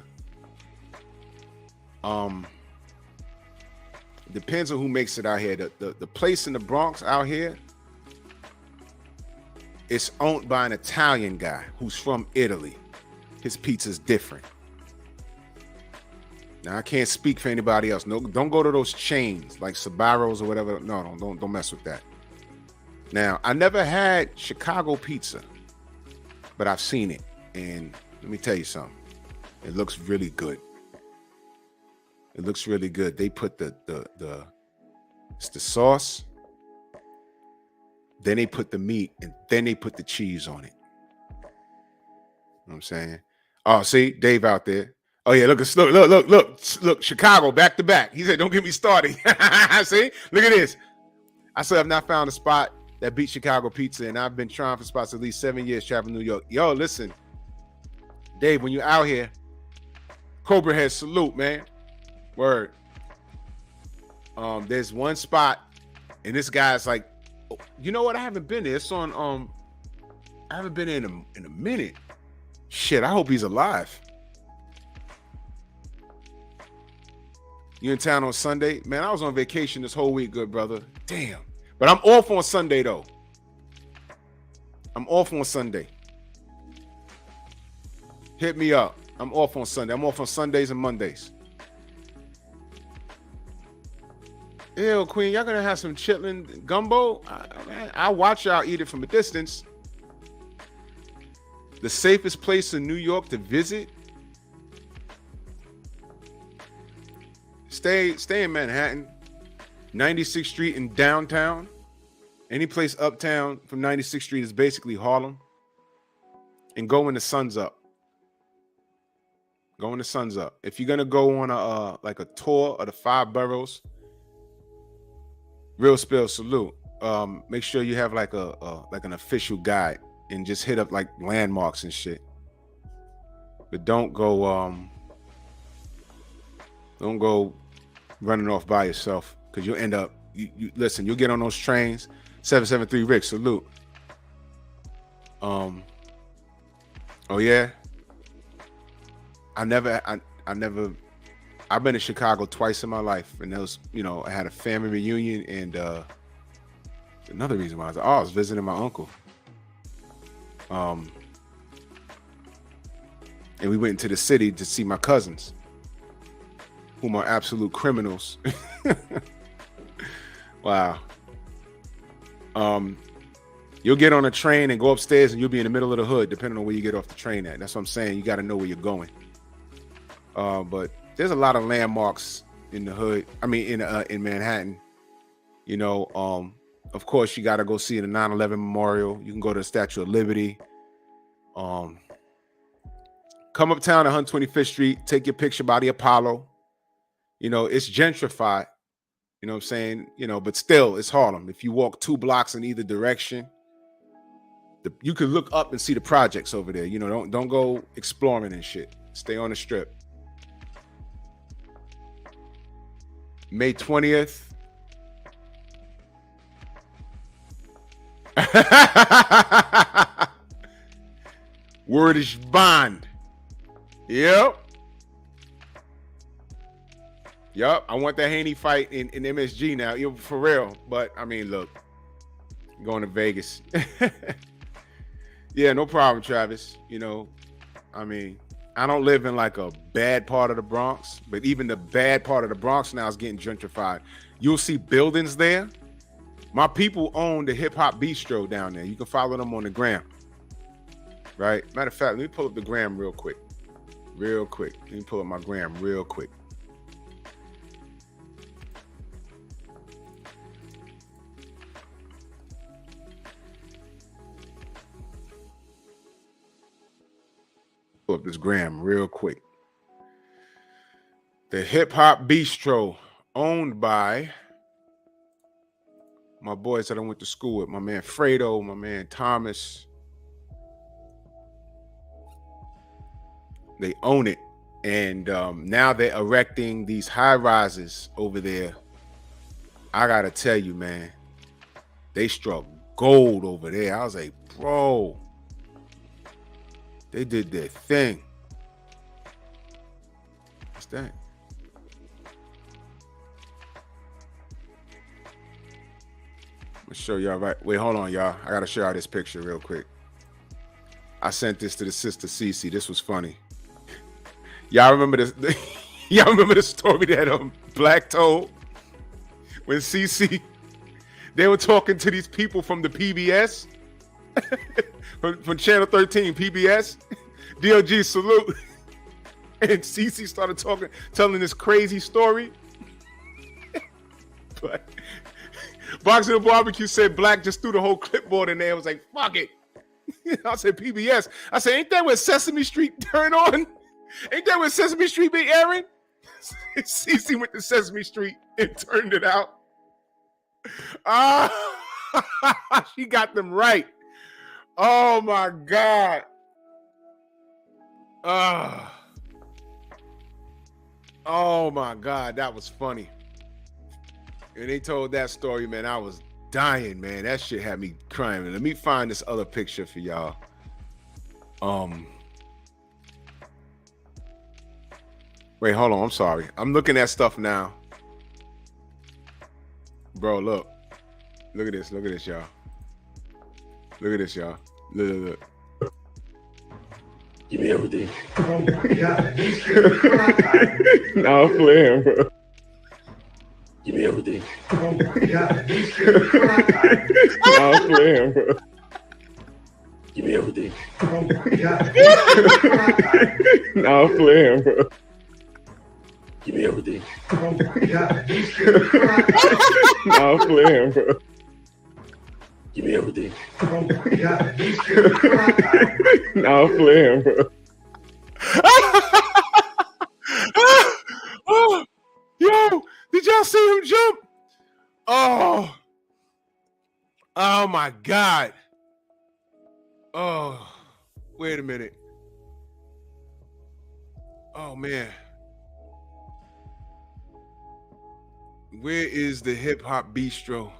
Depends on who makes it out here. The place in the Bronx out here, it's owned by an Italian guy who's from Italy. His pizza's different. Now, I can't speak for anybody else. No, don't go to those chains like Sbarro's or whatever. No, don't mess with that. Now, I never had Chicago pizza, but I've seen it. And let me tell you something. It looks really good. It looks really good. They put it's the sauce, then they put the meat, and then they put the cheese on it. You know what I'm saying? Oh, see, Dave out there. Oh yeah, look, Chicago back to back. He said, "Don't get me started." See, look at this. I still have not found a spot that beats Chicago pizza, and I've been trying for spots at least 7 years traveling New York. Yo, listen, Dave, when you're out here, Cobra Head salute, man. Word. There's one spot, and this guy's like, you know what? I haven't been there. It's on. I haven't been in a minute. Shit, I hope he's alive. You in town on Sunday? Man, I was on vacation this whole week, good brother. Damn. But I'm off on Sunday, though. I'm off on Sunday. Hit me up. I'm off on Sunday. I'm off on Sundays and Mondays. Ew, Queen, y'all gonna have some chitlin gumbo? I watch y'all eat it from a distance. The safest place in New York to visit? Stay in Manhattan, 96th Street in downtown. Any place uptown from 96th Street is basically Harlem. And go when the sun's up. Go when the sun's up. If you're gonna go on a tour of the 5 boroughs, real spill salute. Make sure you have like an official guide and just hit up like landmarks and shit. But don't go running off by yourself, because you'll end up you listen, you'll get on those trains. 773 Rick, salute. Oh yeah. I've been to Chicago twice in my life, and those, I had a family reunion, and another reason why I was visiting my uncle. And we went into the city to see my cousins, whom are absolute criminals. Wow. You'll get on a train and go upstairs, and you'll be in the middle of the hood, depending on where you get off the train at. That's what I'm saying. You got to know where you're going. But there's a lot of landmarks in the hood. I mean, in Manhattan. Of course, you got to go see the 9/11 memorial. You can go to the Statue of Liberty. Come uptown to 125th Street. Take your picture by the Apollo. It's gentrified. You know what I'm saying? But still, it's Harlem. If you walk 2 blocks in either direction, you can look up and see the projects over there. Don't go exploring and shit. Stay on the strip. May 20th. Word is bond. Yep. I want that Haney fight in MSG now, for real. But I mean, look, going to Vegas. Yeah, no problem, Travis. I mean, I don't live in like a bad part of the Bronx, but even the bad part of the Bronx now is getting gentrified. You'll see buildings there. My people own the Hip Hop Bistro down there. You can follow them on the gram. Right? Matter of fact, let me pull up the gram real quick. Let me pull up my gram real quick. Pull up this gram real quick. The Hip Hop Bistro, owned by My boys that I went to school with, my man Fredo, my man Thomas. They own it. And now they're erecting these high rises over there. I gotta tell you, man, they struck gold over there. I was like, bro, they did their thing. What's that? I'm gonna show y'all right. Wait, hold on, y'all. I gotta show y'all this picture real quick. I sent this to the sister Cece. This was funny. Y'all remember this? Y'all remember the story that Black told when Cece, they were talking to these people from the PBS, from Channel 13 PBS, DOG salute, and Cece started telling this crazy story. But Boxing and Barbecue said Black just threw the whole clipboard in there. It was like, fuck it. I said PBS. I said, ain't that where Sesame Street turned on? Ain't that where Sesame Street be airing? Cece went to Sesame Street and turned it out. She got them right. Oh my God. Oh my God, that was funny. And they told that story, man. I was dying, man. That shit had me crying. Let me find this other picture for y'all. Wait, hold on. I'm sorry. I'm looking at stuff now. Bro, look. Look at this. Look at this, y'all. Look at this, y'all. Look. Give me everything. No, I'm playing, bro. Give me everything. No, I'm playing, bro. Give me everything. No, I'm playing, bro. Give me everything. No, I'm playing, bro. Give me everything. No, I'm playing, bro. Yo, did y'all see him jump? Oh my God. Oh, wait a minute. Oh man. Where is the Hip Hop Bistro?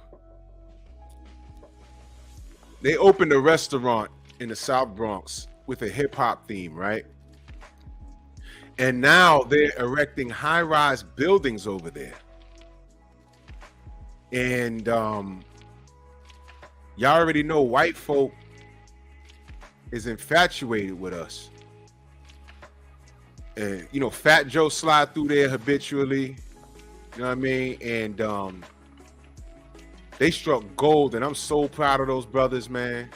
They opened a restaurant in the South Bronx with a hip hop theme, right? And now they're erecting high-rise buildings over there. And y'all already know white folk is infatuated with us. And you know, Fat Joe slide through there habitually. You know what I mean? And they struck gold, and I'm so proud of those brothers, man.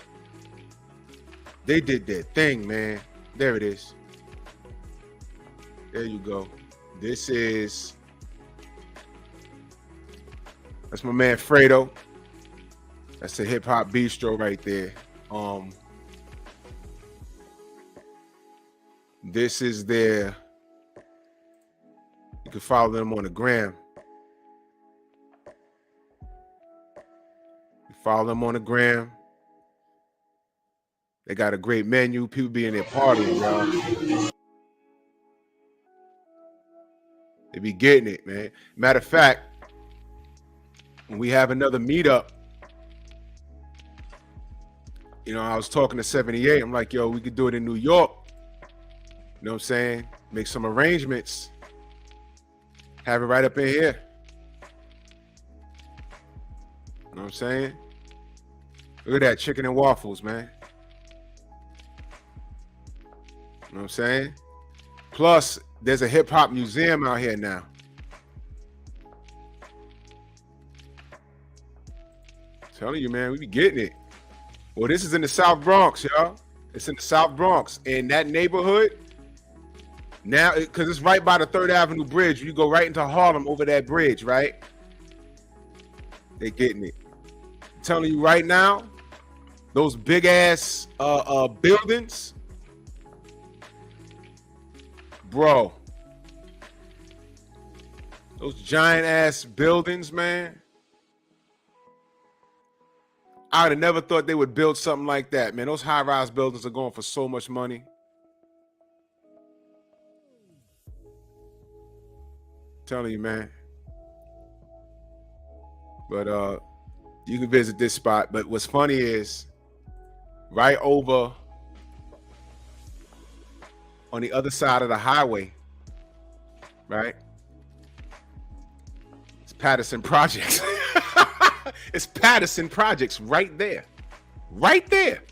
They did their thing, man. There it is. There you go. That's my man Fredo. That's the Hip Hop Bistro right there. This is their, you can follow them on the gram. Follow them on the gram. They got a great menu. People be in there partying, y'all. They be getting it, man. Matter of fact, when we have another meetup, you know, I was talking to 78. I'm like, yo, we could do it in New York. You know what I'm saying? Make some arrangements. Have it right up in here. You know what I'm saying? Look at that, chicken and waffles, man. You know what I'm saying? Plus, there's a hip hop museum out here now. Telling you, man, we be getting it. Well, this is in the South Bronx, y'all. It's in the South Bronx. And that neighborhood, now, because it's right by the 3rd Avenue Bridge. You go right into Harlem over that bridge, right? They getting it. I'm telling you right now, those big ass buildings, bro. Those giant ass buildings, man. I would have never thought they would build something like that, man. Those high-rise buildings are going for so much money. Telling you, man. But you can visit this spot. But what's funny is right over on the other side of the highway, right? It's Patterson Projects. It's Patterson Projects right there. Right there.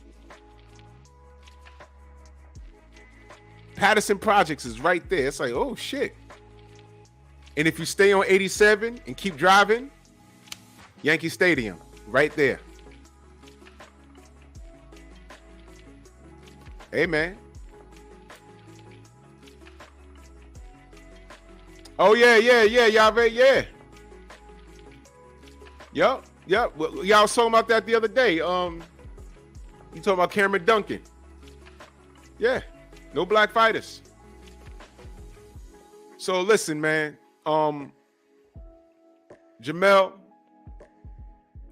Patterson Projects is right there. It's like, oh, shit. And if you stay on 87 and keep driving, Yankee Stadium, right there. Hey, man. Oh, yeah, y'all ready? Yeah. Yep. Well, y'all was talking about that the other day. You talking about Cameron Duncan. Yeah. No black fighters. So listen, man. Jermell,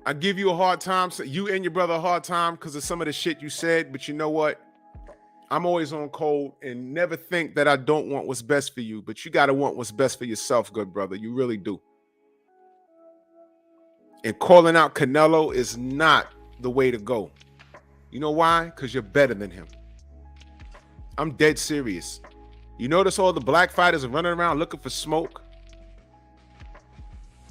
I give you a hard time. So you and your brother a hard time because of some of the shit you said. But you know what? I'm always on code and never think that I don't want what's best for you. But you got to want what's best for yourself, good brother. You really do. And calling out Canelo is not the way to go. You know why? Because you're better than him. I'm dead serious. You notice all the black fighters are running around looking for smoke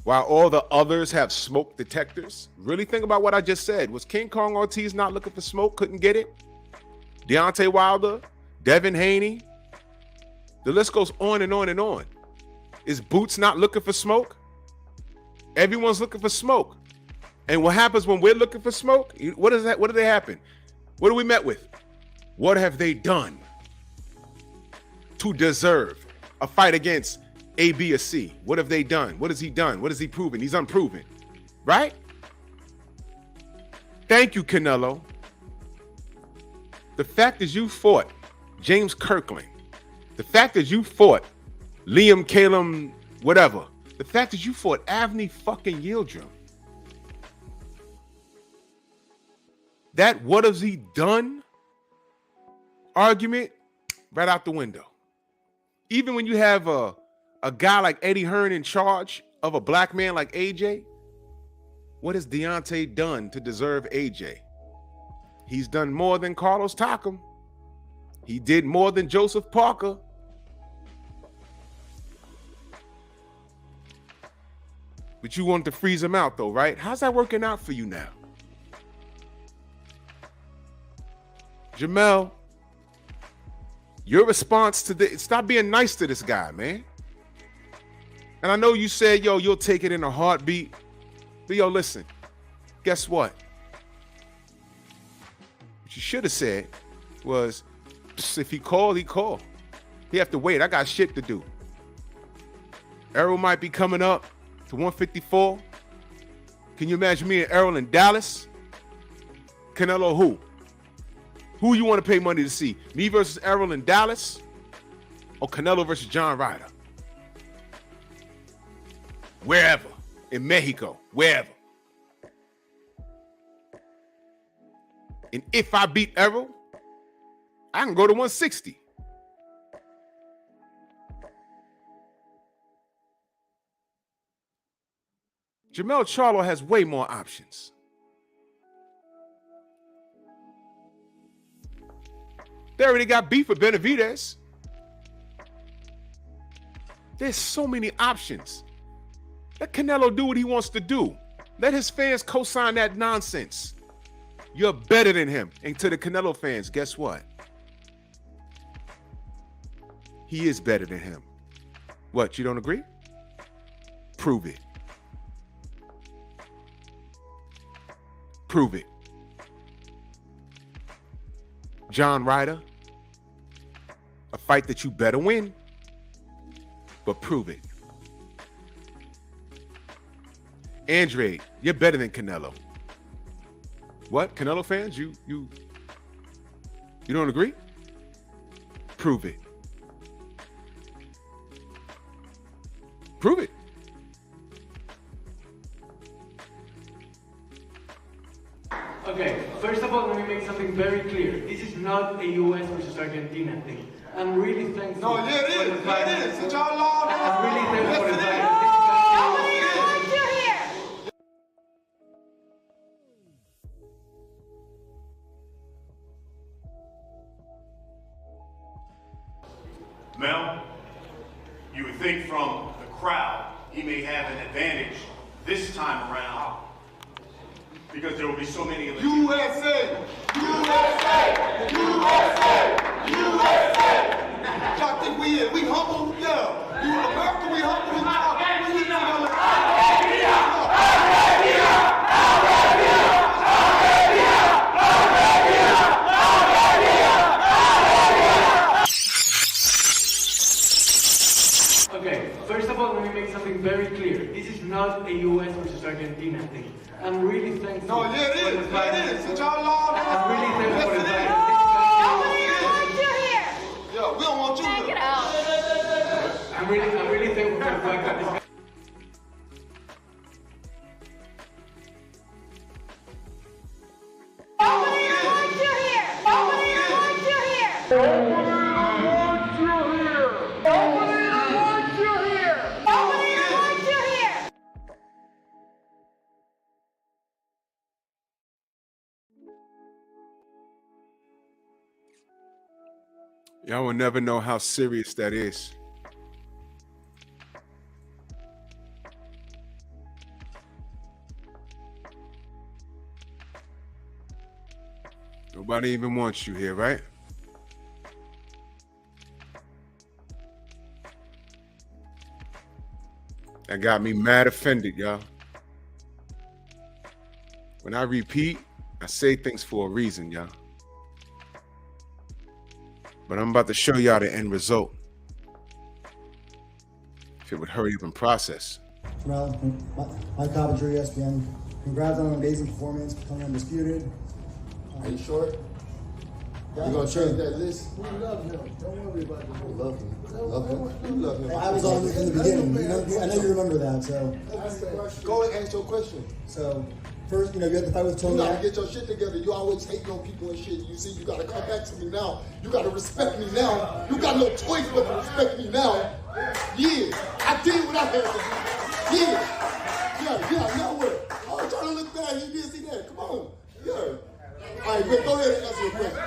while all the others have smoke detectors? Really think about what I just said. Was King Kong Ortiz not looking for smoke? Couldn't get it? Deontay Wilder? Devin Haney? The list goes on and on and on. Is Boots not looking for smoke? Everyone's looking for smoke. And what happens when we're looking for smoke? What is that? What do they happen? What are we met with? What have they done to deserve a fight against A, B, or C? What have they done? What has he done? What has he proven? He's unproven, right? Thank you, Canelo. The fact that you fought James Kirkland, the fact that you fought Liam Calum, whatever, the fact that you fought Avni fucking Yildirim, that what has he done argument right out the window. Even when you have a guy like Eddie Hearn in charge of a black man like AJ, what has Deontay done to deserve AJ? He's done more than Carlos Takam. He did more than Joseph Parker. But you wanted to freeze him out though, right? How's that working out for you now? Jermell, your response to this, stop being nice to this guy, man. And I know you said, yo, you'll take it in a heartbeat. But yo, listen, guess what? What you should have said was, if he called, he called. He have to wait. I got shit to do. Errol might be coming up to 154. Can you imagine me and Errol in Dallas? Canelo who? Who you want to pay money to see? Me versus Errol in Dallas? Or Canelo versus John Ryder? Wherever. In Mexico. Wherever. And if I beat Errol, I can go to 160. Jermell Charlo has way more options. They already got beef with Benavidez. There's so many options. Let Canelo do what he wants to do. Let his fans co-sign that nonsense. You're better than him. And to the Canelo fans, guess what? He is better than him. What, you don't agree? Prove it. Prove it. John Ryder, a fight that you better win, but prove it. Andre, you're better than Canelo. What? Canelo fans, you don't agree? Prove it. Prove it. make something very clear. This is not a US versus Argentina thing. I'm really thankful. No, yeah, it is. Yeah, it is. Since y'all long, I'm really thankful for the fight. Mel, you would think from the crowd he may have an advantage this time around because there will be so many of the USA! USA! USA! USA! Y'all think we humble? Yeah. You in America, we humble. We live in Arabia! Okay, first of all, let me make something very clear. This is not a US versus Argentina thing. I'm really thankful. No, yeah, it is. Yeah, it is. Since y'all long, I'm really thankful for the fight. Nobody wants you here. Yeah, we don't want you here. Take it out. I'm really thankful for the fact that this. Nobody wants you here. Nobody wants you here. Nobody wants you here. Nobody wants you here. Nobody wants you here. Y'all will never know how serious that is. Nobody even wants you here, right? That got me mad offended, y'all. When I repeat, I say things for a reason, y'all. But I'm about to show y'all the end result. If it would hurry up and process. Mel, Mike Coventry, ESPN. Congrats on an amazing performance, becoming undisputed. Are you sure? Yeah, You gonna sure. change that list? We love him. Don't worry about it. We love him. Love him. You love him. I was on in the beginning. I know you remember that. So go ahead and ask your question. So first, you had the fight with Tony. You gotta get your shit together. You always hate on people and shit. You see, you gotta come back to me now. You gotta respect me now. You got no choice but to respect me now. Yeah, I did what I had to do. Yeah, nowhere. I was trying to look back. You didn't see that. Come on. Yeah. All right, go ahead and answer your question.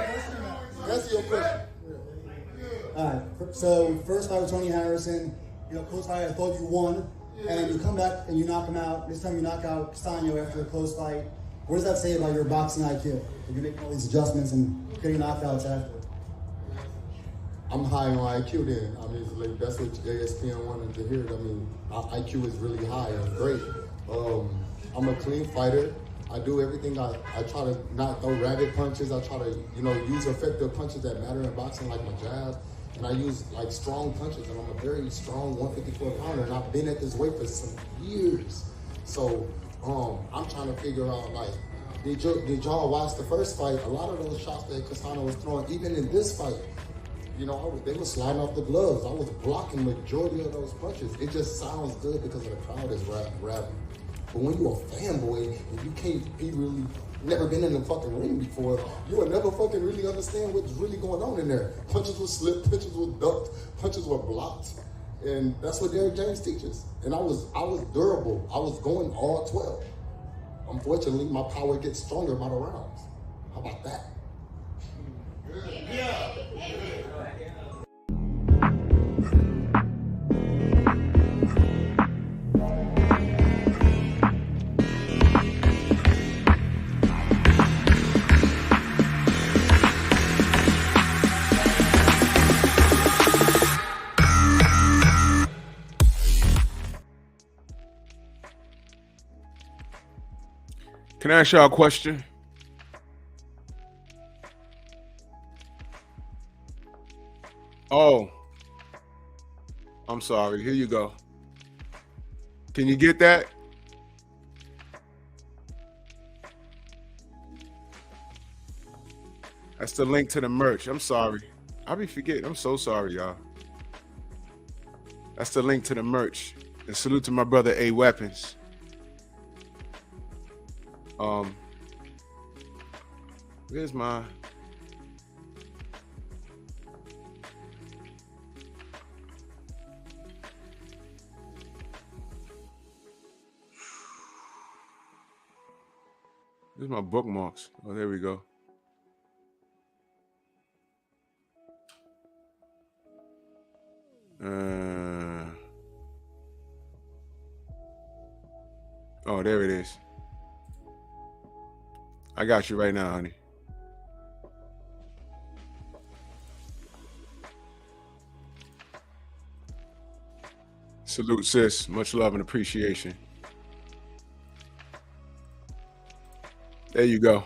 Answer your question. All right. So first fight with Tony Harrison. Close fight. I thought you won, and you come back and you knock him out. This time you knock out Castaño after a close fight. What does that say about your boxing IQ? You're making all these adjustments and getting knockouts after. I'm high on IQ then. I mean, it's like, that's what ESPN wanted to hear. I mean, IQ is really high and great. I'm a clean fighter. I do everything. I try to not throw rabbit punches. I try to, use effective punches that matter in boxing, like my jab. And I use like strong punches, and I'm a very strong 154 pounder, and I've been at this weight for some years. So I'm trying to figure out, like, did y'all watch the first fight? A lot of those shots that Castaño was throwing, even in this fight, they were sliding off the gloves. I was blocking majority of those punches. It just sounds good because of the crowd is rapping. But when you're a fanboy and you can't be really, never been in the fucking ring before, you will never fucking really understand what's really going on in there. Punches were slipped, punches were ducked, punches were blocked. And that's what Derrick James teaches. And I was durable. I was going all 12. Unfortunately, my power gets stronger by the rounds. How about that? Yeah. Can I ask y'all a question? Oh, I'm sorry. Here you go. Can you get that? That's the link to the merch. I'm sorry. I'll be forgetting. I'm so sorry, y'all. That's the link to the merch. And salute to my brother A Weapons. Where's my... Where's my bookmarks? Oh, there we go. Oh, there it is. I got you right now, honey. Salute, sis. Much love and appreciation. There you go.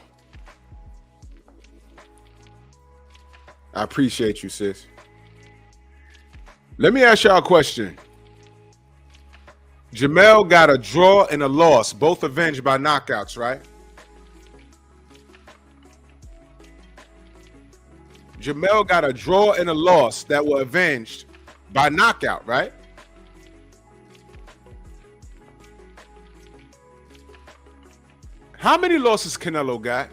I appreciate you, sis. Let me ask y'all a question. Jermell got a draw and a loss, both avenged by knockouts, right? Jermell got a draw and a loss that were avenged by knockout, right? How many losses Canelo got?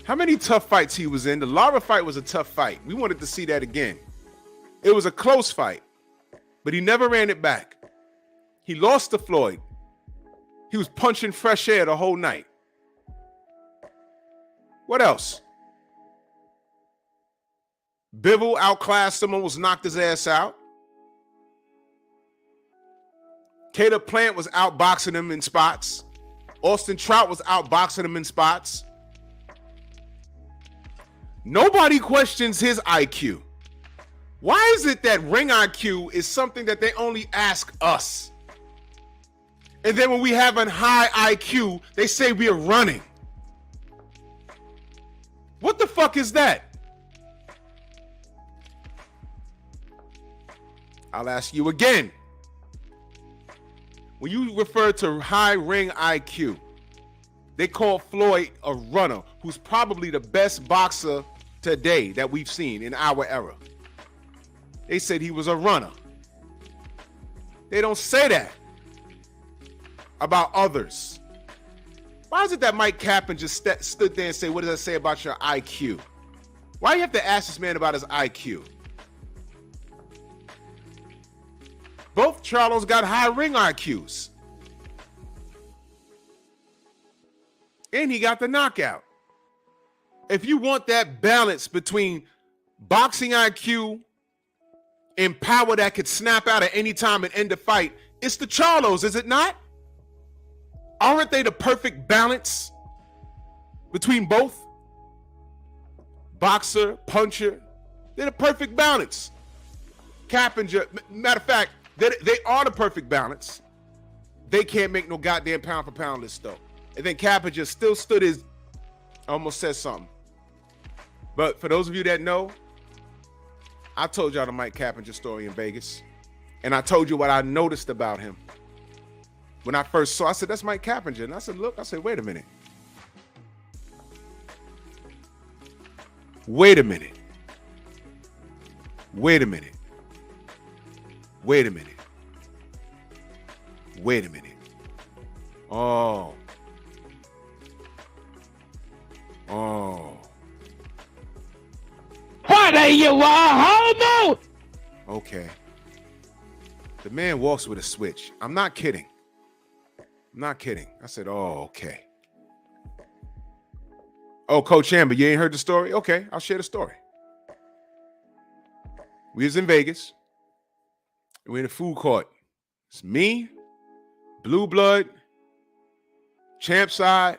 How many tough fights he was in? The Lara fight was a tough fight. We wanted to see that again. It was a close fight, but he never ran it back. He lost to Floyd. He was punching fresh air the whole night. What else? Bivol outclassed him, almost knocked his ass out. Caleb Plant was outboxing him in spots. Austin Trout was outboxing him in spots. Nobody questions his IQ. Why is it that ring IQ is something that they only ask us? And then when we have a high IQ, they say we are running. What the fuck is that? I'll ask you again. When you refer to high ring IQ, they call Floyd a runner, who's probably the best boxer today that we've seen in our era. They said he was a runner. They don't say that about others. Why is it that Mike Kaplan just stood there and said, what does that say about your IQ? Why do you have to ask this man about his IQ? Both Charlos got high ring IQs. And he got the knockout. If you want that balance between boxing IQ and power that could snap out at any time and end the fight, it's the Charlos, is it not? Aren't they the perfect balance between both? Boxer, puncher, they're the perfect balance. Cappinger, matter of fact, they are the perfect balance. They can't make no goddamn pound for pound list though. And then Cappinger still stood his, I almost said something. But for those of you that know, I told y'all the Mike Cappinger story in Vegas. And I told you what I noticed about him. When I first saw, I said, that's Mike Cappinger. And I said, look, I said, wait a minute. Wait a minute. Wait a minute. Wait a minute. Wait a minute. Oh. Oh. What are you, a homo? Okay. The man walks with a switch. I'm not kidding. I'm not kidding. I said, oh, okay. Oh, Coach Amber, you ain't heard the story? Okay, I'll share the story. We was in Vegas. We're in a food court. It's me, Blue Blood, Champ Side,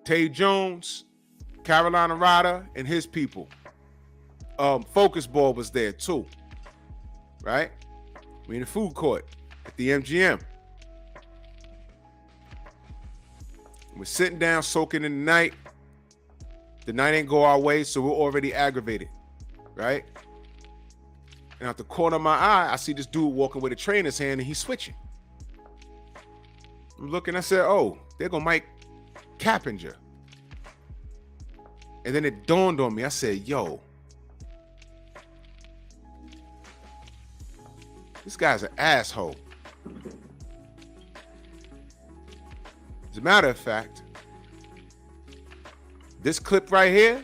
Tay Jones, Carolina Ryder, and his people. Focus Ball was there too, right? We're in the food court at the MGM. We're sitting down, soaking in the night. The night ain't go our way, so we're already aggravated, right? And out the corner of my eye, I see this dude walking with a tray in his hand, and he's switching. I'm looking, I said, oh, there go Mike Cappinger. And then it dawned on me. I said, yo, this guy's an asshole. As a matter of fact, This clip right here,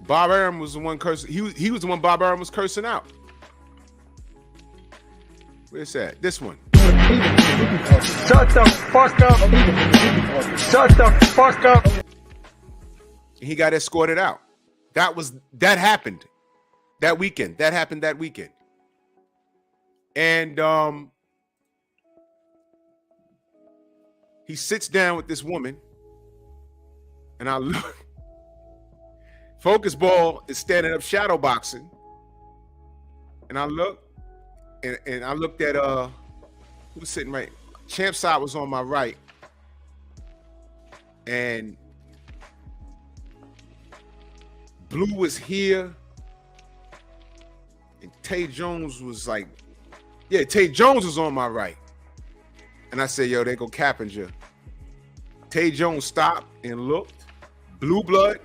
Bob Arum was the one cursing. He was the one Bob Arum was cursing out. Where's that? This one. Shut the fuck up. Shut the fuck up. And he got escorted out. That happened that weekend. That happened that weekend. And he sits down with this woman, and I look. Focus Ball is standing up shadow boxing, and I look, and I looked at who's sitting right. Champ side was on my right, and Blue was here, and Tay Jones was like, yeah, Tay Jones was on my right. And I said, yo, they go Cappinger. Tay Jones stopped and looked. Blue Blood,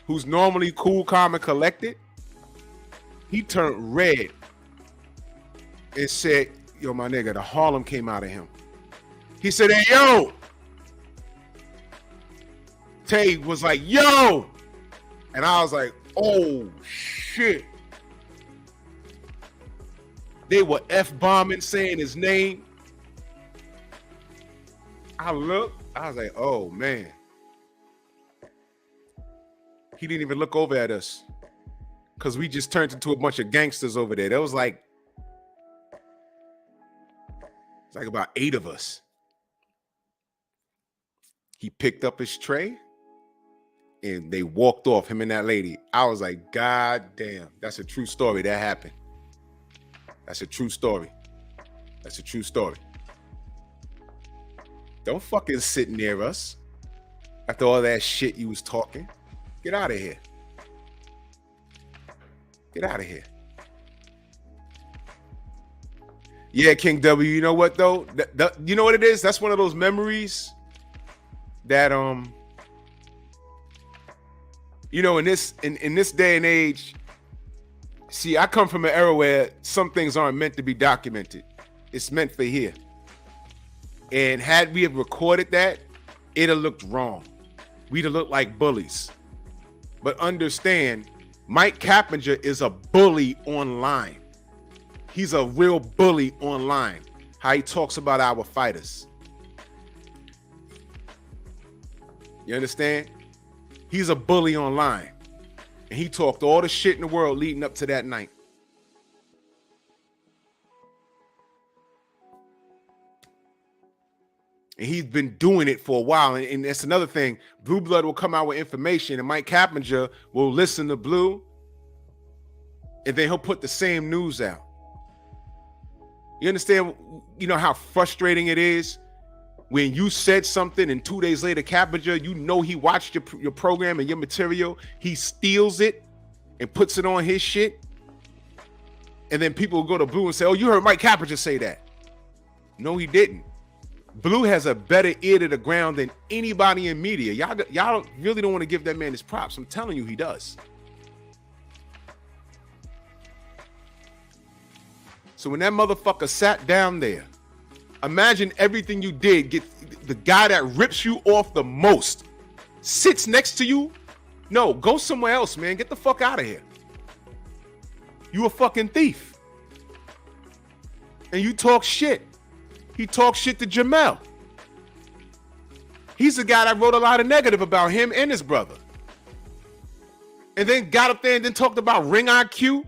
who's normally cool, calm, and collected, he turned red and said, yo, my nigga, the Harlem came out of him. He said, hey, yo. Tay was like, yo. And I was like, oh, shit. They were F-bombing, saying his name. I looked, I was like, oh, man. He didn't even look over at us because we just turned into a bunch of gangsters over there. There was like, it's like about 8 of us. He picked up his tray and they walked off, him and that lady. I was like, God damn, that's a true story. That happened. That's a true story. That's a true story. Don't fucking sit near us after all that shit you was talking. Get out of here. Get out of here. Yeah, King W, you know what though? You know what it is? That's one of those memories that you know, in this day and age, see, I come from an era where some things aren't meant to be documented. It's meant for here. And had we have recorded that, it'd have looked wrong. We'd have looked like bullies. But understand, Mike Cappinger is a bully online. He's a real bully online. How he talks about our fighters. You understand? He's a bully online. And he talked all the shit in the world leading up to that night. And he's been doing it for a while. And that's another thing. Blue Blood will come out with information and Mike Cappinger will listen to Blue. And then he'll put the same news out. You understand, you know, how frustrating it is when you said something and 2 days later, Cappinger, you know he watched your program and your material. He steals it and puts it on his shit. And then people will go to Blue and say, oh, you heard Mike Cappinger say that. No, he didn't. Blue has a better ear to the ground than anybody in media. Y'all really don't want to give that man his props. I'm telling you, he does. So when that motherfucker sat down there, imagine everything you did. Get the guy that rips you off the most sits next to you. No, go somewhere else, man. Get the fuck out of here. You a fucking thief. And you talk shit. He talks shit to Jermell. He's the guy that wrote a lot of negative about him and his brother. And then got up there and then talked about ring IQ.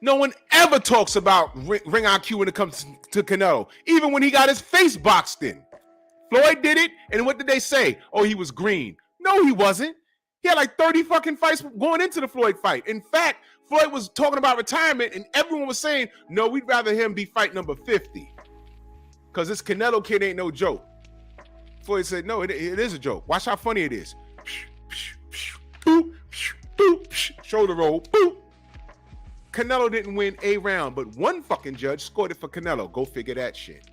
No one ever talks about ring IQ when it comes to Canelo. Even when he got his face boxed in. Floyd did it, and what did they say? Oh, he was green. No, he wasn't. He had like 30 fucking fights going into the Floyd fight. In fact, Floyd was talking about retirement, and everyone was saying, no, we'd rather him be fight number 50. Because this Canelo kid ain't no joke. Floyd said, no, it is a joke. Watch how funny it is. Shoulder roll. Boop. Canelo didn't win a round, but one fucking judge scored it for Canelo. Go figure that shit.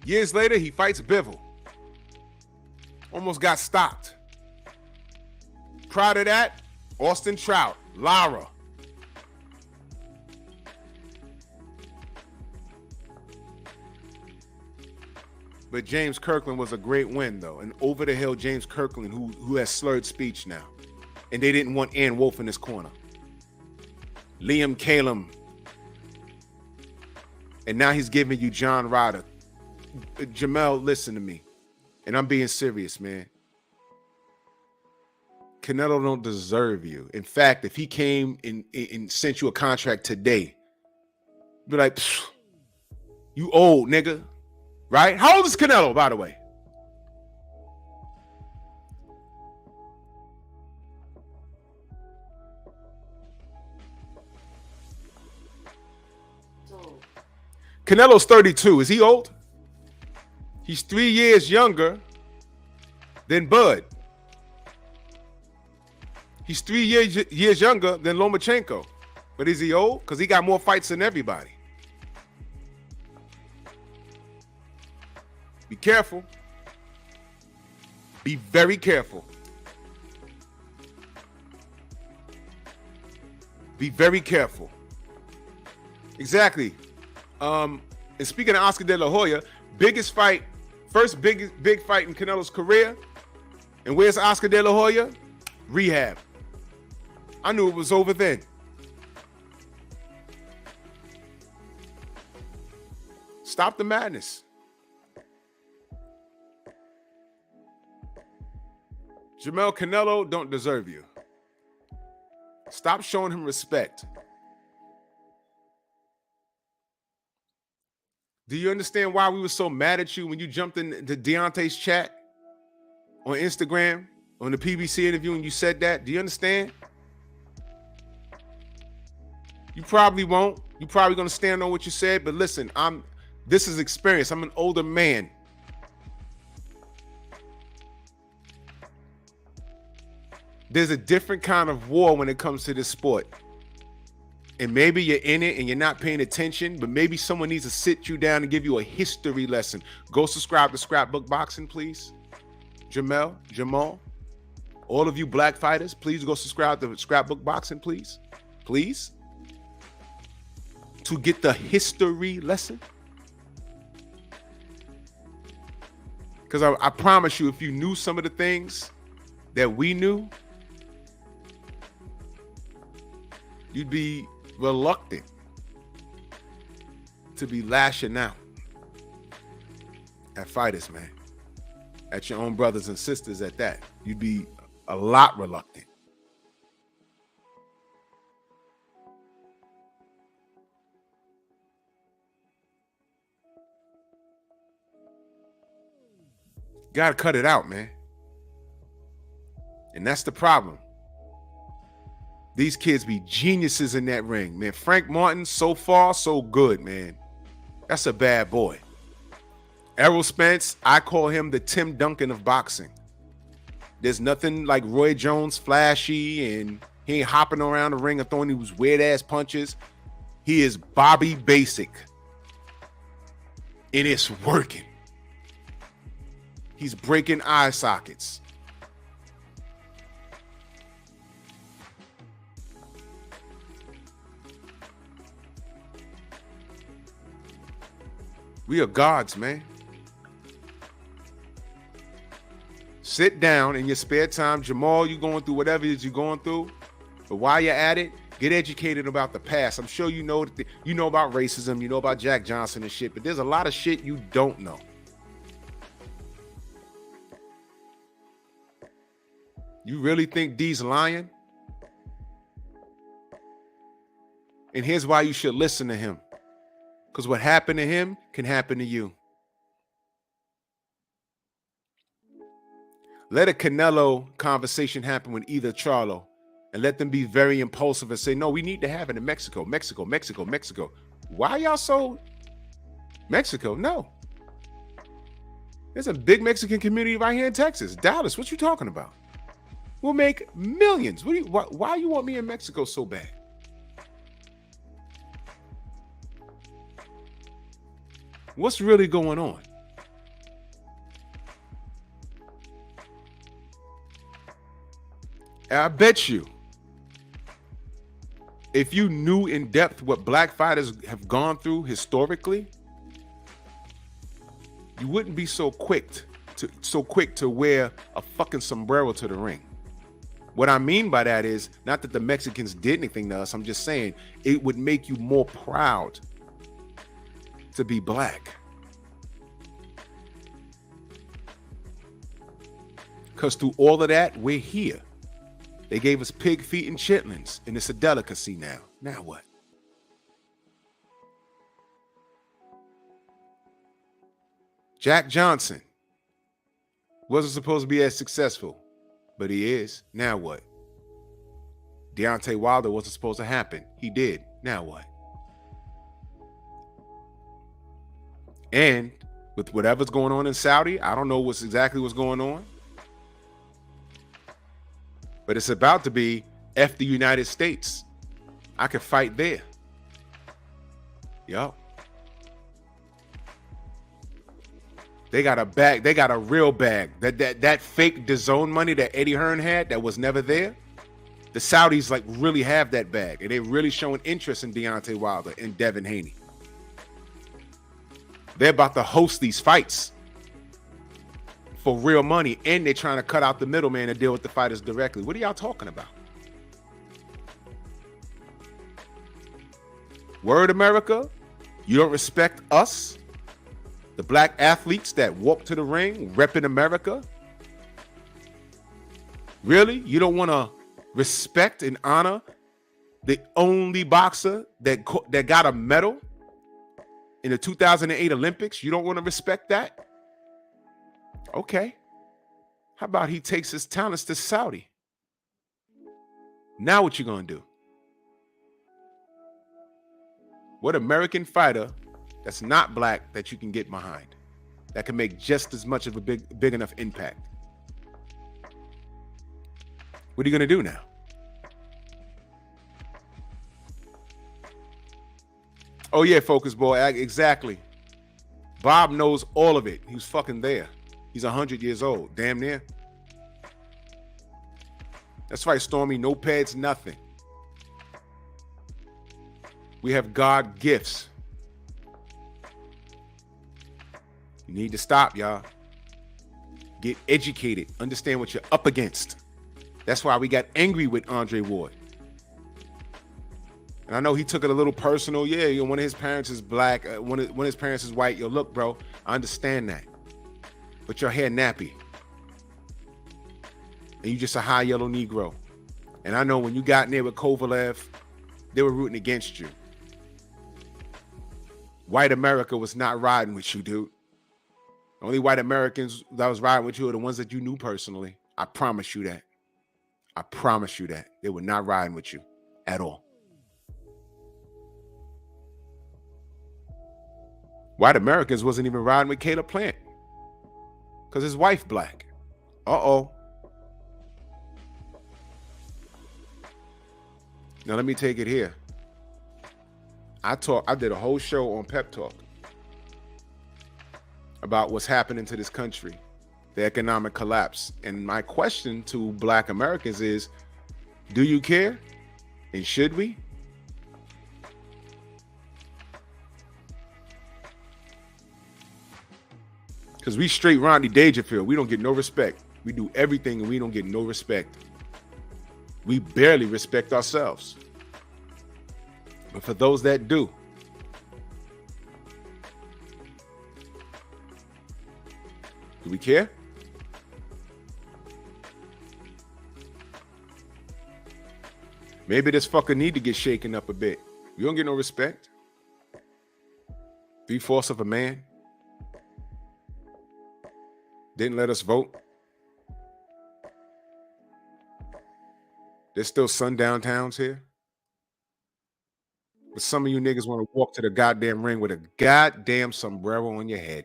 Years later, he fights Bivol. Almost got stopped. Prior to that, Austin Trout. Lara. But James Kirkland was a great win, though. And over the hill, James Kirkland, who has slurred speech now. And they didn't want Ann Wolfe in his corner. Liam Calum. And now he's giving you John Ryder. Jermell, listen to me. And I'm being serious, man. Canelo don't deserve you. In fact, if he came and sent you a contract today, be like, you old, nigga. Right? How old is Canelo, by the way? Canelo's 32. Is he old? He's 3 years younger than Bud. He's 3 years younger than Lomachenko. But is he old? Because he got more fights than everybody. Be careful. Be very careful. Be very careful. Exactly. And speaking of Oscar De La Hoya, biggest fight, first big fight in Canelo's career. And where's Oscar De La Hoya? Rehab. I knew it was over then. Stop the madness. Jermell Canelo don't deserve you. Stop showing him respect. Do you understand why we were so mad at you when you jumped into Deontay's chat on Instagram, on the PBC interview, and you said that? Do you understand? You probably won't. You're probably going to stand on what you said, but listen, this is experience. I'm an older man. There's a different kind of war when it comes to this sport. And maybe you're in it and you're not paying attention, but maybe someone needs to sit you down and give you a history lesson. Go subscribe to Scrapbook Boxing, please. Jamal, all of you black fighters, please go subscribe to Scrapbook Boxing, please. Please. To get the history lesson. Because I promise you, if you knew some of the things that we knew, you'd be reluctant to be lashing out at fighters, man. At your own brothers and sisters at that. You'd be a lot reluctant. Gotta cut it out, man. And that's the problem. These kids be geniuses in that ring, man. Frank Martin, so far, so good, man. That's a bad boy. Errol Spence, I call him the Tim Duncan of boxing. There's nothing like Roy Jones flashy, and he ain't hopping around the ring and throwing these weird-ass punches. He is Bobby Basic. And it's working. He's breaking eye sockets. We are gods, man. Sit down in your spare time. Jamal, you going through whatever it is you're going through. But while you're at it, get educated about the past. I'm sure you know about racism, you know about Jack Johnson and shit, but there's a lot of shit you don't know. You really think D's lying? And here's why you should listen to him. Because what happened to him can happen to you. Let a Canelo conversation happen with either Charlo and let them be very impulsive and say, no, we need to have it in Mexico, Mexico, Mexico, Mexico. Why y'all so Mexico? No. There's a big Mexican community right here in Texas. Dallas, what you talking about? We'll make millions. Why you want me in Mexico so bad? What's really going on? And I bet you if you knew in depth what black fighters have gone through historically, you wouldn't be so quick to wear a fucking sombrero to the ring. What I mean by that is not that the Mexicans did anything to us. I'm just saying it would make you more proud to be black. Because through all of that, we're here. They gave us pig feet and chitlins, and it's a delicacy now. Now what? Jack Johnson wasn't supposed to be as successful, but he is. Now what? Deontay Wilder wasn't supposed to happen. He did. Now what? And with whatever's going on in Saudi, I don't know exactly what's going on, but it's about to be F the United States. I could fight there. Yup. They got a bag. They got a real bag. That fake DAZN money that Eddie Hearn had that was never there. The Saudis like really have that bag, and they're really showing interest in Deontay Wilder and Devin Haney. They're about to host these fights for real money, and they're trying to cut out the middleman and deal with the fighters directly. What are y'all talking about? Word America, you don't respect us? The black athletes that walk to the ring, repping America? Really? You don't want to respect and honor the only boxer that got a medal in the 2008 Olympics? You don't want to respect that? Okay. How about he takes his talents to Saudi? Now what you gonna do? What American fighter that's not black that you can get behind, that can make just as much of a big enough impact? What are you gonna do now? Oh yeah, Focus Boy, exactly. Bob knows all of it. He was fucking there. He's 100 years old, damn near. That's right, Stormy, no pads, nothing. We have God gifts. You need to stop, y'all. Get educated. Understand what you're up against. That's why we got angry with Andre Ward. And I know he took it a little personal. Yeah, one of his parents is black. One of his parents is white. Yo, look, bro, I understand that. But your hair nappy. And you just a high yellow Negro. And I know when you got in there with Kovalev, they were rooting against you. White America was not riding with you, dude. The only white Americans that was riding with you are the ones that you knew personally. I promise you that. I promise you that. They were not riding with you at all. White Americans wasn't even riding with Caleb Plant because his wife black. Uh-oh. Now let me take it here. I did a whole show on Pep Talk about what's happening to this country, the economic collapse. And my question to black Americans is, do you care? And should we? Because we straight Rodney Dangerfield. We don't get no respect. We do everything and we don't get no respect. We barely respect ourselves. But for those that do, do we care? Maybe this fucker need to get shaken up a bit. You don't get no respect. Be force of a man. Didn't let us vote. There's still sundown towns here. But some of you niggas want to walk to the goddamn ring with a goddamn sombrero on your head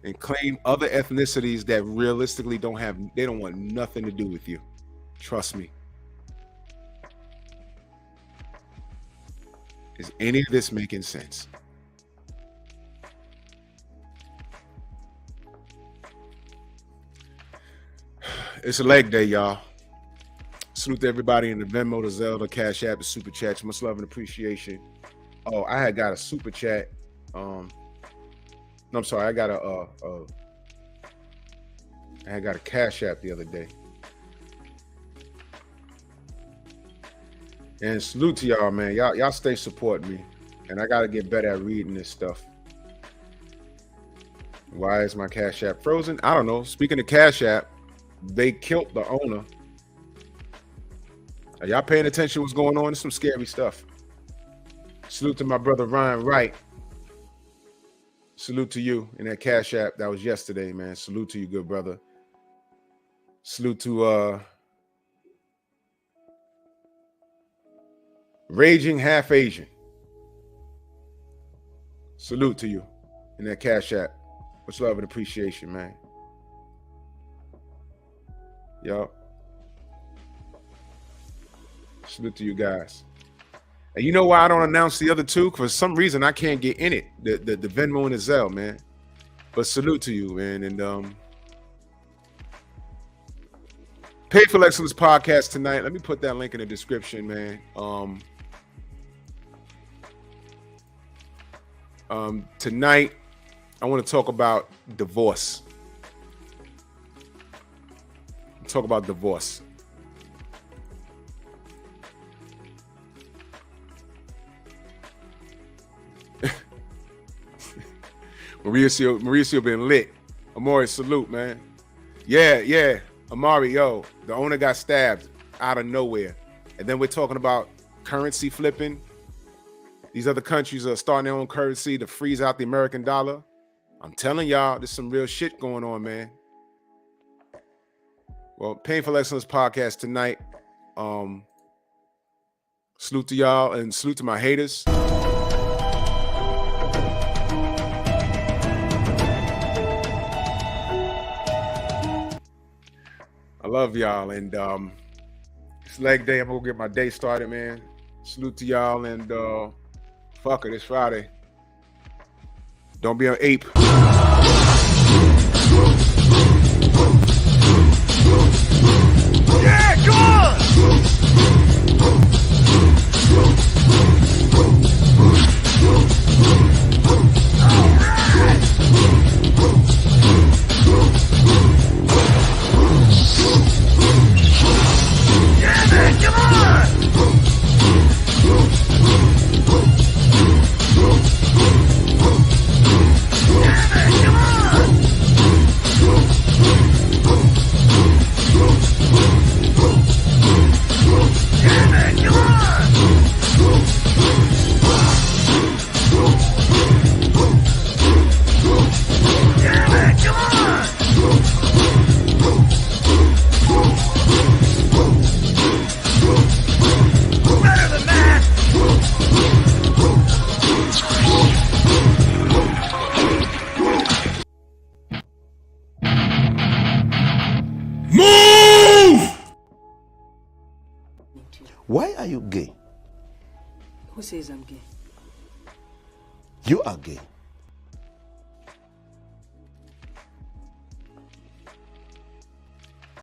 and claim other ethnicities that realistically don't want nothing to do with you. Trust me. Is any of this making sense? It's a leg day, y'all. Salute to everybody in the Venmo, the Zelle, the Cash App, the Super Chats. Much love and appreciation. Oh, I had got a Super Chat. No, I'm sorry. I got a Cash App the other day. And salute to y'all, man. Y'all stay supporting me. And I got to get better at reading this stuff. Why is my Cash App frozen? I don't know. Speaking of Cash App, they killed the owner. Are y'all paying attention to what's going on? There's some scary stuff. Salute to my brother Ryan Wright. Salute to you in that Cash App. That was yesterday, man. Salute to you, good brother. Salute to Raging Half Asian. Salute to you in that Cash App. Much love and appreciation, man. Yo. Salute to you guys. And you know why I don't announce the other two? For some reason, I can't get in it. The Venmo and the Zelle, man. But salute to you, man. And Paid for Excellence podcast tonight. Let me put that link in the description, man. Tonight, I want to talk about divorce. Talk about divorce. Mauricio been lit. Amari, salute, man. Yeah. Amari, yo, the owner got stabbed out of nowhere. And then we're talking about currency flipping. These other countries are starting their own currency to freeze out the American dollar. I'm telling y'all, there's some real shit going on, man. Well, Painful Excellence podcast tonight. Salute to y'all and salute to my haters. I love y'all, and it's leg day. I'm gonna get my day started, man. Salute to y'all, and fuck it, it's Friday. Don't be an ape. Yeah, come on! Yeah, man, come on! Why are you gay? Who says I'm gay? You are gay.